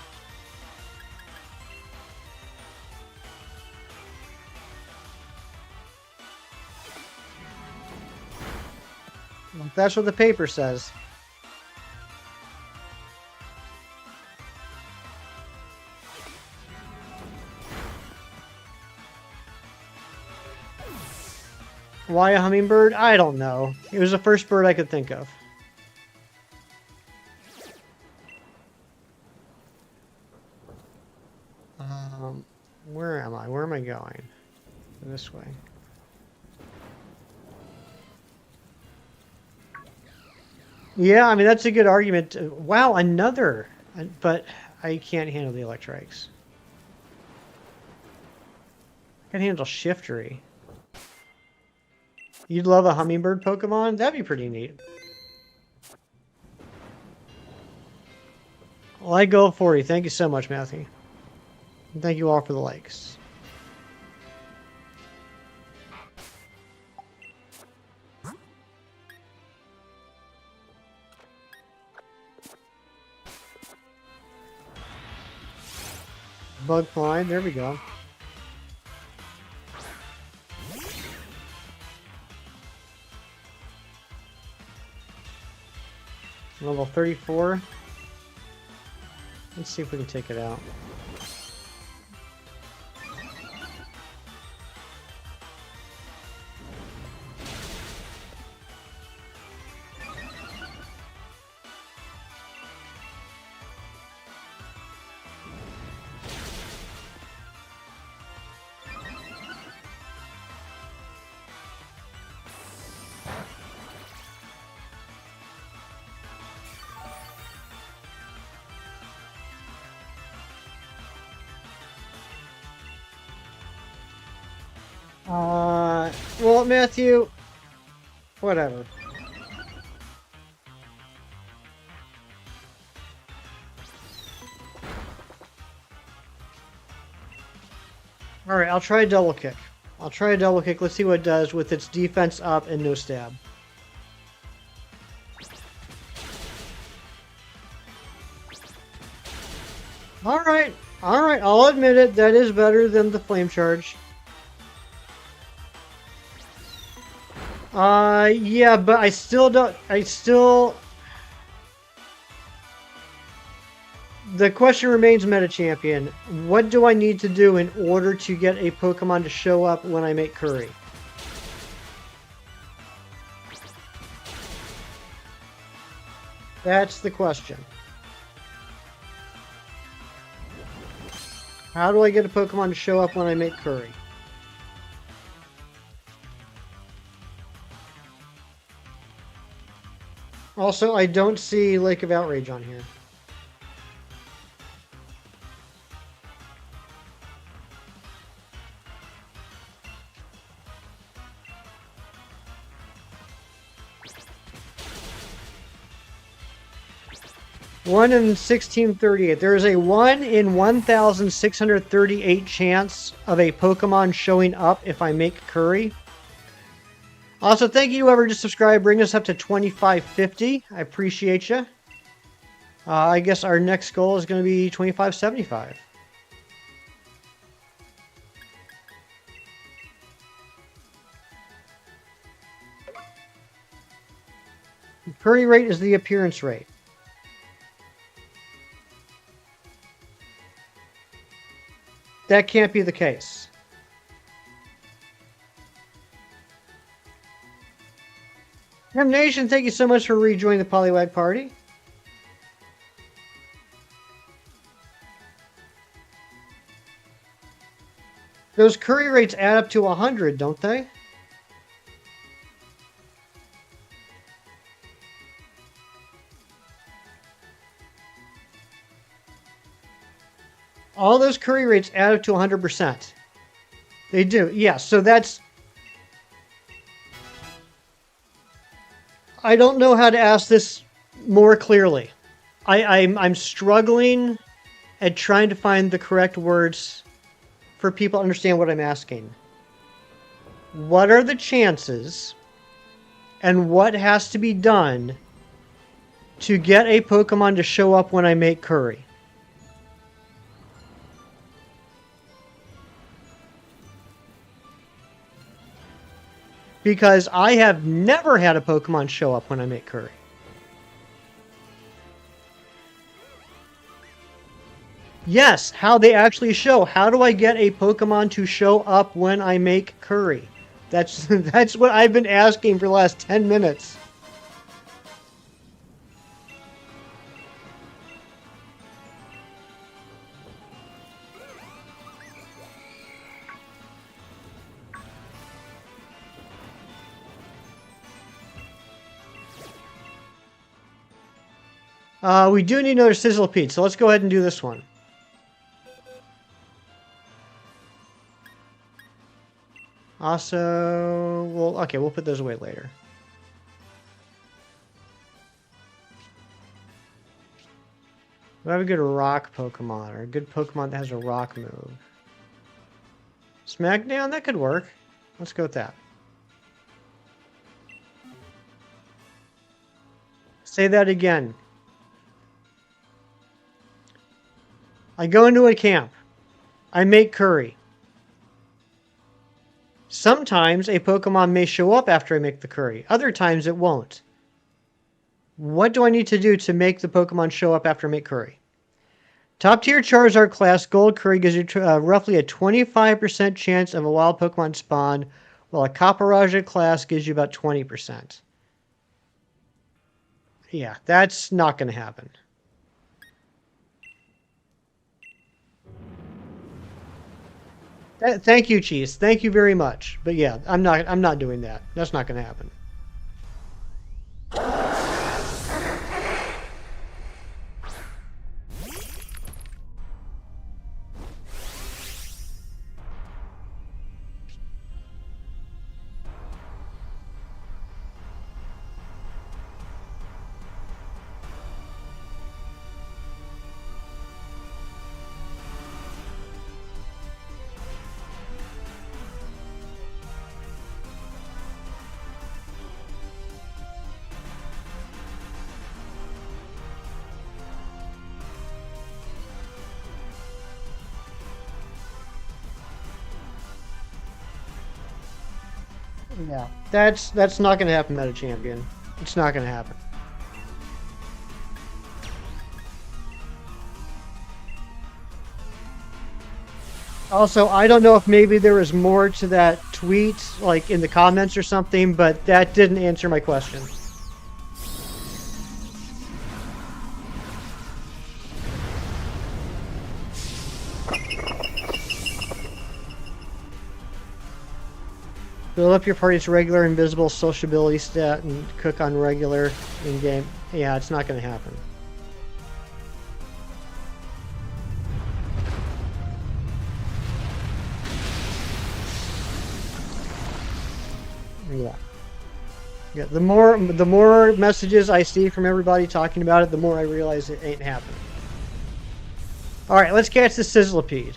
Well, that's what the paper says. Why a hummingbird? I don't know. It was the first bird I could think of. Where am I? Where am I going? This way. Yeah, I mean, that's a good argument. Wow, another. But I can't handle the electrics. I can handle Shiftery. You'd love a hummingbird Pokemon? That'd be pretty neat. Well, I go 40. Thank you so much, Matthew. And thank you all for the likes. Bug flying. There we go. Level 34. Let's see if we can take it out. Well, Matthew, whatever. All right, I'll try a double kick. I'll try a double kick. Let's see what it does with its defense up and no stab. All right, I'll admit it. That is better than the flame charge. Yeah, but I still don't. The question remains, Meta Champion. What do I need to do in order to get a Pokemon to show up when I make curry? That's the question. How do I get a Pokemon to show up when I make curry? Also, I don't see Lake of Outrage on here. One in 1638. There is a 1 in 1,638 chance of a Pokemon showing up if I make curry. Also, thank you whoever just subscribed. Bring us up to 2550. I appreciate you. I guess our next goal is going to be 2575. Curry rate is the appearance rate. That can't be the case. Nation, thank you so much for rejoining the Poliwag party. Those curry rates add up to 100, don't they? All those curry rates add up to 100%. They do, yes. So that's... I don't know how to ask this more clearly. I'm struggling at trying to find the correct words for people to understand what I'm asking. What are the chances and what has to be done to get a Pokemon to show up when I make curry? Because I have never had a Pokemon show up when I make curry. Yes, how they actually show. How do I get a Pokemon to show up when I make curry? That's what I've been asking for the last 10 minutes. We do need another Sizzlepede, so let's go ahead and do this one. Also, well, okay, we'll put those away later. We have a good rock Pokemon, or a good Pokemon that has a rock move. Smackdown, that could work. Let's go with that. Say that again. I go into a camp. I make curry. Sometimes a Pokemon may show up after I make the curry. Other times it won't. What do I need to do to make the Pokemon show up after I make curry? Top tier Charizard class Gold Curry gives you roughly a 25% chance of a wild Pokemon spawn, while a Caparaja class gives you about 20%. Yeah, that's not going to happen. Thank you, Cheese. Thank you very much. But yeah, I'm not doing that. That's not going to happen. Yeah, that's not going to happen, Meta Champion. It's not going to happen. Also, I don't know if maybe there was more to that tweet, like in the comments or something, but that didn't answer my question. Build up your party's regular invisible sociability stat and cook on regular in-game. Yeah, it's not going to happen. Yeah. Yeah, the more messages I see from everybody talking about it, the more I realize it ain't happening. Alright, let's catch the Sizzlepede.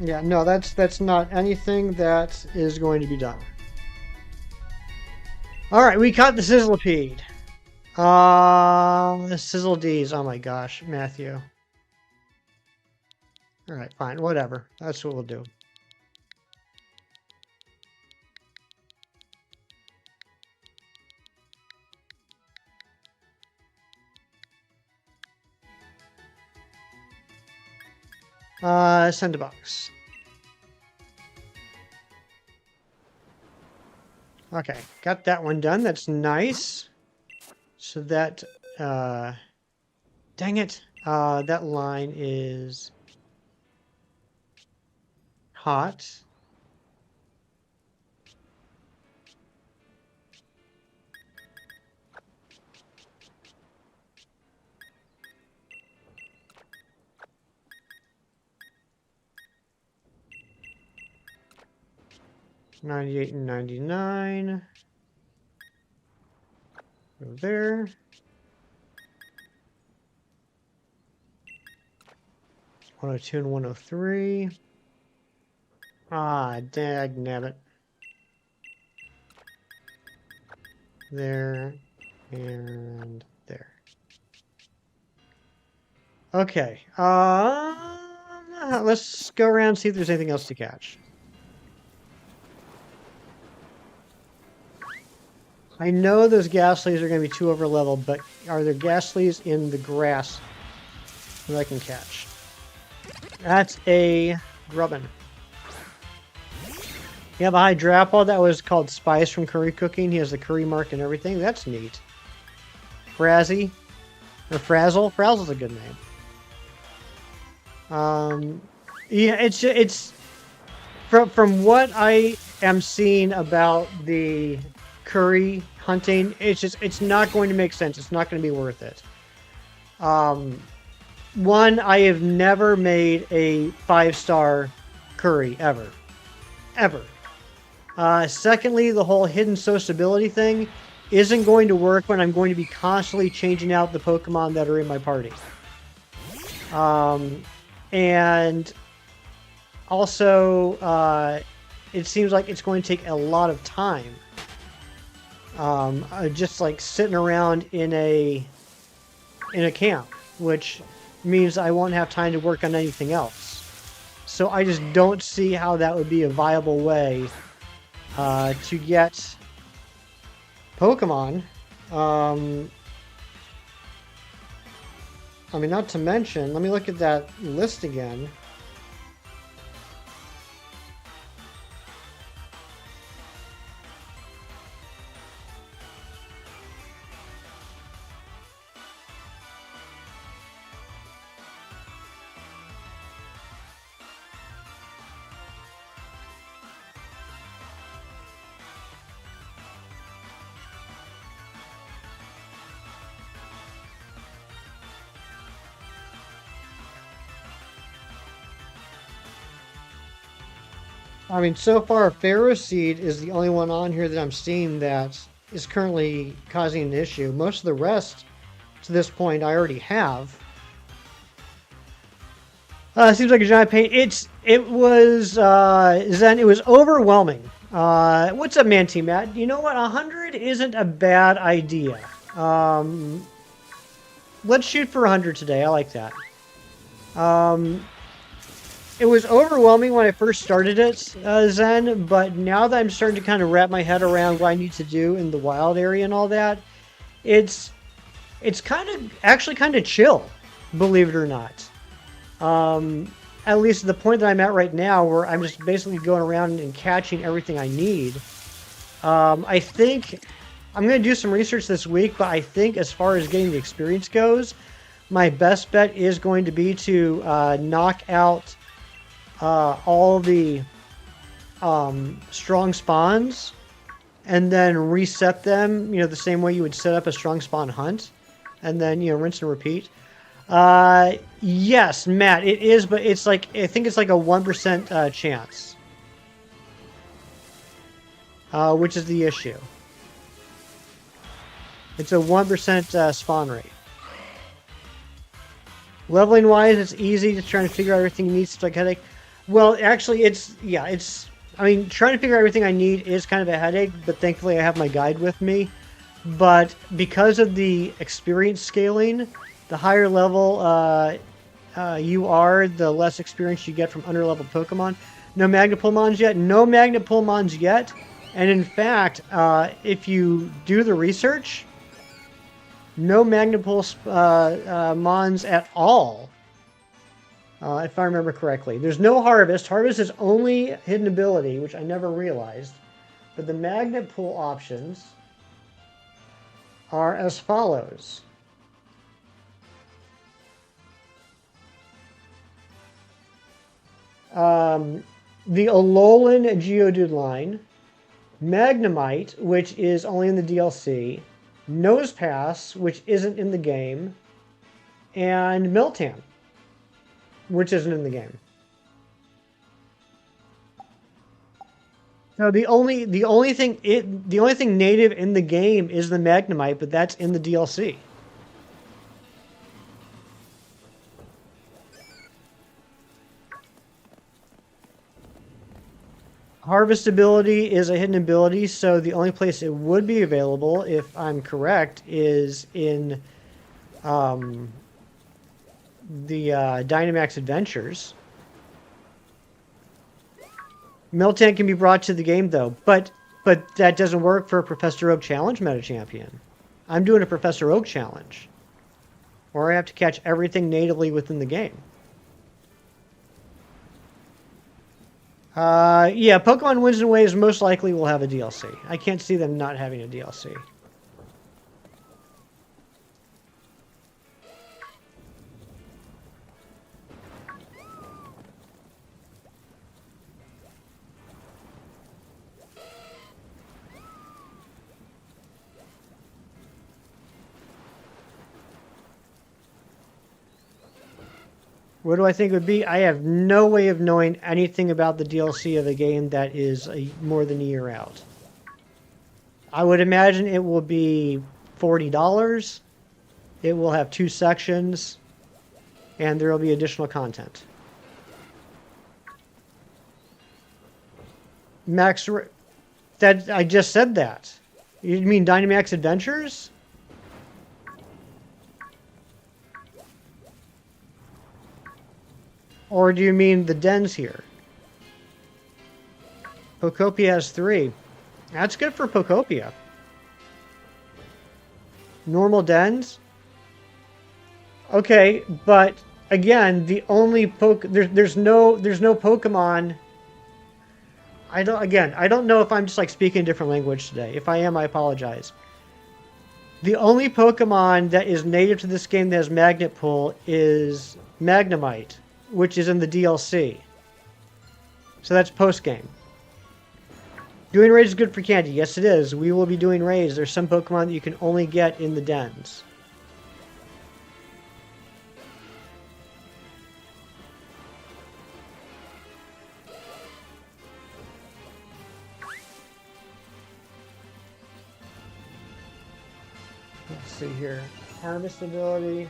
Yeah, no, that's not anything that is going to be done. All right, we caught the Sizzlipede. Sizzle D's. Oh my gosh, Matthew. All right, fine, whatever. That's what we'll do. Send a box. Okay, got that one done. That's nice. So that, dang it. That line is hot. $98 and $99. Go there. 102 and 103. Ah, dagnabbit. There and there. Okay. Let's go around and see if there's anything else to catch. I know those Ghastlies are going to be too over leveled, but are there Ghastlies in the grass that I can catch? That's a Grubbin. You have a Hydrapple that was called Spice from Curry Cooking. He has the curry mark and everything. That's neat. Frazzy. Or Frazzle. Frazzle's a good name. Yeah, it's from what I am seeing about the curry hunting, it's not going to make sense. It's not going to be worth it. One, I have never made a 5-star curry ever. Secondly, the whole hidden sociability thing isn't going to work when I'm going to be constantly changing out the Pokemon that are in my party. And also, it seems like it's going to take a lot of time. Just like sitting around in a camp, which means I won't have time to work on anything else. So I just don't see how that would be a viable way to get Pokemon. I mean, not to mention, let me look at that list again. I mean, so far, Ferroseed is the only one on here that I'm seeing that is currently causing an issue. Most of the rest, to this point, I already have. Seems like a giant pain. It was Zen. It was overwhelming. What's up, man, Team Matt? You know what? 100 isn't a bad idea. Let's shoot for 100 today. I like that. It was overwhelming when I first started it, Zen, but now that I'm starting to kind of wrap my head around what I need to do in the wild area and all that, it's actually kind of chill, believe it or not. At least the point that I'm at right now, where I'm just basically going around and catching everything I need. I think I'm going to do some research this week, but I think as far as getting the experience goes, my best bet is going to be to knock out all the strong spawns and then reset them, the same way you would set up a strong spawn hunt, and then, rinse and repeat. Yes, Matt, it is, but it's like, I think it's like a 1% chance, which is the issue. It's a 1% spawn rate. Leveling wise, it's easy. Just trying to figure out everything you need. It's like headache. Well, actually, it's. I mean, trying to figure out everything I need is kind of a headache, but thankfully I have my guide with me. But because of the experience scaling, the higher level you are, the less experience you get from under-leveled Pokemon. No Magnapulmons yet. No Magnapulmons yet. And in fact, if you do the research, no Magnapul Mons at all, if I remember correctly. There's no Harvest. Harvest is only hidden ability, which I never realized. But the Magnet Pool options are as follows. Um, the Alolan Geodude line, Magnemite, which is only in the DLC, Nosepass, which isn't in the game, and Miltank, which isn't in the game. So the only thing native in the game is the Magnemite, but that's in the DLC. Harvest ability is a hidden ability, so the only place it would be available, if I'm correct, is in the Dynamax Adventures. Miltank can be brought to the game though, but that doesn't work for a Professor Oak Challenge meta champion. I'm doing a Professor Oak Challenge, or I have to catch everything natively within the game. Yeah, Pokemon Winds and Waves most likely will have a DLC. I can't see them not having a DLC. What do I think it would be? I have no way of knowing anything about the DLC of a game that is more than a year out. I would imagine it will be $40. It will have 2 sections, and there will be additional content. Max, that I just said that. You mean Dynamax Adventures? Or do you mean the dens here? Pokopia has 3. That's good for Pokopia. Normal dens? Okay, but again, the only there's no Pokemon. I don't know if I'm just like speaking a different language today. If I am, I apologize. The only Pokemon that is native to this game that has Magnet Pull is Magnemite, which is in the DLC. So that's post game. Doing raids is good for candy. Yes, it is. We will be doing raids. There's some Pokemon that you can only get in the dens. Let's see here. Harvest ability.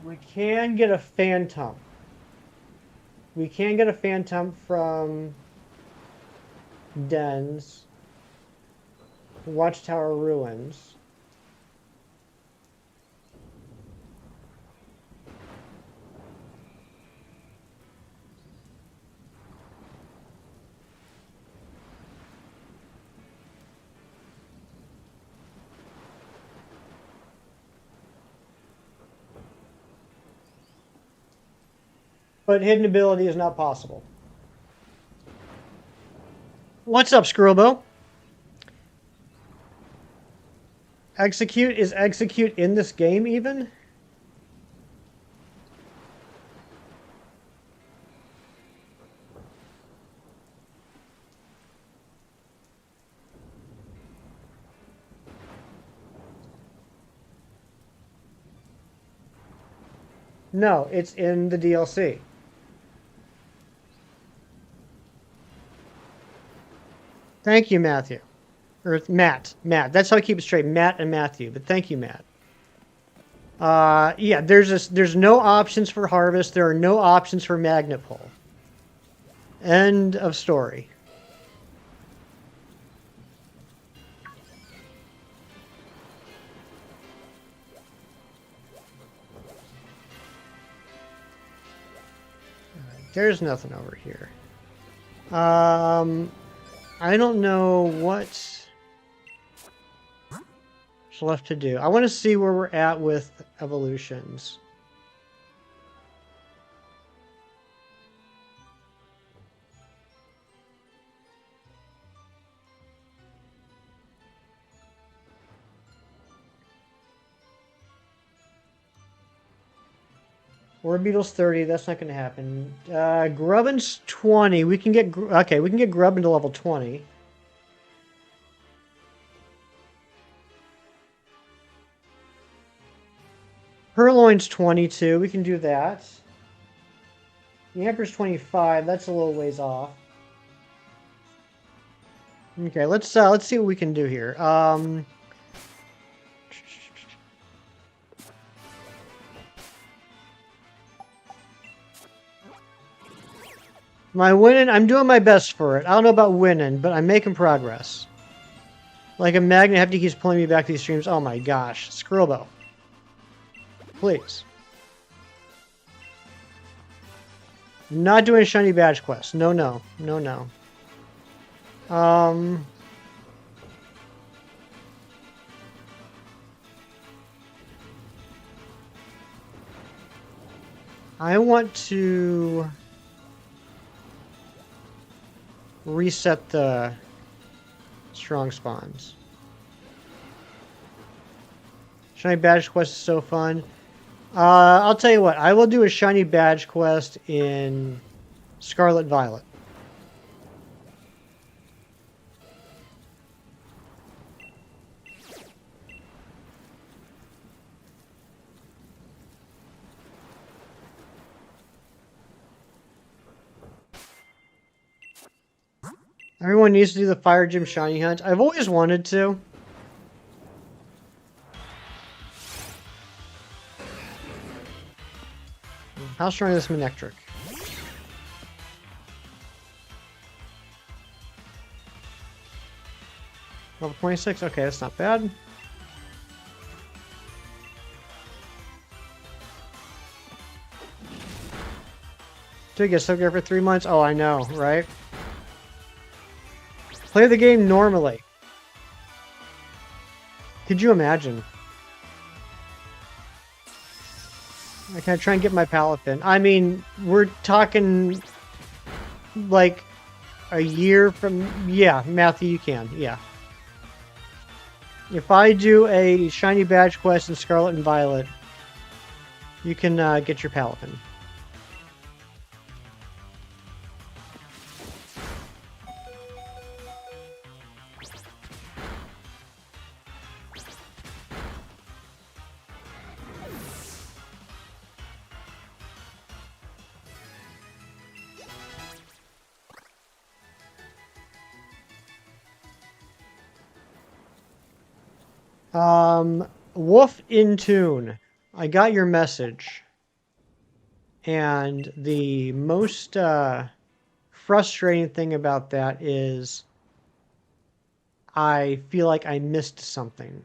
We can get a Phantom. We can get a Phantom from Dens. Watchtower Ruins. but hidden ability is not possible. What's up, Scribbo? Execute is execute in this game even? No, it's in the DLC. Thank you, Matthew. Or Matt. Matt. That's how I keep it straight. Matt and Matthew. But thank you, Matt. Yeah, there's no options for harvest. There are no options for magnet pull. End of story. There's nothing over here. I don't know what's left to do. I want to see where we're at with evolutions. Orbeetle's 30. That's not going to happen. Grubbin's 20. We can get... Okay, we can get Grubbin to level 20. Purloin's 22. We can do that. Yamper's 25. That's a little ways off. Okay, let's see what we can do here. My winning, I'm doing my best for it. I don't know about winning, but I'm making progress. Like a magnet hefty keeps pulling me back to these streams. Oh my gosh. Scribbo. Please. I'm not doing a shiny badge quest. No, no. No, no. I want to reset the strong spawns. Shiny badge quest is so fun. I'll tell you what. I will do a shiny badge quest in Scarlet Violet. Everyone needs to do the Fire Gym shiny hunt. I've always wanted to. How strong is this Manectric? Level 26? Okay, that's not bad. Do I get stuck here for 3 months? Oh, I know, right? Play the game normally. Could you imagine? I can try and get my Palafin. I mean, we're talking like a year from... Yeah, Matthew, you can. Yeah. If I do a shiny badge quest in Scarlet and Violet, you can get your Palafin. Wolf in Tune. I got your message. And the most frustrating thing about that is I feel like I missed something.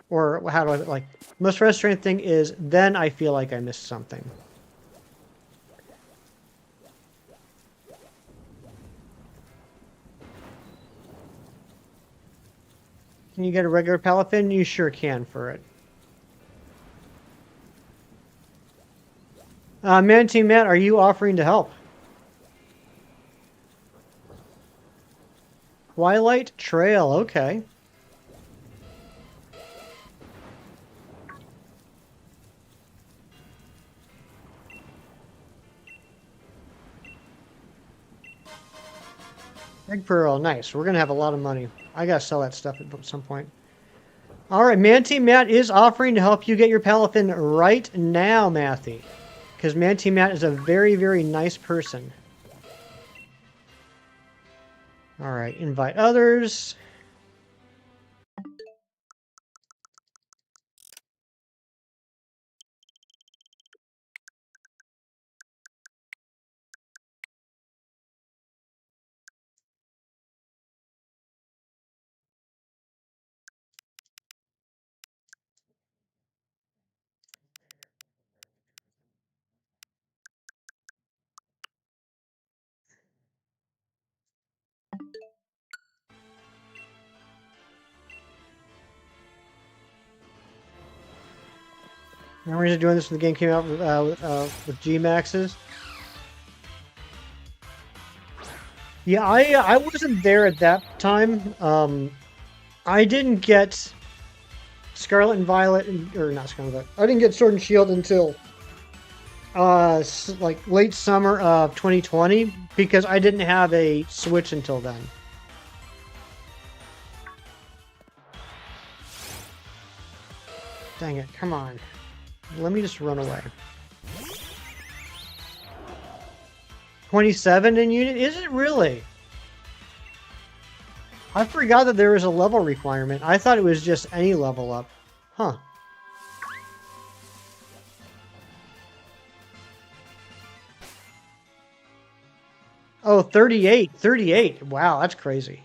Or how do I, like, most frustrating thing is then I feel like I missed something. Can you get a regular Palafin? You sure can for it. Manatee Matt, are you offering to help? Twilight Trail, okay. Egg Pearl, nice. We're gonna have a lot of money. I gotta sell that stuff at some point. All right, Manatee Matt is offering to help you get your Palafin right now, Matthew. Because Manatee Matt is a very, very nice person. All right, invite others. Remember just doing this when the game came out with G Maxes? Yeah, I wasn't there at that time. I didn't get Scarlet and Violet, or not Scarlet and Violet. I didn't get Sword and Shield until like late summer of 2020 because I didn't have a Switch until then. Dang it! Come on, let me just run away. 27 in unit? Is it really? I forgot that there was a level requirement. I thought it was just any level up. Huh. Oh, 38. 38. Wow, that's crazy.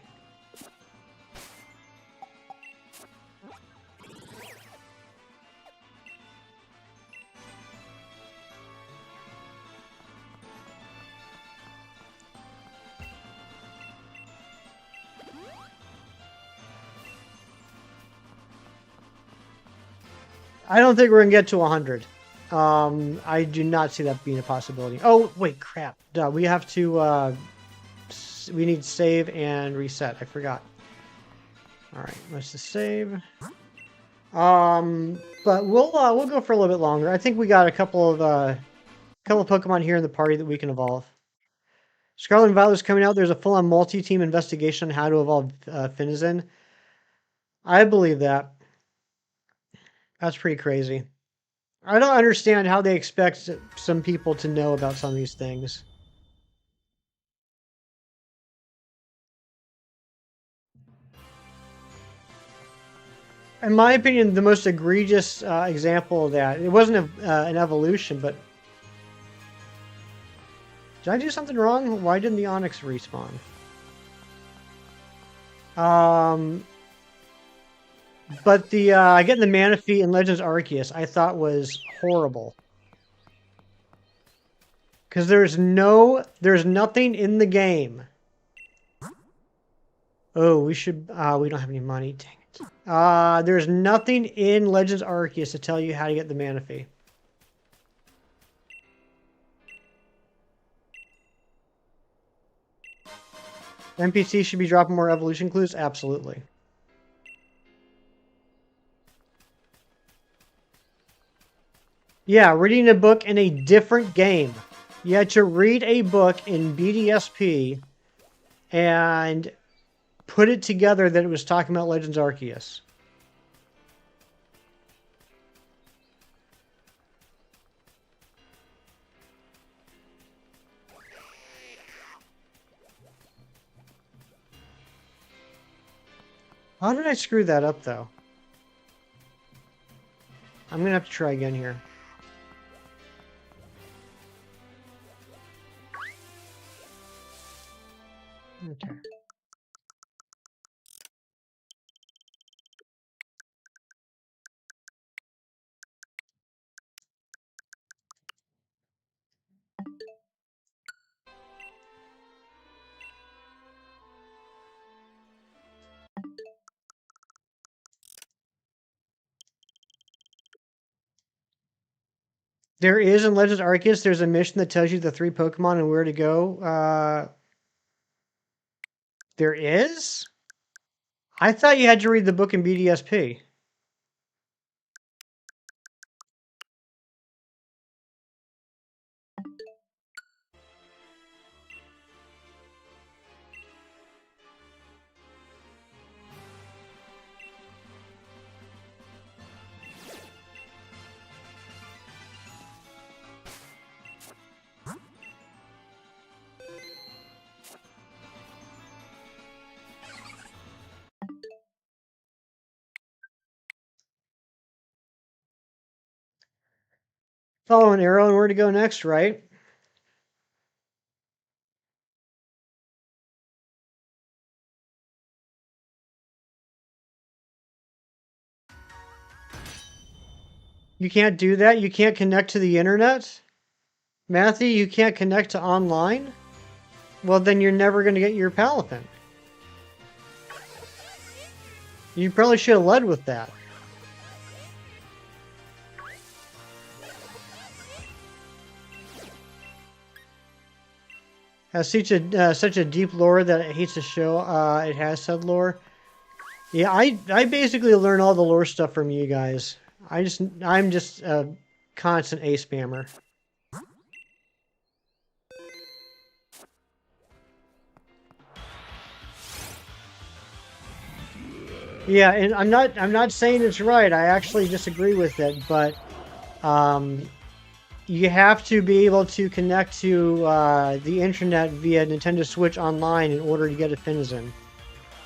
I don't think we're going to get to 100. I do not see that being a possibility. Oh, wait, crap. Duh, we have to, we need save and reset. I forgot. All right, let's just save. But we'll go for a little bit longer. I think we got a couple of Pokemon here in the party that we can evolve. Scarlet and Violet is coming out. There's a full-on multi-team investigation on how to evolve Finizen. I believe that. That's pretty crazy. I don't understand how they expect some people to know about some of these things. In my opinion, the most egregious example of that, it wasn't an evolution, but did I do something wrong? Why didn't the Onyx respawn? But the getting the Manaphy in Legends Arceus, I thought was horrible. Because there's nothing in the game. Oh, we don't have any money. Dang it. There's nothing in Legends Arceus to tell you how to get the Manaphy. NPC should be dropping more evolution clues? Absolutely. Yeah, reading a book in a different game. You had to read a book in BDSP and put it together that it was talking about Legends Arceus. How did I screw that up, though? I'm going to have to try again here. Okay. There is in Legends Arceus, there's a mission that tells you the 3 Pokemon and where to go. There is? I thought you had to read the book in BDSP. Follow an arrow and where to go next, right? You can't do that? You can't connect to the internet? Matthew, you can't connect to online? Well, then you're never going to get your Palafin. You probably should have led with that. Has such a deep lore that it hates to show it has said lore. Yeah, I basically learn all the lore stuff from you guys. I'm just a constant A spammer. Yeah, and I'm not saying it's right. I actually disagree with it, but you have to be able to connect to the internet via Nintendo Switch Online in order to get a Finizen.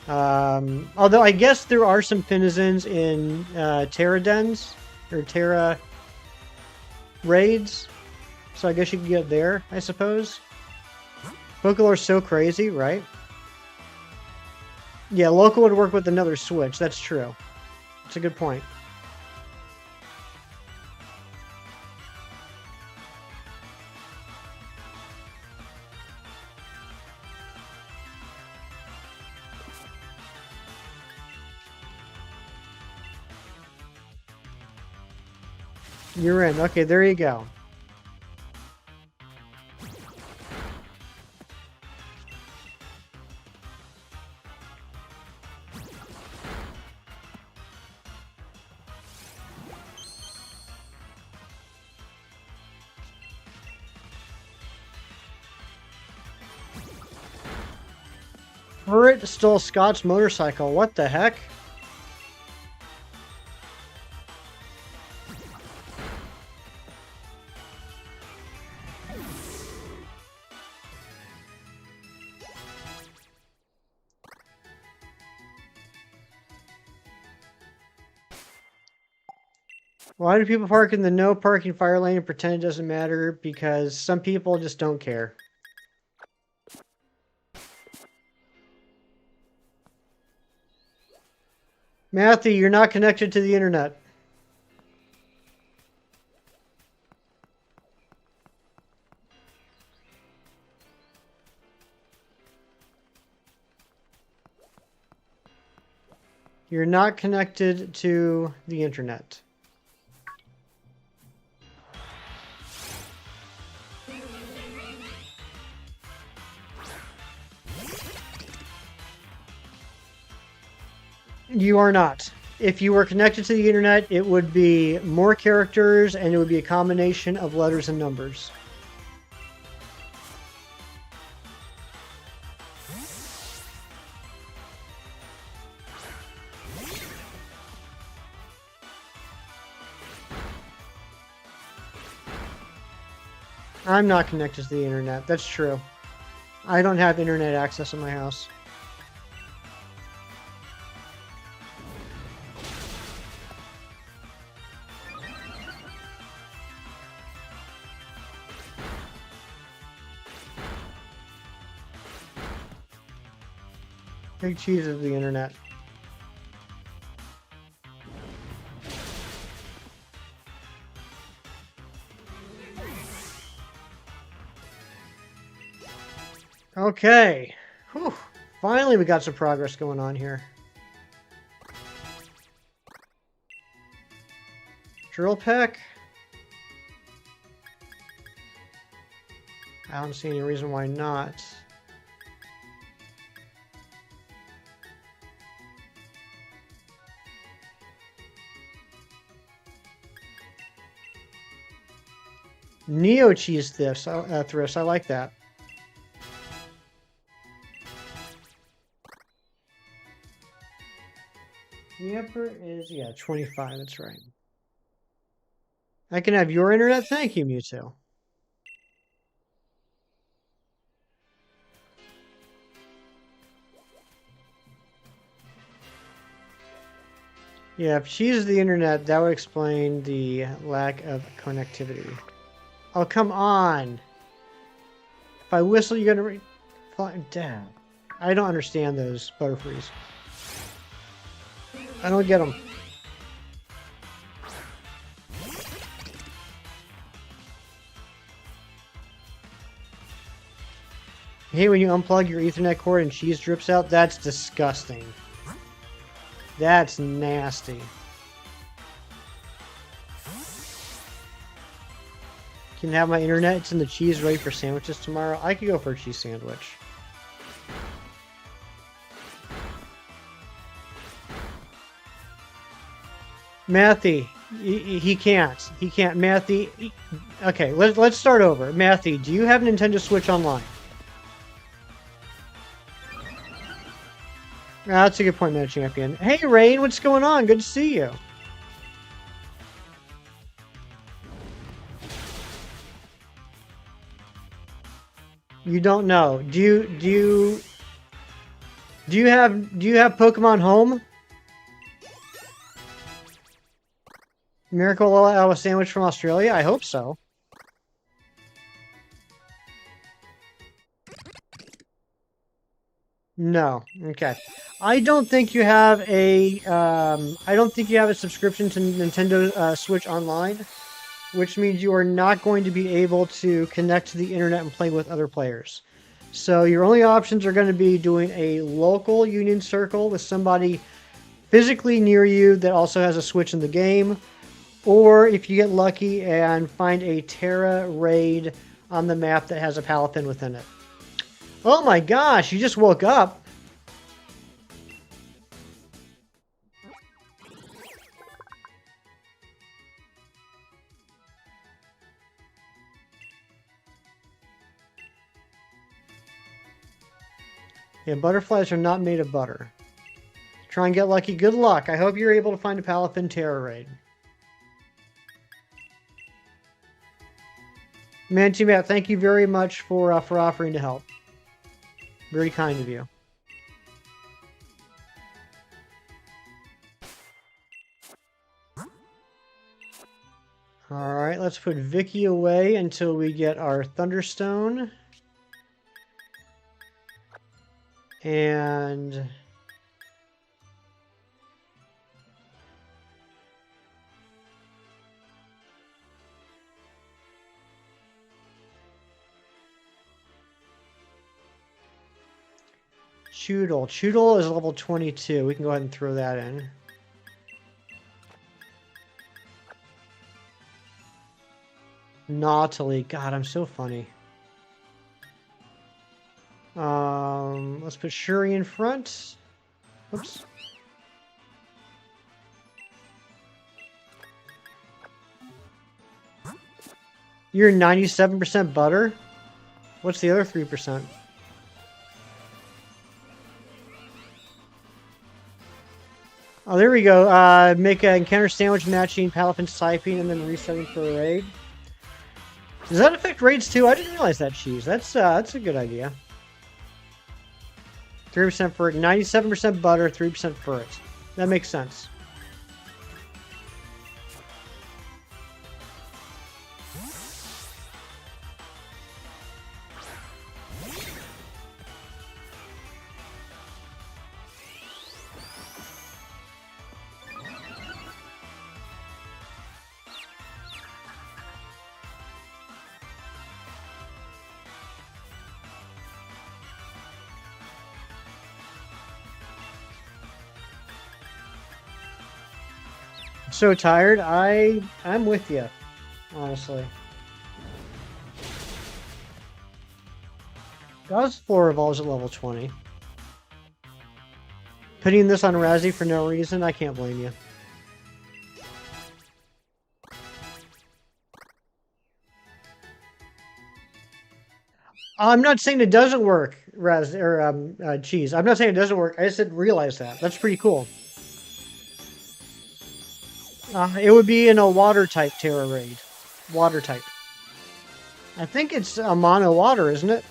Although I guess there are some Finizens in Terra Dens or Terra Raids, so I guess you can get it there, I suppose. Pokelore's so crazy, right? Yeah, local would work with another Switch. That's true. It's a good point. You're in. Okay, there you go. Burrit stole Scott's motorcycle. What the heck? Why do people park in the no parking fire lane and pretend it doesn't matter? Because some people just don't care. Matthew, you're not connected to the internet. You're not connected to the internet. You are not. If you were connected to the internet, it would be more characters and it would be a combination of letters and numbers. I'm not connected to the internet. That's true. I don't have internet access in my house. Big cheese of the internet. Okay. Whew. Finally, we got some progress going on here. Drill Peck. I don't see any reason why not. Neo cheese thrifts. I like that. The upper is, yeah, 25. That's right. I can have your internet. Thank you, Mewtwo. Yeah, if she's the internet, that would explain the lack of connectivity. Oh, come on. If I whistle, you're gonna fly. Damn. I don't understand those Butterfrees. I don't get them. Hey, when you unplug your Ethernet cord and cheese drips out, that's disgusting. That's nasty. Can have my internet. It's in the cheese ready for sandwiches tomorrow. I could go for a cheese sandwich. Matthew, he can't. He can't. Matthew, okay, let's start over. Matthew, do you have Nintendo Switch Online? That's a good point, Meta Champion. Hey, Rain, what's going on? Good to see you. You don't know. Do you have Pokemon Home? Miracle Aloe sandwich from Australia? I hope so. No. Okay. I don't think you have a subscription to Nintendo Switch Online, which means you are not going to be able to connect to the internet and play with other players. So your only options are going to be doing a local Union Circle with somebody physically near you that also has a Switch in the game, or if you get lucky and find a Terra raid on the map that has a Palafin within it. Oh my gosh, you just woke up. Yeah, butterflies are not made of butter. Try and get lucky. Good luck. I hope you're able to find a Palafin Terra raid. Manty Matt, thank you very much for offering to help. Very kind of you. Alright, let's put Vicky away until we get our Thunderstone. And... Choodle. Choodle is level 22. We can go ahead and throw that in. Nautilus. God, I'm so funny. Let's put Shuri in front. Oops. You're 97% butter? What's the other 3%? Oh, there we go. Make an encounter sandwich matching Palafin typing and then resetting for a raid. Does that affect raids too? I didn't realize that, cheese. That's a good idea. 3% for it, 97% butter, 3% for it. That makes sense. So tired. I'm with you, honestly. That was 4 evolves at level 20. Putting this on Razzie for no reason, I can't blame you. I'm not saying it doesn't work, Cheese. I'm not saying it doesn't work. I just didn't realize that. That's pretty cool. It would be in a water type Terra raid. Water type. I think it's a mono water, isn't it?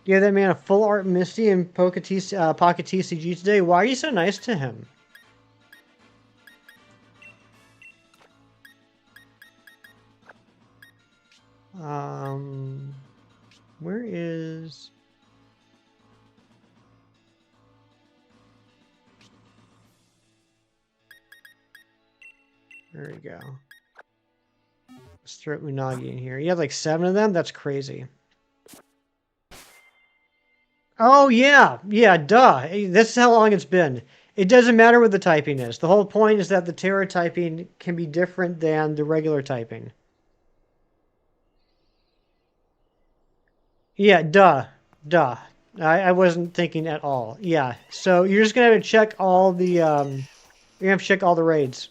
Give that man a full art Misty and Pocket TCG today. Why are you so nice to him? Where is... There we go. Let's throw Unagi in here. You have like 7 of them? That's crazy. Oh, yeah. Yeah, duh. This is how long it's been. It doesn't matter what the typing is. The whole point is that the Terra typing can be different than the regular typing. Yeah, duh. Duh. I wasn't thinking at all. Yeah. So you're just going to have to check all the, you're going to have to check all the raids.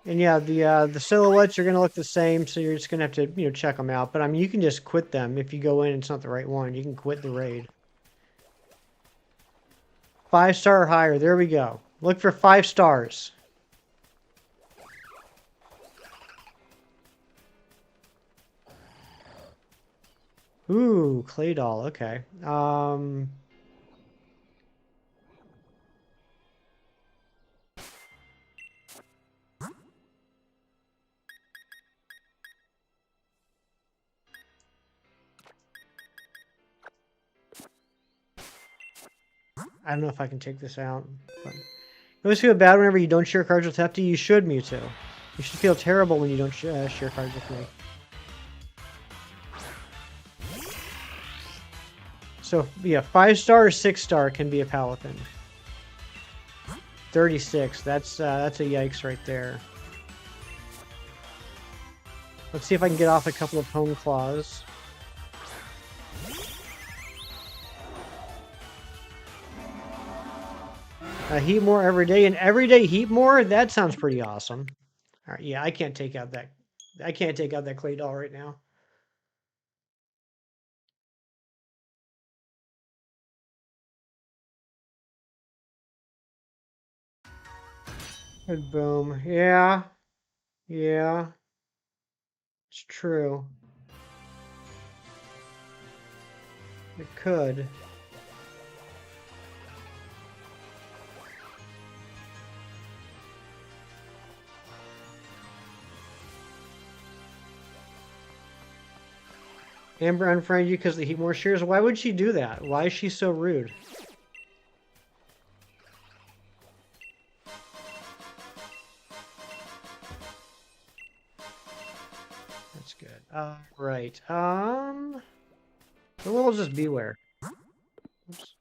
And yeah, the silhouettes are going to look the same, so you're just going to have to, check them out. But I mean, you can just quit them if you go in and it's not the right one. You can quit the raid. 5-star or higher. There we go. Look for 5 stars. Ooh, clay doll. Okay. I don't know if I can take this out. But... You always feel bad whenever you don't share cards with Hefty. You should, Mewtwo. You should feel terrible when you don't share cards with me. So, yeah, 5-star or 6-star can be a Palatine. 36. That's a yikes right there. Let's see if I can get off a couple of Home Claws. Heat more every day, and everyday heat more? That sounds pretty awesome. All right, yeah, I can't take out that clay doll right now. And boom. Yeah. Yeah. It's true. It could. Amber unfriended you because they heat more shares. Why would she do that? Why is she so rude? That's good. Right. We'll just beware. Oops.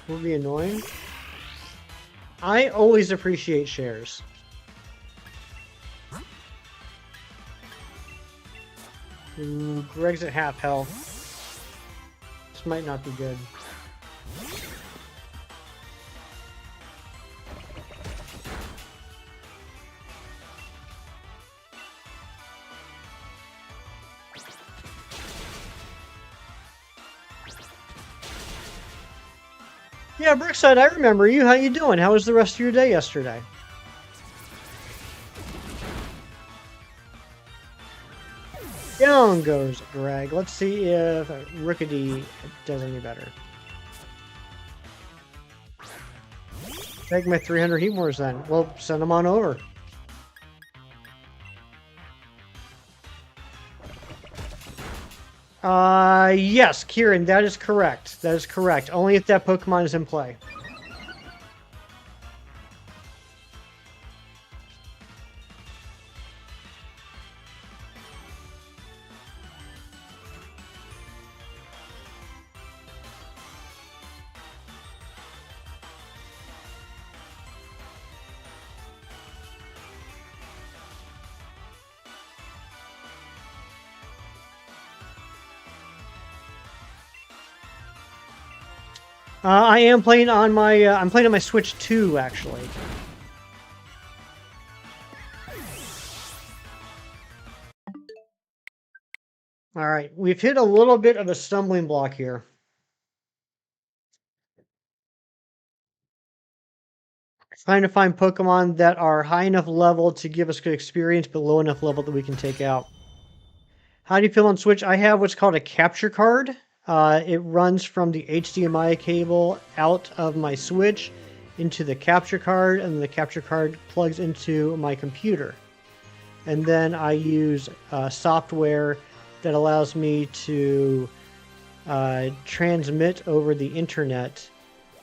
Will be annoying. I always appreciate shares. Ooh, Greg's at half health. This might not be good. Yeah, Brookside, I remember you. How you doing? How was the rest of your day yesterday? Down goes Greg. Let's see if Rookity does any better. Take my 300 Heatmores then. Well, send them on over. Yes, Kieran, that is correct. That is correct. Only if that Pokemon is in play. I am playing on my. I'm playing on my Switch 2, actually. All right, we've hit a little bit of a stumbling block here. Trying to find Pokemon that are high enough level to give us good experience, but low enough level that we can take out. How do you feel on Switch? I have what's called a capture card. It runs from the HDMI cable out of my Switch into the capture card, and the capture card plugs into my computer. And then I use software that allows me to transmit over the internet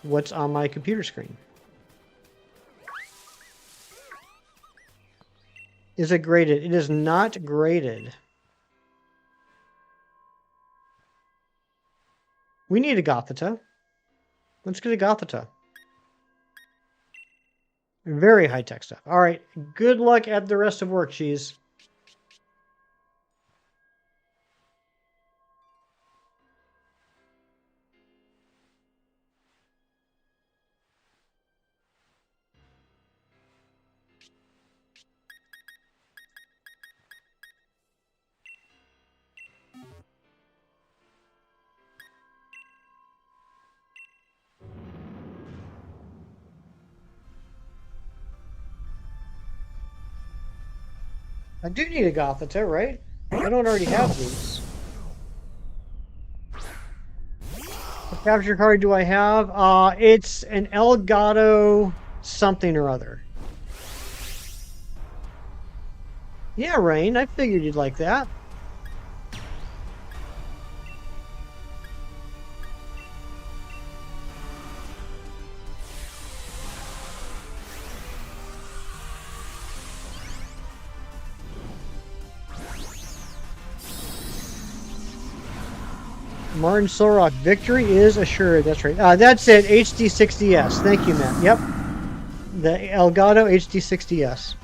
what's on my computer screen. Is it graded? It is not graded. We need a Gothita. Let's get a Gothita. Very high-tech stuff. All right. Good luck at the rest of work, Cheese. I do need a Gothita, right? I don't already have these. What capture card do I have? It's an Elgato something or other. Yeah, Rain, I figured you'd like that. Martin Solrock, victory is assured. That's right. That's it. HD60S. Thank you, Matt. Yep. The Elgato HD60S.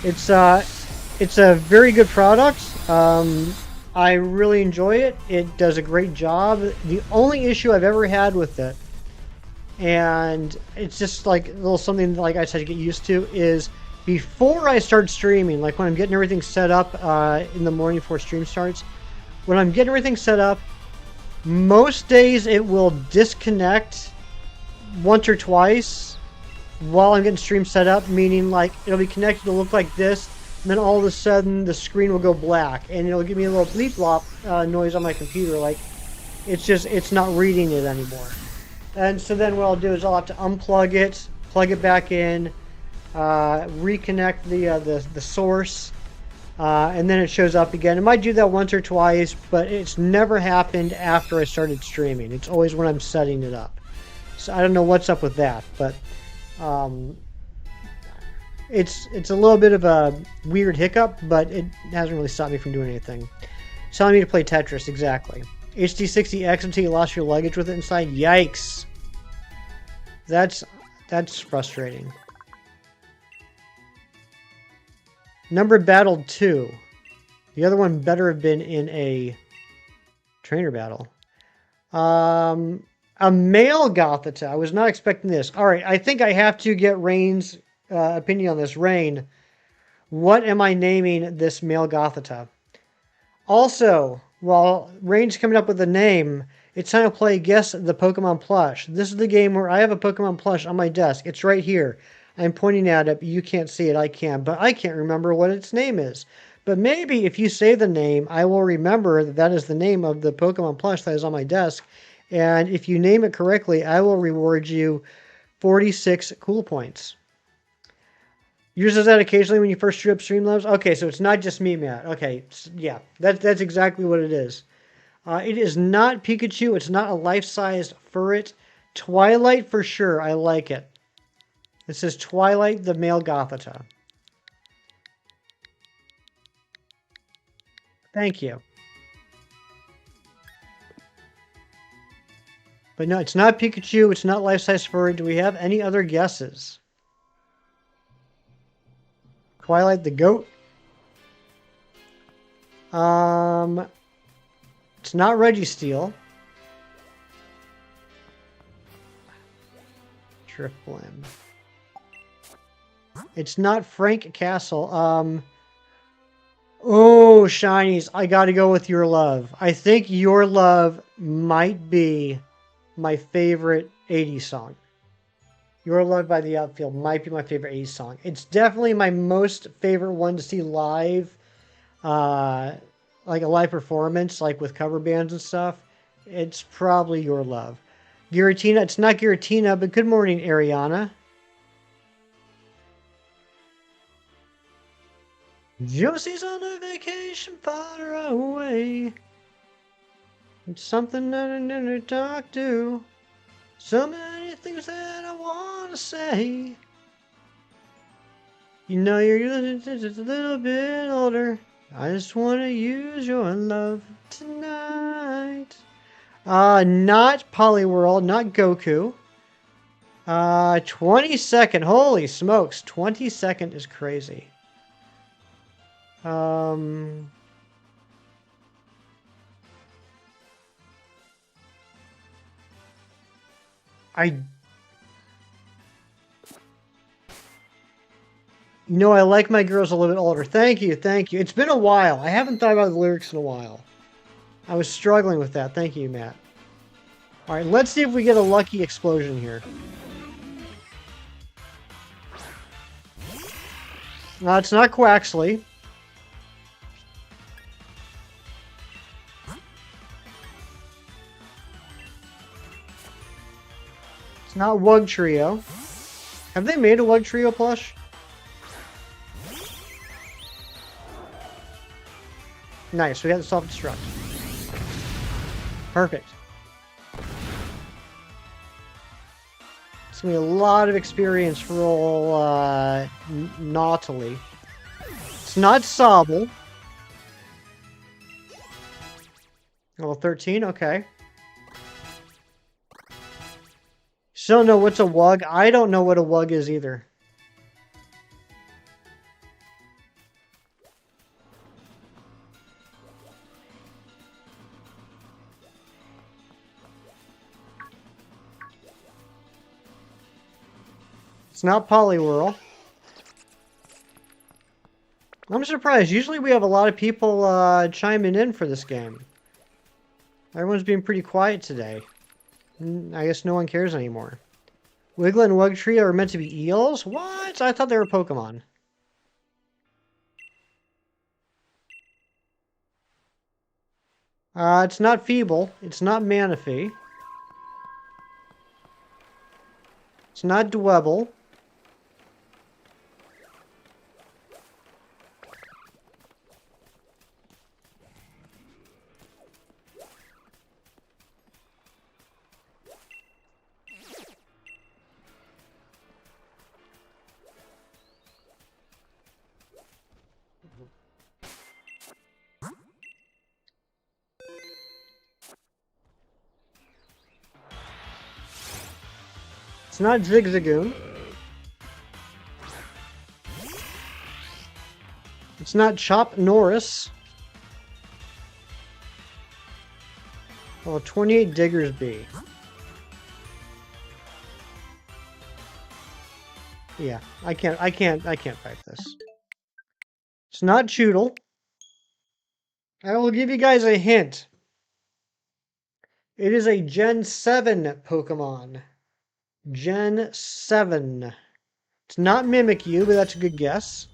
It's a very good product. I really enjoy it. It does a great job. The only issue I've ever had with it, and it's just like a little something like I said to get used to, is before I start streaming, like when I'm getting everything set up in the morning before stream starts, when I'm getting everything set up, most days it will disconnect once or twice while I'm getting stream set up, meaning like it'll be connected to look like this, and then all of a sudden the screen will go black, and it'll give me a little bleep blop noise on my computer, like it's not reading it anymore. And so then what I'll do is I'll have to unplug it, plug it back in, reconnect the source, and then it shows up again. It might do that once or twice, but it's never happened after I started streaming. It's always when I'm setting it up. So I don't know what's up with that, but it's a little bit of a weird hiccup, but it hasn't really stopped me from doing anything. It's telling me to play Tetris, exactly. HD60X until you lost your luggage with it inside. Yikes. That's frustrating. Number battled 2. The other one better have been in a trainer battle. A male Gothita. I was not expecting this. All right, I think I have to get Rain's opinion on this. Rain, what am I naming this male Gothita? Also, while Rain's coming up with a name, it's time to play Guess the Pokemon Plush. This is the game where I have a Pokemon plush on my desk. It's right here. I'm pointing at it, but you can't see it. I can, but I can't remember what its name is. But maybe if you say the name, I will remember that that is the name of the Pokemon plush that is on my desk. And if you name it correctly, I will reward you 46 cool points. Yours does that occasionally when you first shoot up Streamlabs? Okay, so it's not just me, Matt. Okay, yeah, that's exactly what it is. It is not Pikachu. It's not a life-sized Furret. Twilight for sure. I like it. It says Twilight, the male Gothita. Thank you. But no, it's not Pikachu. It's not life-size Furret. Do we have any other guesses? Twilight the goat. It's not Registeel. Drifblim. It's not Frank Castle. Oh, Shinies, I gotta go with Your Love. I think Your Love might be my favorite 80s song. Your Love by the Outfield might be my favorite 80s song. It's definitely my most favorite one to see live, like a live performance, like with cover bands and stuff. It's probably Your Love. Giratina, it's not Giratina, but good morning, Ariana. Josie's on a vacation far away. It's something that I never talk to. So many things that I want to say. You know you're just a little bit older. I just want to use your love tonight. Not Poliwhirl, not Goku. 22nd. Holy smokes, 22nd is crazy. I like my girls a little bit older. Thank you, thank you. It's been a while. I haven't thought about the lyrics in a while. I was struggling with that. Thank you, Matt. All right, let's see if we get a lucky explosion here. No, it's not Quaxley. It's not Wugtrio. Have they made a Wugtrio plush? Nice, we got the self-destruct. Perfect. It's going to be a lot of experience for old Nautilus. It's not Sobble. Level 13, okay. Still know what's a Wug. I don't know what a Wug is either. It's not Poliwhirl. I'm surprised. Usually we have a lot of people chiming in for this game. Everyone's being pretty quiet today. I guess no one cares anymore. Wiggler and Wugtrio are meant to be eels? What? I thought they were Pokemon. It's not Feeble. It's not Manaphy. It's not Dwebble. It's not Zigzagoon. It's not Chop Norris. Well, 28 Diggersby. Yeah, I can't fight this. It's not Choodle. I will give you guys a hint. It is a Gen 7 Pokemon. Gen 7. It's not Mimikyu, but that's a good guess.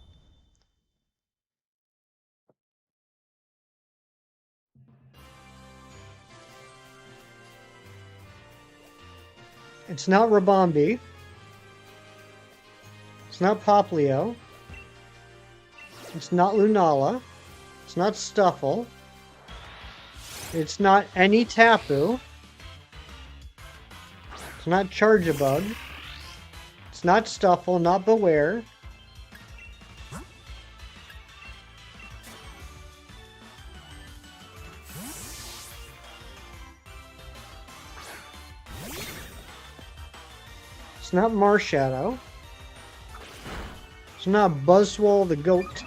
It's not Rabombi. It's not Poplio. It's not Lunala. It's not Stuffle. It's not any Tapu. It's not Charge-a-Bug. It's not Stuffle, not Beware. It's not Marshadow. It's not Buzzwole the goat.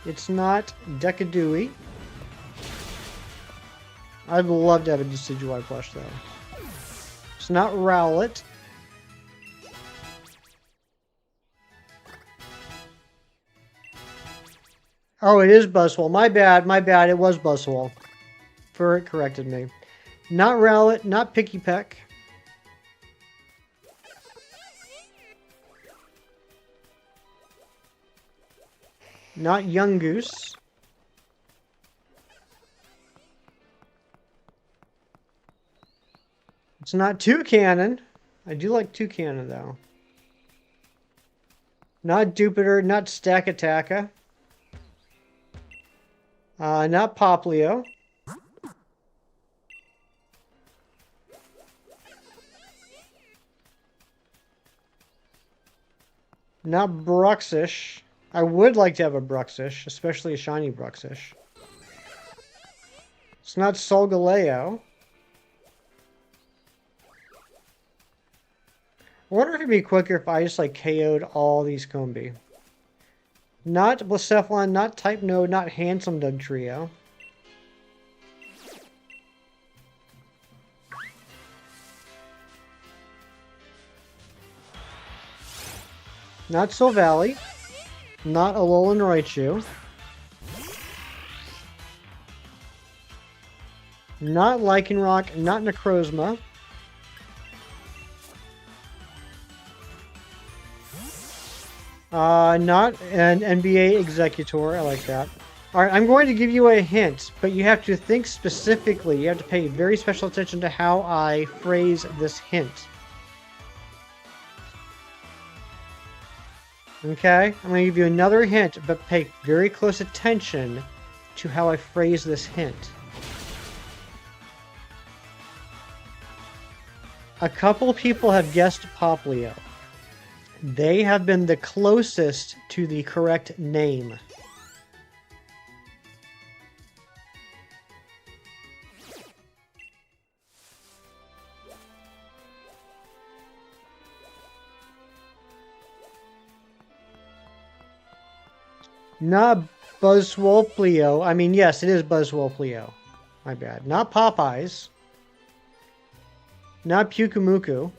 It's not Decadui. I'd love to have a Decidueye plush though. It's not Rowlet. Oh, it is Buzzwole. My bad, my bad. It was Buzzwole. Furret corrected me. Not Rowlet, not Picky Peck. Not Yungoos. It's not Toucanon. I do like Toucanon though. Not Jupiter, not Stakataka. Not Poplio. Not Bruxish. I would like to have a Bruxish, especially a shiny Bruxish. It's not Solgaleo. I wonder if it'd be quicker if I just like KO'd all these Combi. Not Blacephalon, not Type No, not Handsome Dog Trio. Not Silvally. Not Alolan Raichu. Not Lycanroc, not Necrozma. Not an NBA Executor. I like that. Alright, I'm going to give you a hint, but you have to think specifically. You have to pay very special attention to how I phrase this hint. Okay? I'm going to give you another hint, but pay very close attention to how I phrase this hint. A couple people have guessed Poplio. They have been the closest to the correct name. Not Buzzwoplio. I mean, yes, it is Buzzwoplio. My bad. Not Popeyes. Not Pukumuku.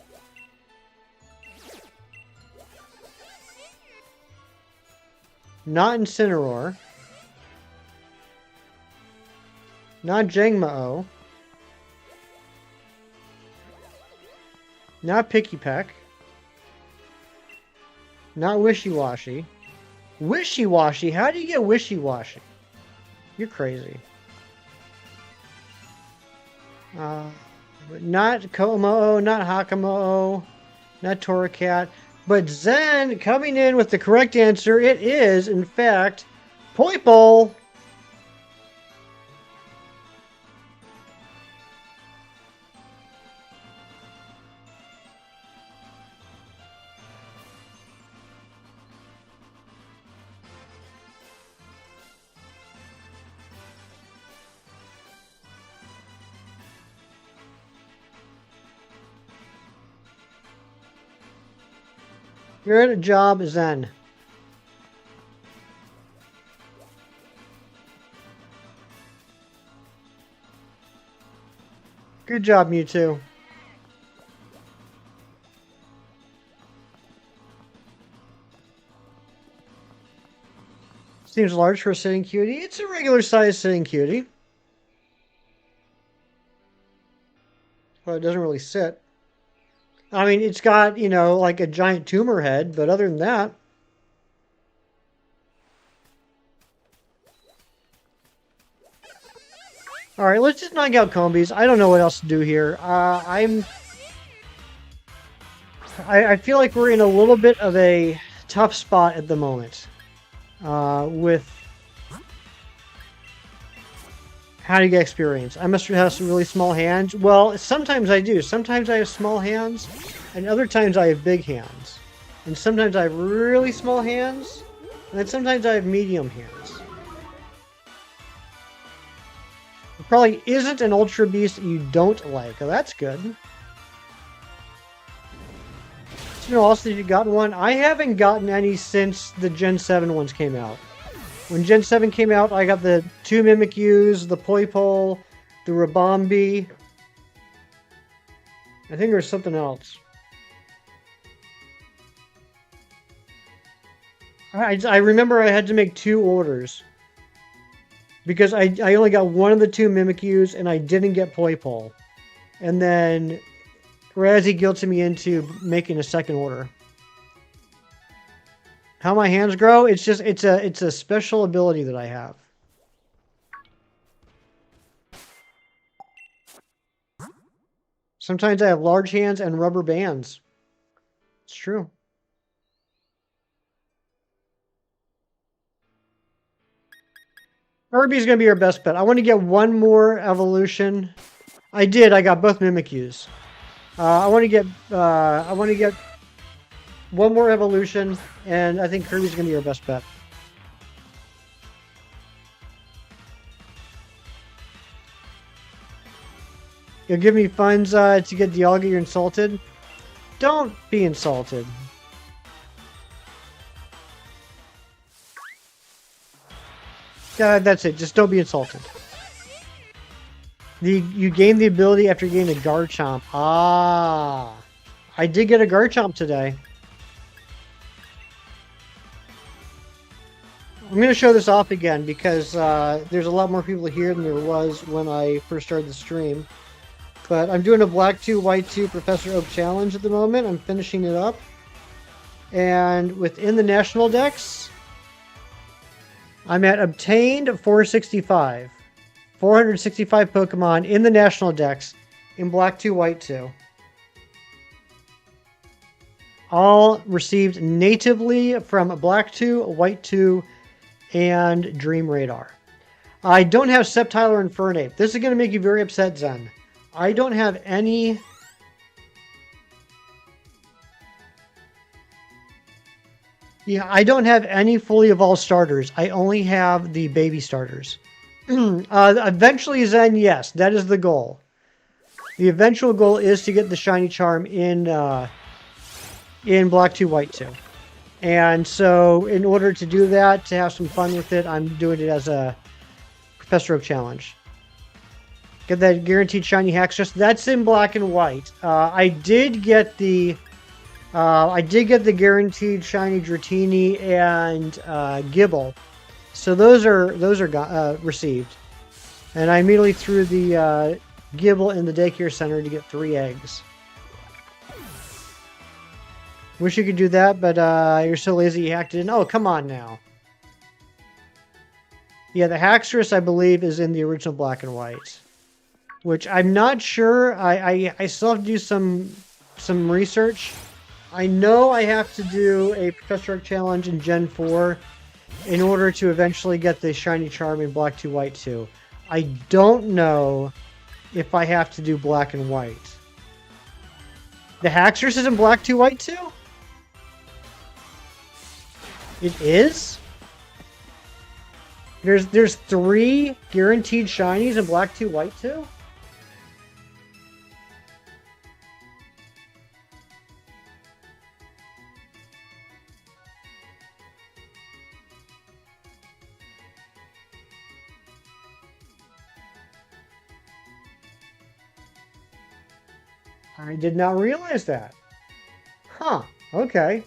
Not Incineroar. Not Jangmo-o. Not Picky Peck. Not Wishy-Washy. Wishy-Washy? How do you get Wishy-Washy? You're crazy. Not Komo-o, not Hakamo-o, not Torracat. But Zen coming in with the correct answer. It is, in fact, Poipole. Good job, Zen. Good job, Mewtwo. Seems large for a sitting cutie. It's a regular sized sitting cutie. Well, it doesn't really sit. I mean, it's got, you know, like a giant tumor head, but other than that. All right, let's just knock out Combies. I don't know what else to do here. I feel like we're in a little bit of a tough spot at the moment with how to get experience. I must have some really small hands. Well, sometimes I do. Sometimes I have small hands, and other times I have big hands. And sometimes I have really small hands, and then sometimes I have medium hands. It probably isn't an Ultra Beast that you don't like. Oh, that's good. So, you know, also, you gotten one? I haven't gotten any since the Gen 7 ones came out. When Gen 7 came out, I got the 2 Mimikyus, the Poipole, the Rabombi. I think there's something else. I remember I had to make 2 orders. Because I only got one of the 2 Mimikyus, and I didn't get Poipole. And then Razzie guilted me into making a second order. How my hands grow? It's a special ability that I have. Sometimes I have large hands and rubber bands. It's true. Kirby's gonna be our best bet. I want to get one more evolution. I did. I got both Mimikyus. I want to get one more evolution, and I think Kirby's gonna be our best bet. You'll give me funds to get Dialga, you're insulted. Don't be insulted. That's it. Just don't be insulted. You gain the ability after you gain a Garchomp. Ah, I did get a Garchomp today. I'm going to show this off again because there's a lot more people here than there was when I first started the stream. But I'm doing a Black 2, White 2 Professor Oak challenge at the moment. I'm finishing it up. And within the National Dex, I'm at obtained 465. 465 Pokemon in the National Dex in Black 2, White 2. All received natively from Black 2, White 2, and Dream Radar. I don't have Sceptile or Infernape. This is going to make you very upset, Zen. I don't have any... Yeah, I don't have any fully evolved starters. I only have the baby starters. Eventually, Zen, yes, that is the goal. The eventual goal is to get the Shiny Charm in Black 2, White 2. And so, in order to do that, to have some fun with it, I'm doing it as a Professor Oak challenge. Get that guaranteed shiny Haxorus. That's in Black and White. I did get the guaranteed shiny Dratini and Gibble. So those are received. And I immediately threw the Gibble in the daycare center to get 3 eggs. Wish you could do that, but you're so lazy you hacked it in. Oh, come on now. Yeah, the Haxorus, I believe, is in the original Black and White. Which I'm not sure. I still have to do some research. I know I have to do a Professor Oak challenge in Gen 4 in order to eventually get the Shiny Charm in Black 2, White 2. I don't know if I have to do Black and White. The Haxorus is in Black 2, White 2? It is? There's 3 guaranteed shinies in Black 2, White 2? I did not realize that. Huh. Okay.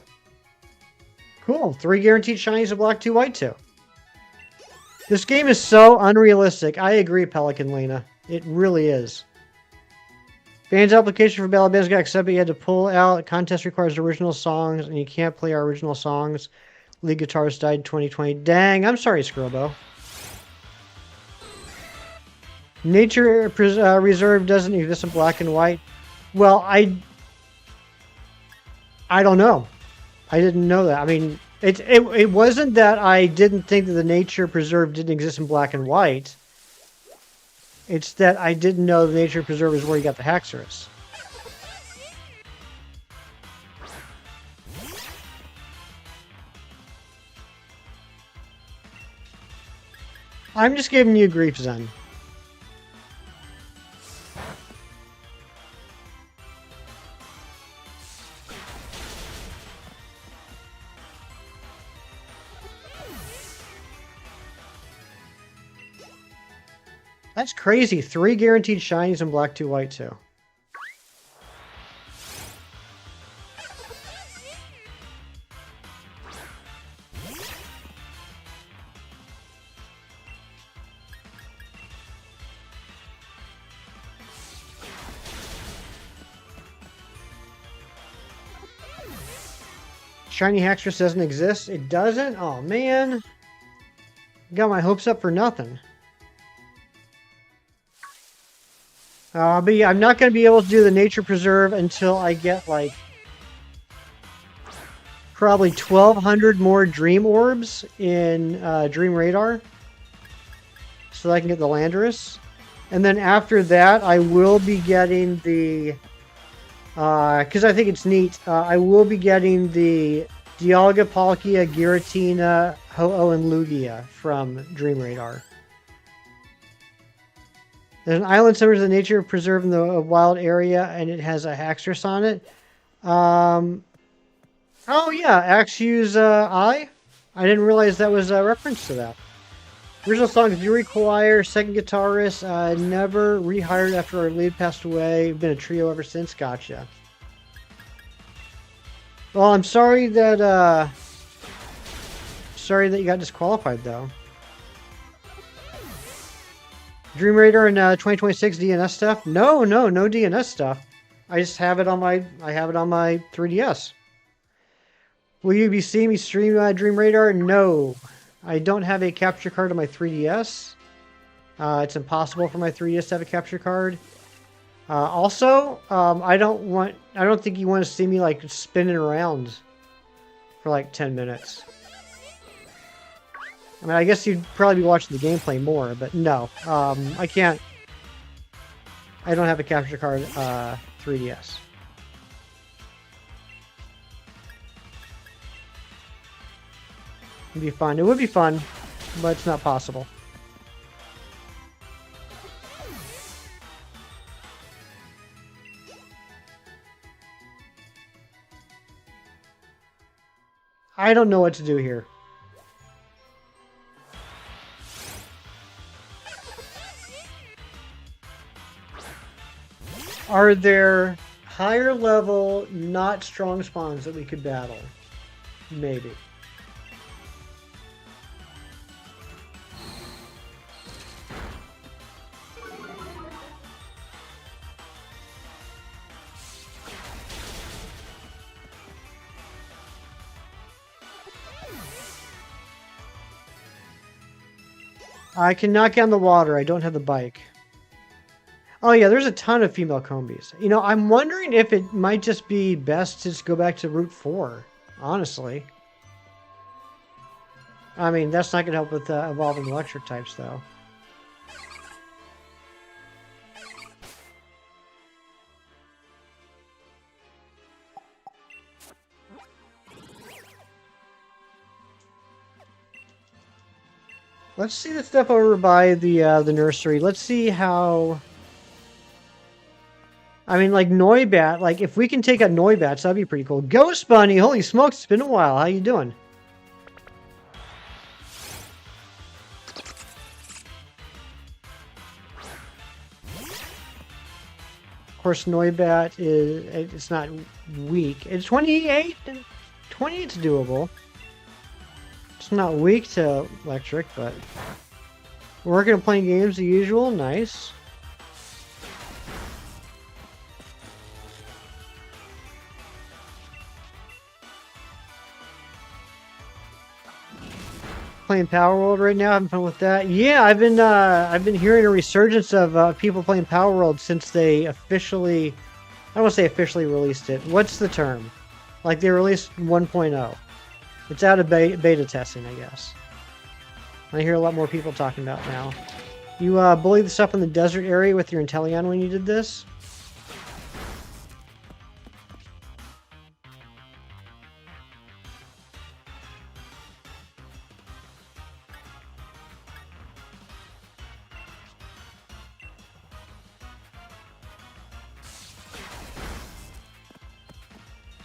Cool. 3 guaranteed shinies in Black 2, White 2. This game is so unrealistic. I agree, Pelican Lena. It really is. Fans' application for Battle Bands got accepted. You had to pull out. Contest requires original songs, and you can't play our original songs. Lead guitarist died in 2020. Dang, I'm sorry, Skirbo. Nature Reserve doesn't exist in black and white. Well, I don't know. I didn't know that. I mean, it wasn't that I didn't think that the nature preserve didn't exist in black and white. It's that I didn't know the nature preserve is where you got the Haxorus. I'm just giving you grief, Zen. That's crazy. 3 guaranteed shinies in black, 2 white, too. Shiny Haxorus doesn't exist? It doesn't? Oh, man. Got my hopes up for nothing. But yeah, I'm not going to be able to do the Nature Preserve until I get, like, probably 1,200 more Dream Orbs in Dream Radar. So that I can get the Landorus. And then after that, I will be getting the... because I think it's neat. I will be getting the Dialga, Palkia, Giratina, Ho-Oh, and Lugia from Dream Radar. There's an island similar to the nature preserve in the wild area, and it has a Haxorus on it. Oh yeah, Axew's Eye. I didn't realize that was a reference to that. Original songs do require second guitarist. Never rehired after our lead passed away. Been a trio ever since. Gotcha. Well, I'm sorry that you got disqualified though. Dream Raider and 2026 DNS stuff? No DNS stuff. I just have it on my 3DS. Will you be seeing me stream Dream Radar? No. I don't have a capture card on my 3DS. It's impossible for my 3DS to have a capture card. Also, I don't think you want to see me like spinning around for like 10 minutes. I mean, I guess you'd probably be watching the gameplay more, but no. I can't. I don't have a capture card 3DS. It'd be fun. It would be fun, but it's not possible. I don't know what to do here. Are there higher level, not strong spawns that we could battle? Maybe. I can knock down the water. I don't have the bike. Oh yeah, there's a ton of female combies. You know, I'm wondering if it might just be best to just go back to Route 4, honestly. I mean, that's not going to help with evolving electric types, though. Let's see the stuff over by the nursery. Let's see how... I mean, like, Noibat, like, if we can take out Noibats, that'd be pretty cool. Ghost Bunny, holy smokes, it's been a while. How you doing? Of course, Noibat it's not weak. It's 28? 28's doable. It's not weak to electric, but... We're working on playing games as usual. Nice. Playing Power World right now, having fun with that. Yeah, I've been hearing a resurgence of people playing Power World since they officially, I don't want to say officially released it. What's the term? Like they released 1.0. It's out of beta testing, I guess. I hear a lot more people talking about it now. You bullied this up in the desert area with your Inteleon when you did this?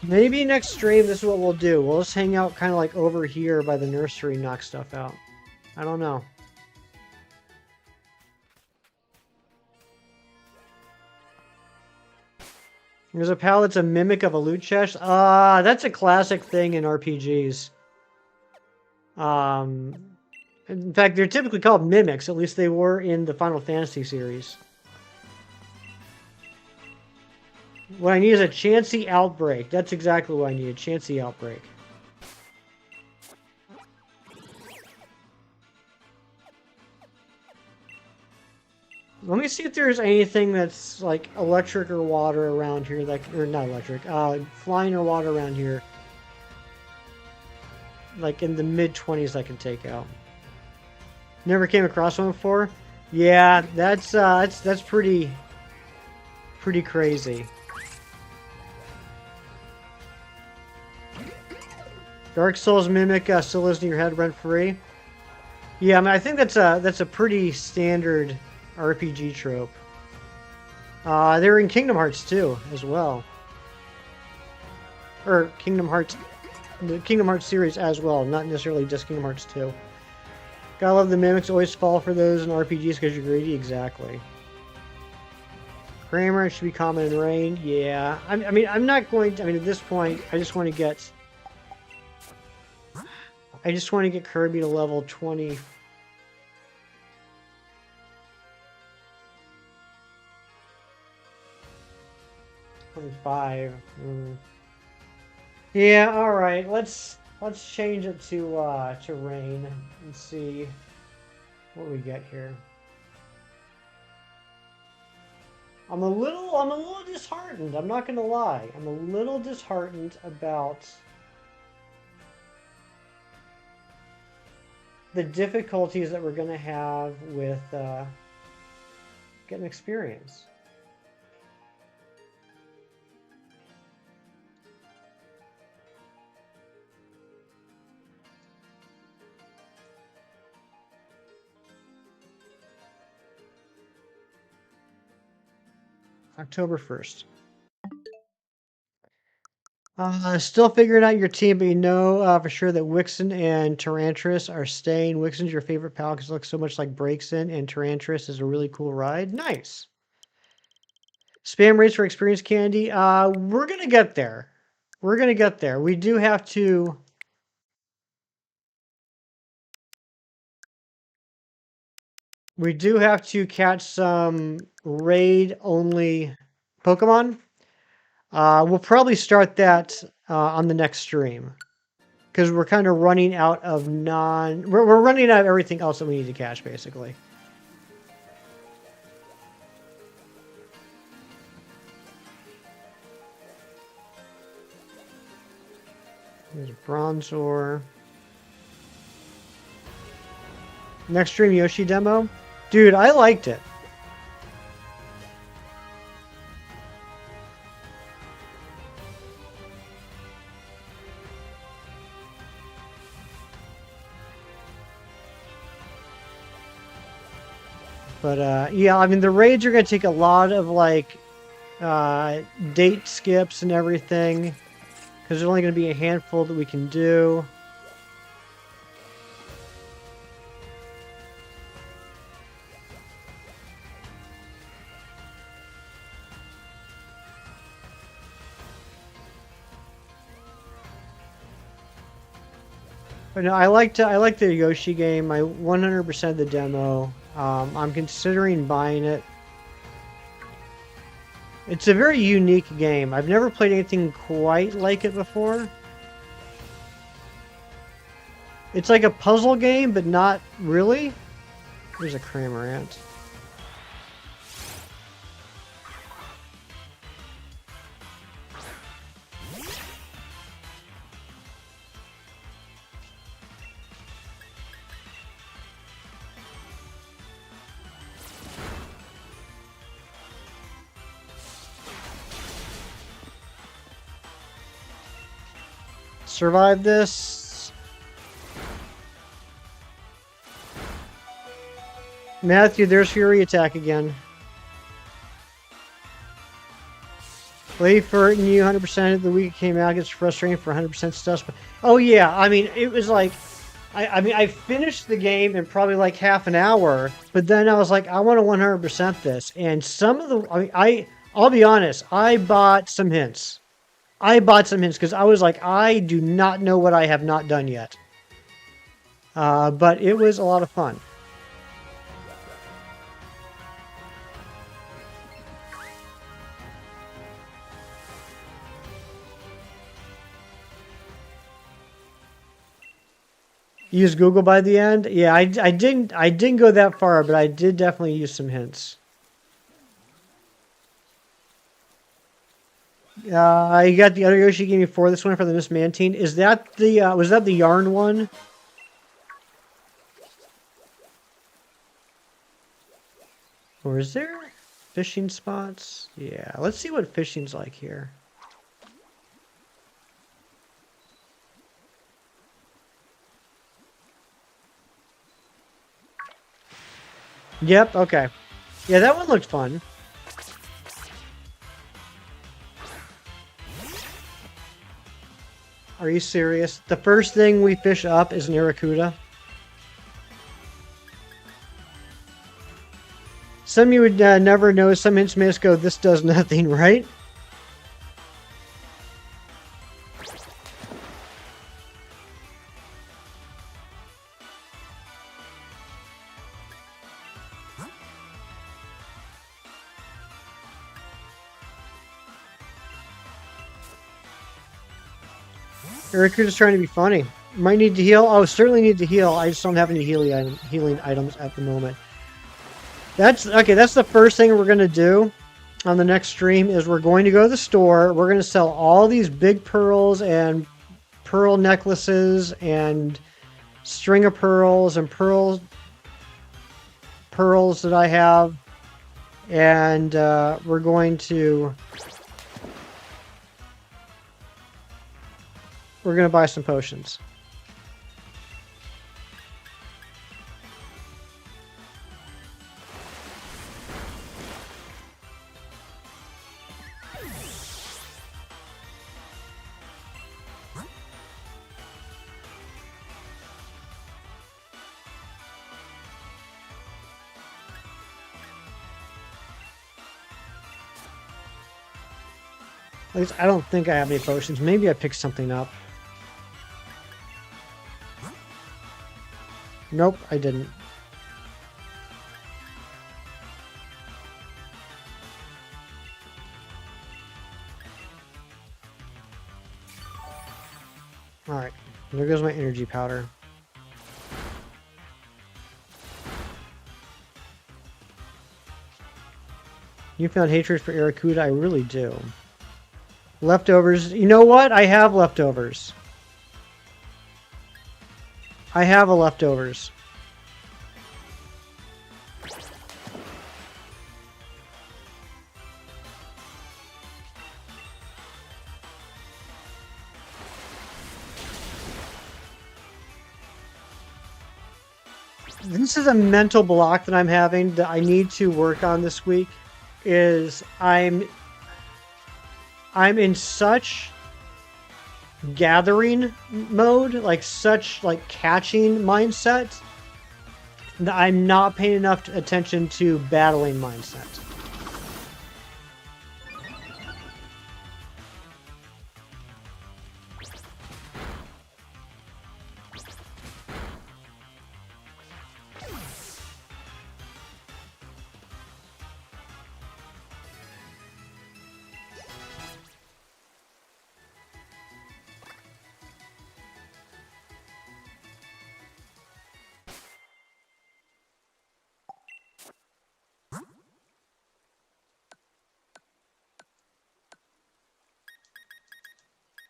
Maybe next stream, this is what we'll do. We'll just hang out kind of like over here by the nursery and knock stuff out. I don't know. There's a pal that's a mimic of a loot chest. That's a classic thing in RPGs. In fact, they're typically called mimics. At least they were in the Final Fantasy series. What I need is a Chansey Outbreak. That's exactly what I need, a Chansey Outbreak. Let me see if there's anything that's like electric or water around here, like, or not electric, flying or water around here. Like in the mid-20s I can take out. Never came across one before? Yeah, that's pretty crazy. Dark Souls mimic still lives in your head rent free. Yeah, I mean I think that's a pretty standard RPG trope. They're in Kingdom Hearts 2 as well. Or Kingdom Hearts, the Kingdom Hearts series as well, not necessarily just Kingdom Hearts 2. Gotta love the mimics, always fall for those in RPGs because you're greedy, exactly. Kramer, it should be common in rain, yeah. I mean, I'm not going to, I mean, at this point, I just want to get Kirby to level 20. Yeah, all right. Let's change it to rain and see what we get here. I'm a little disheartened. I'm not gonna lie. I'm a little disheartened about the difficulties that we're gonna have with getting experience. October 1st. Still figuring out your team, but you know for sure that Wixen and Tyrantrum are staying. Wixen's your favorite pal because it looks so much like Braixen, and Tyrantrum is a really cool ride. Nice. Spam rates for experience candy. We're gonna get there. We're gonna get there. We do have to. We do have to catch some raid-only Pokemon. We'll probably start that on the next stream. Because we're kind of running out of We're running out of everything else that we need to catch, basically. There's Bronzor. Next stream Yoshi demo. Dude, I liked it. But yeah, I mean the raids are gonna take a lot of like date skips and everything. Because there's only gonna be a handful that we can do. But no, I like the Yoshi game. I 100% the demo. I'm considering buying it. It's a very unique game. I've never played anything quite like it before. It's like a puzzle game, but not really. There's a Cramorant. Survive this. Matthew, there's Fury Attack again. Late for you 100% of the week came out. Gets frustrating for 100% stuff. But oh yeah, I mean it was like, I mean I finished the game in probably like half an hour, but then I was like I want to 100% this, and some of the I'll be honest, I bought some hints. I bought some hints because I was like I do not know what I have not done yet. But it was a lot of fun. Use Google by the end. Yeah, I didn't go that far, but I did definitely use some hints. I got the other Yoshi game before this one for the Miss Mantine. Is that the was that the yarn one? Or is there fishing spots? Yeah, let's see what fishing's like here. Yep, okay. Yeah, that one looked fun. Are you serious? The first thing we fish up is an Aracuda? Some you would never know. Some hints may just go, this does nothing, right? Aracuda's trying to be funny. Might need to heal. Oh, certainly need to heal. I just don't have any healing items at the moment. That's okay. That's the first thing we're gonna do on the next stream. Is we're going to go to the store. We're gonna sell all these big pearls and pearl necklaces and string of pearls and pearls that I have, and we're going to buy some potions. At least I don't think I have any potions. Maybe I picked something up. Nope, I didn't. Alright, there goes my energy powder. You found hatred for Aracuda? I really do. Leftovers. You know what? I have leftovers. I have a leftovers. This is a mental block that I'm having that I need to work on this week. Is I'm in such gathering mode, like such like catching mindset, that I'm not paying enough attention to battling mindset.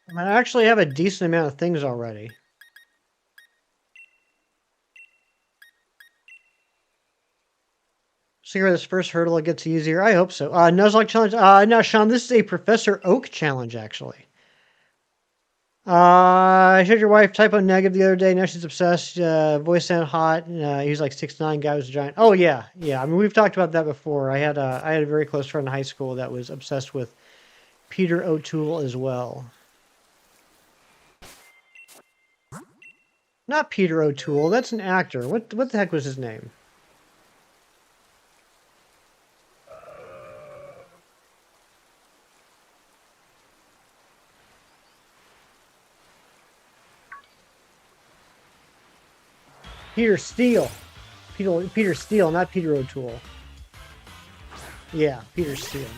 I mean, I actually have a decent amount of things already. See where this first hurdle it gets easier. I hope so. Nuzlocke challenge. No, Sean, this is a Professor Oak challenge, actually. I showed your wife typo negative the other day. Now she's obsessed. Voice sound hot. He's like 6'9", guy was a giant. Oh yeah, yeah. I mean, we've talked about that before. I had a very close friend in high school that was obsessed with Peter O'Toole as well. Not Peter O'Toole. That's an actor. What the heck was his name? Peter Steele. Peter Steele, not Peter O'Toole. Yeah, Peter Steele.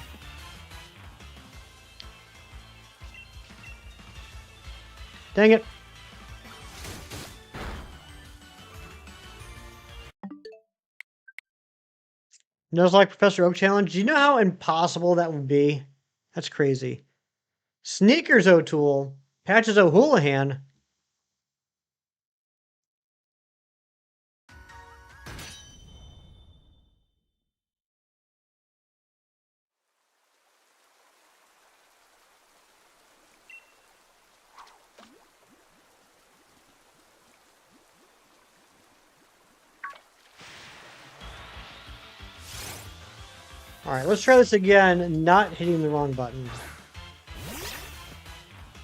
Dang it. Knows like Professor Oak challenge. Do you know how impossible that would be? That's crazy. Sneakers O'Toole. Patches O'Houlihan. Alright, let's try this again, not hitting the wrong button.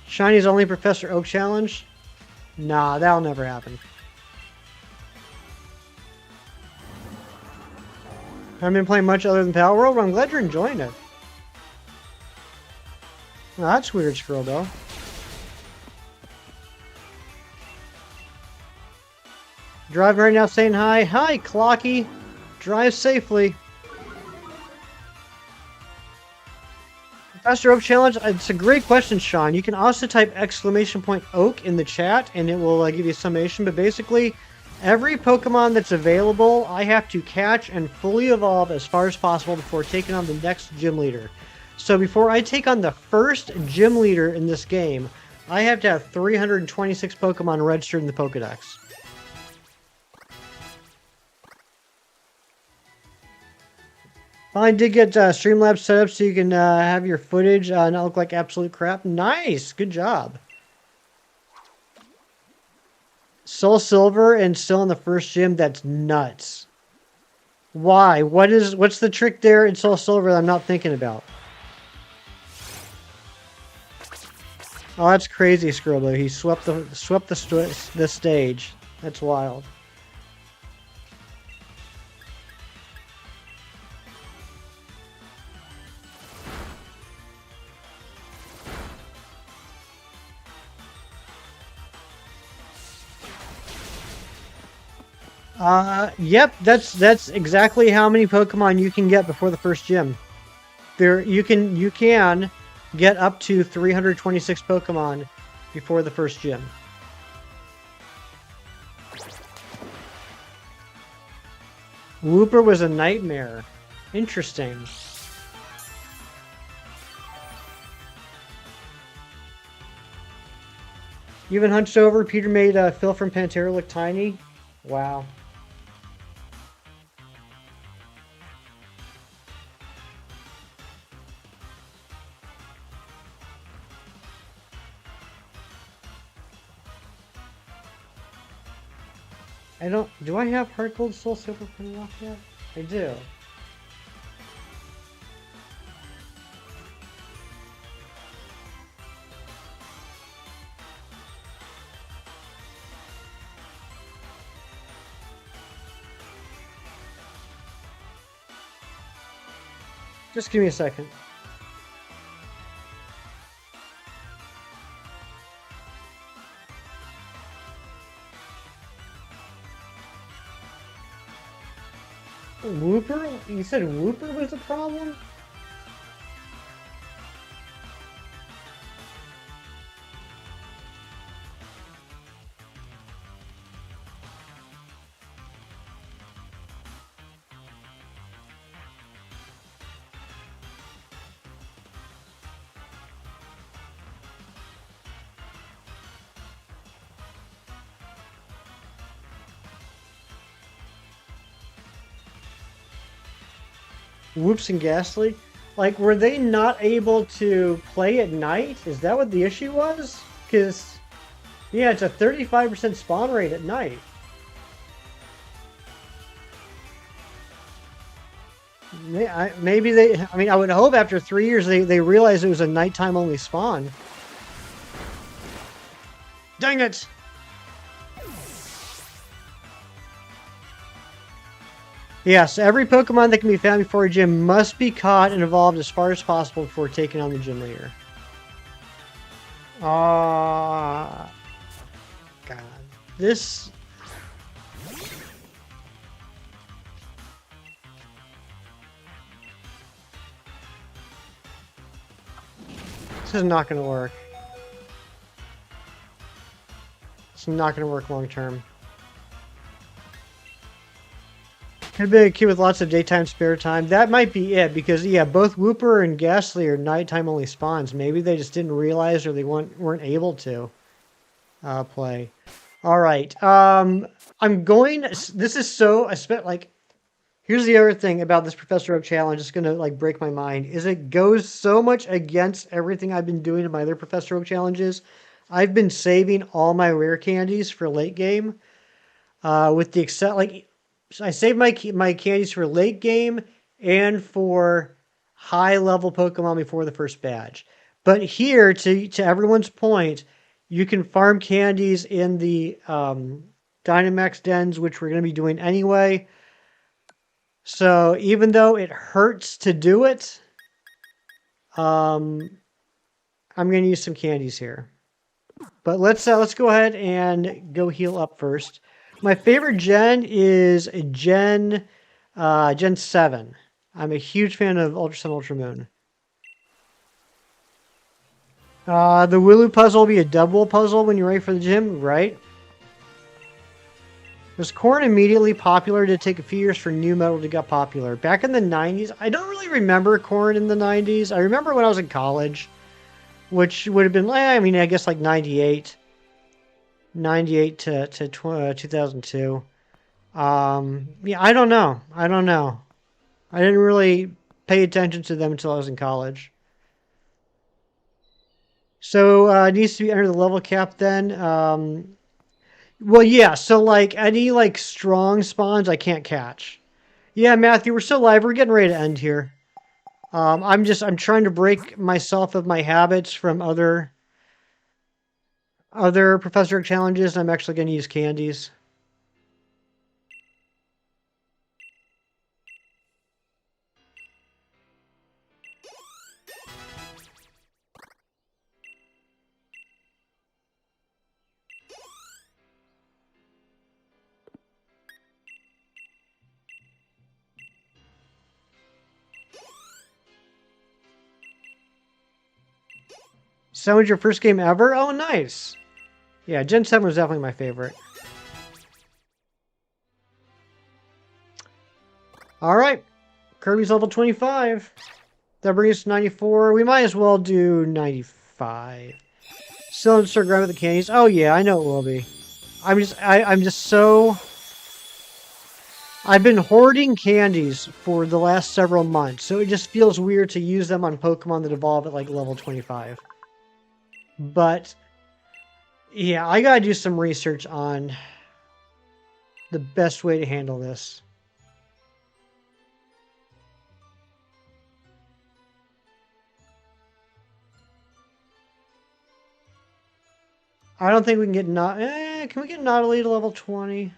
Shiny's only Professor Oak challenge? Nah, that'll never happen. Haven't been playing much other than Power World, but I'm glad you're enjoying it. Oh, that's weird, Scribble. Driving right now saying hi. Hi, Clocky. Drive safely. Professor Oak challenge. It's a great question, Sean. You can also type !oak in the chat, and it will give you a summation. But basically, every Pokemon that's available, I have to catch and fully evolve as far as possible before taking on the next gym leader. So before I take on the first gym leader in this game, I have to have 326 Pokemon registered in the Pokédex. I did get Streamlabs set up so you can have your footage not look like absolute crap. Nice! Good job. Soul Silver and still in the first gym? That's nuts. Why? What's the trick there in Soul Silver that I'm not thinking about? Oh, that's crazy, Scribble. He swept the stage. That's wild. Yep, that's exactly how many Pokemon you can get before the first gym. You can get up to 326 Pokemon before the first gym. Wooper was a nightmare. Interesting. Even hunched over, Peter made Phil from Pantera look tiny. Wow. Do I have Heart Gold Soul Silver printed off yet? I do. Just give me a second. Wooper? You said Wooper was the problem? Whoops and Ghastly. Like, were they not able to play at night? Is that what the issue was? Because, yeah, it's a 35% spawn rate at night. Maybe they, I mean, I would hope after 3 years they realized it was a nighttime only spawn. Dang it! Yes, every Pokemon that can be found before a gym must be caught and evolved as far as possible before taking on the gym leader. Ah, God. This... This is not going to work. It's not going to work long term. Could be a kid with lots of daytime spare time. That might be it, because yeah, both Wooper and Ghastly are nighttime only spawns. Maybe they just didn't realize, or they weren't able to play. All right. I'm going. This is so. Like, here's the other thing about this Professor Oak challenge. It's gonna like break my mind. Is it goes so much against everything I've been doing in my other Professor Oak challenges. I've been saving all my rare candies for late game. With the except like. So I save my candies for late game and for high level Pokemon before the first badge. But here, to everyone's point, you can farm candies in the Dynamax dens, which we're going to be doing anyway. So even though it hurts to do it, I'm going to use some candies here. But let's go ahead and go heal up first. My favorite gen is Gen 7. I'm a huge fan of Ultra Sun, Ultra Moon. The Wooloo puzzle will be a double puzzle when you're ready for the gym, right? Was corn immediately popular? Did it take a few years for new metal to get popular? Back in the 90s, I don't really remember corn in the 90s. I remember when I was in college, which would have been, I mean, I guess like 98. 98 to 2002. Yeah, I don't know. I didn't really pay attention to them until I was in college. So it needs to be under the level cap then. Well, yeah. So like any like strong spawns, I can't catch. Yeah, Matthew, we're still live. We're getting ready to end here. I'm trying to break myself of my habits from other Professor Oak challenges. I'm actually going to use candies. So was your first game ever? Oh, nice. Yeah, Gen 7 was definitely my favorite. All right. Kirby's level 25. That brings us to 94. We might as well do 95. Still in start grabbing the candies. Oh, yeah, I know it will be. I'm just so... I've been hoarding candies for the last several months, so it just feels weird to use them on Pokemon that evolve at like level 25. But yeah, I gotta do some research on the best way to handle this. I don't think we can get not. Can we get Nautilus to level 20?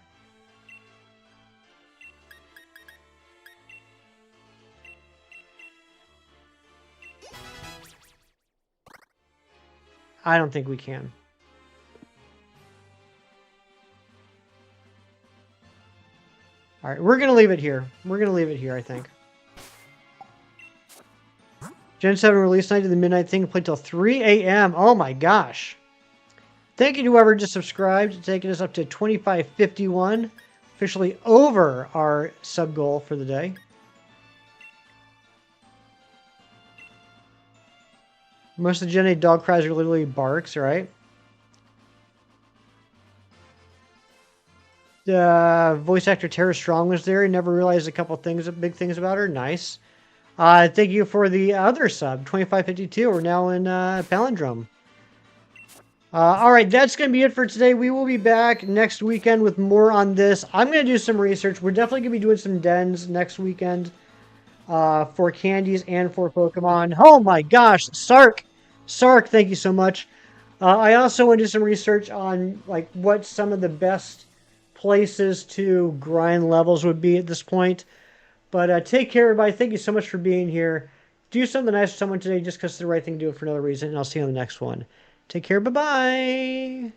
I don't think we can. All right, we're going to leave it here. We're going to leave it here, I think. Gen 7 release night to the midnight thing. Play till 3 a.m. Oh my gosh. Thank you to whoever just subscribed, taking us up to 2551. Officially over our sub goal for the day. Most of the Gen 8 dog cries are literally barks, right? Voice actor Tara Strong was there. He never realized a couple things, big things about her. Nice. Thank you for the other sub, 2552. We're now in Palindrome. All right, that's going to be it for today. We will be back next weekend with more on this. I'm going to do some research. We're definitely going to be doing some dens next weekend for candies and for Pokemon. Oh my gosh, Sark! Sark, thank you so much. I also want to do some research on like what some of the best places to grind levels would be at this point. But take care, everybody. Thank you so much for being here. Do something nice for someone today just because it's the right thing to do it for another reason. And I'll see you on the next one. Take care. Bye bye.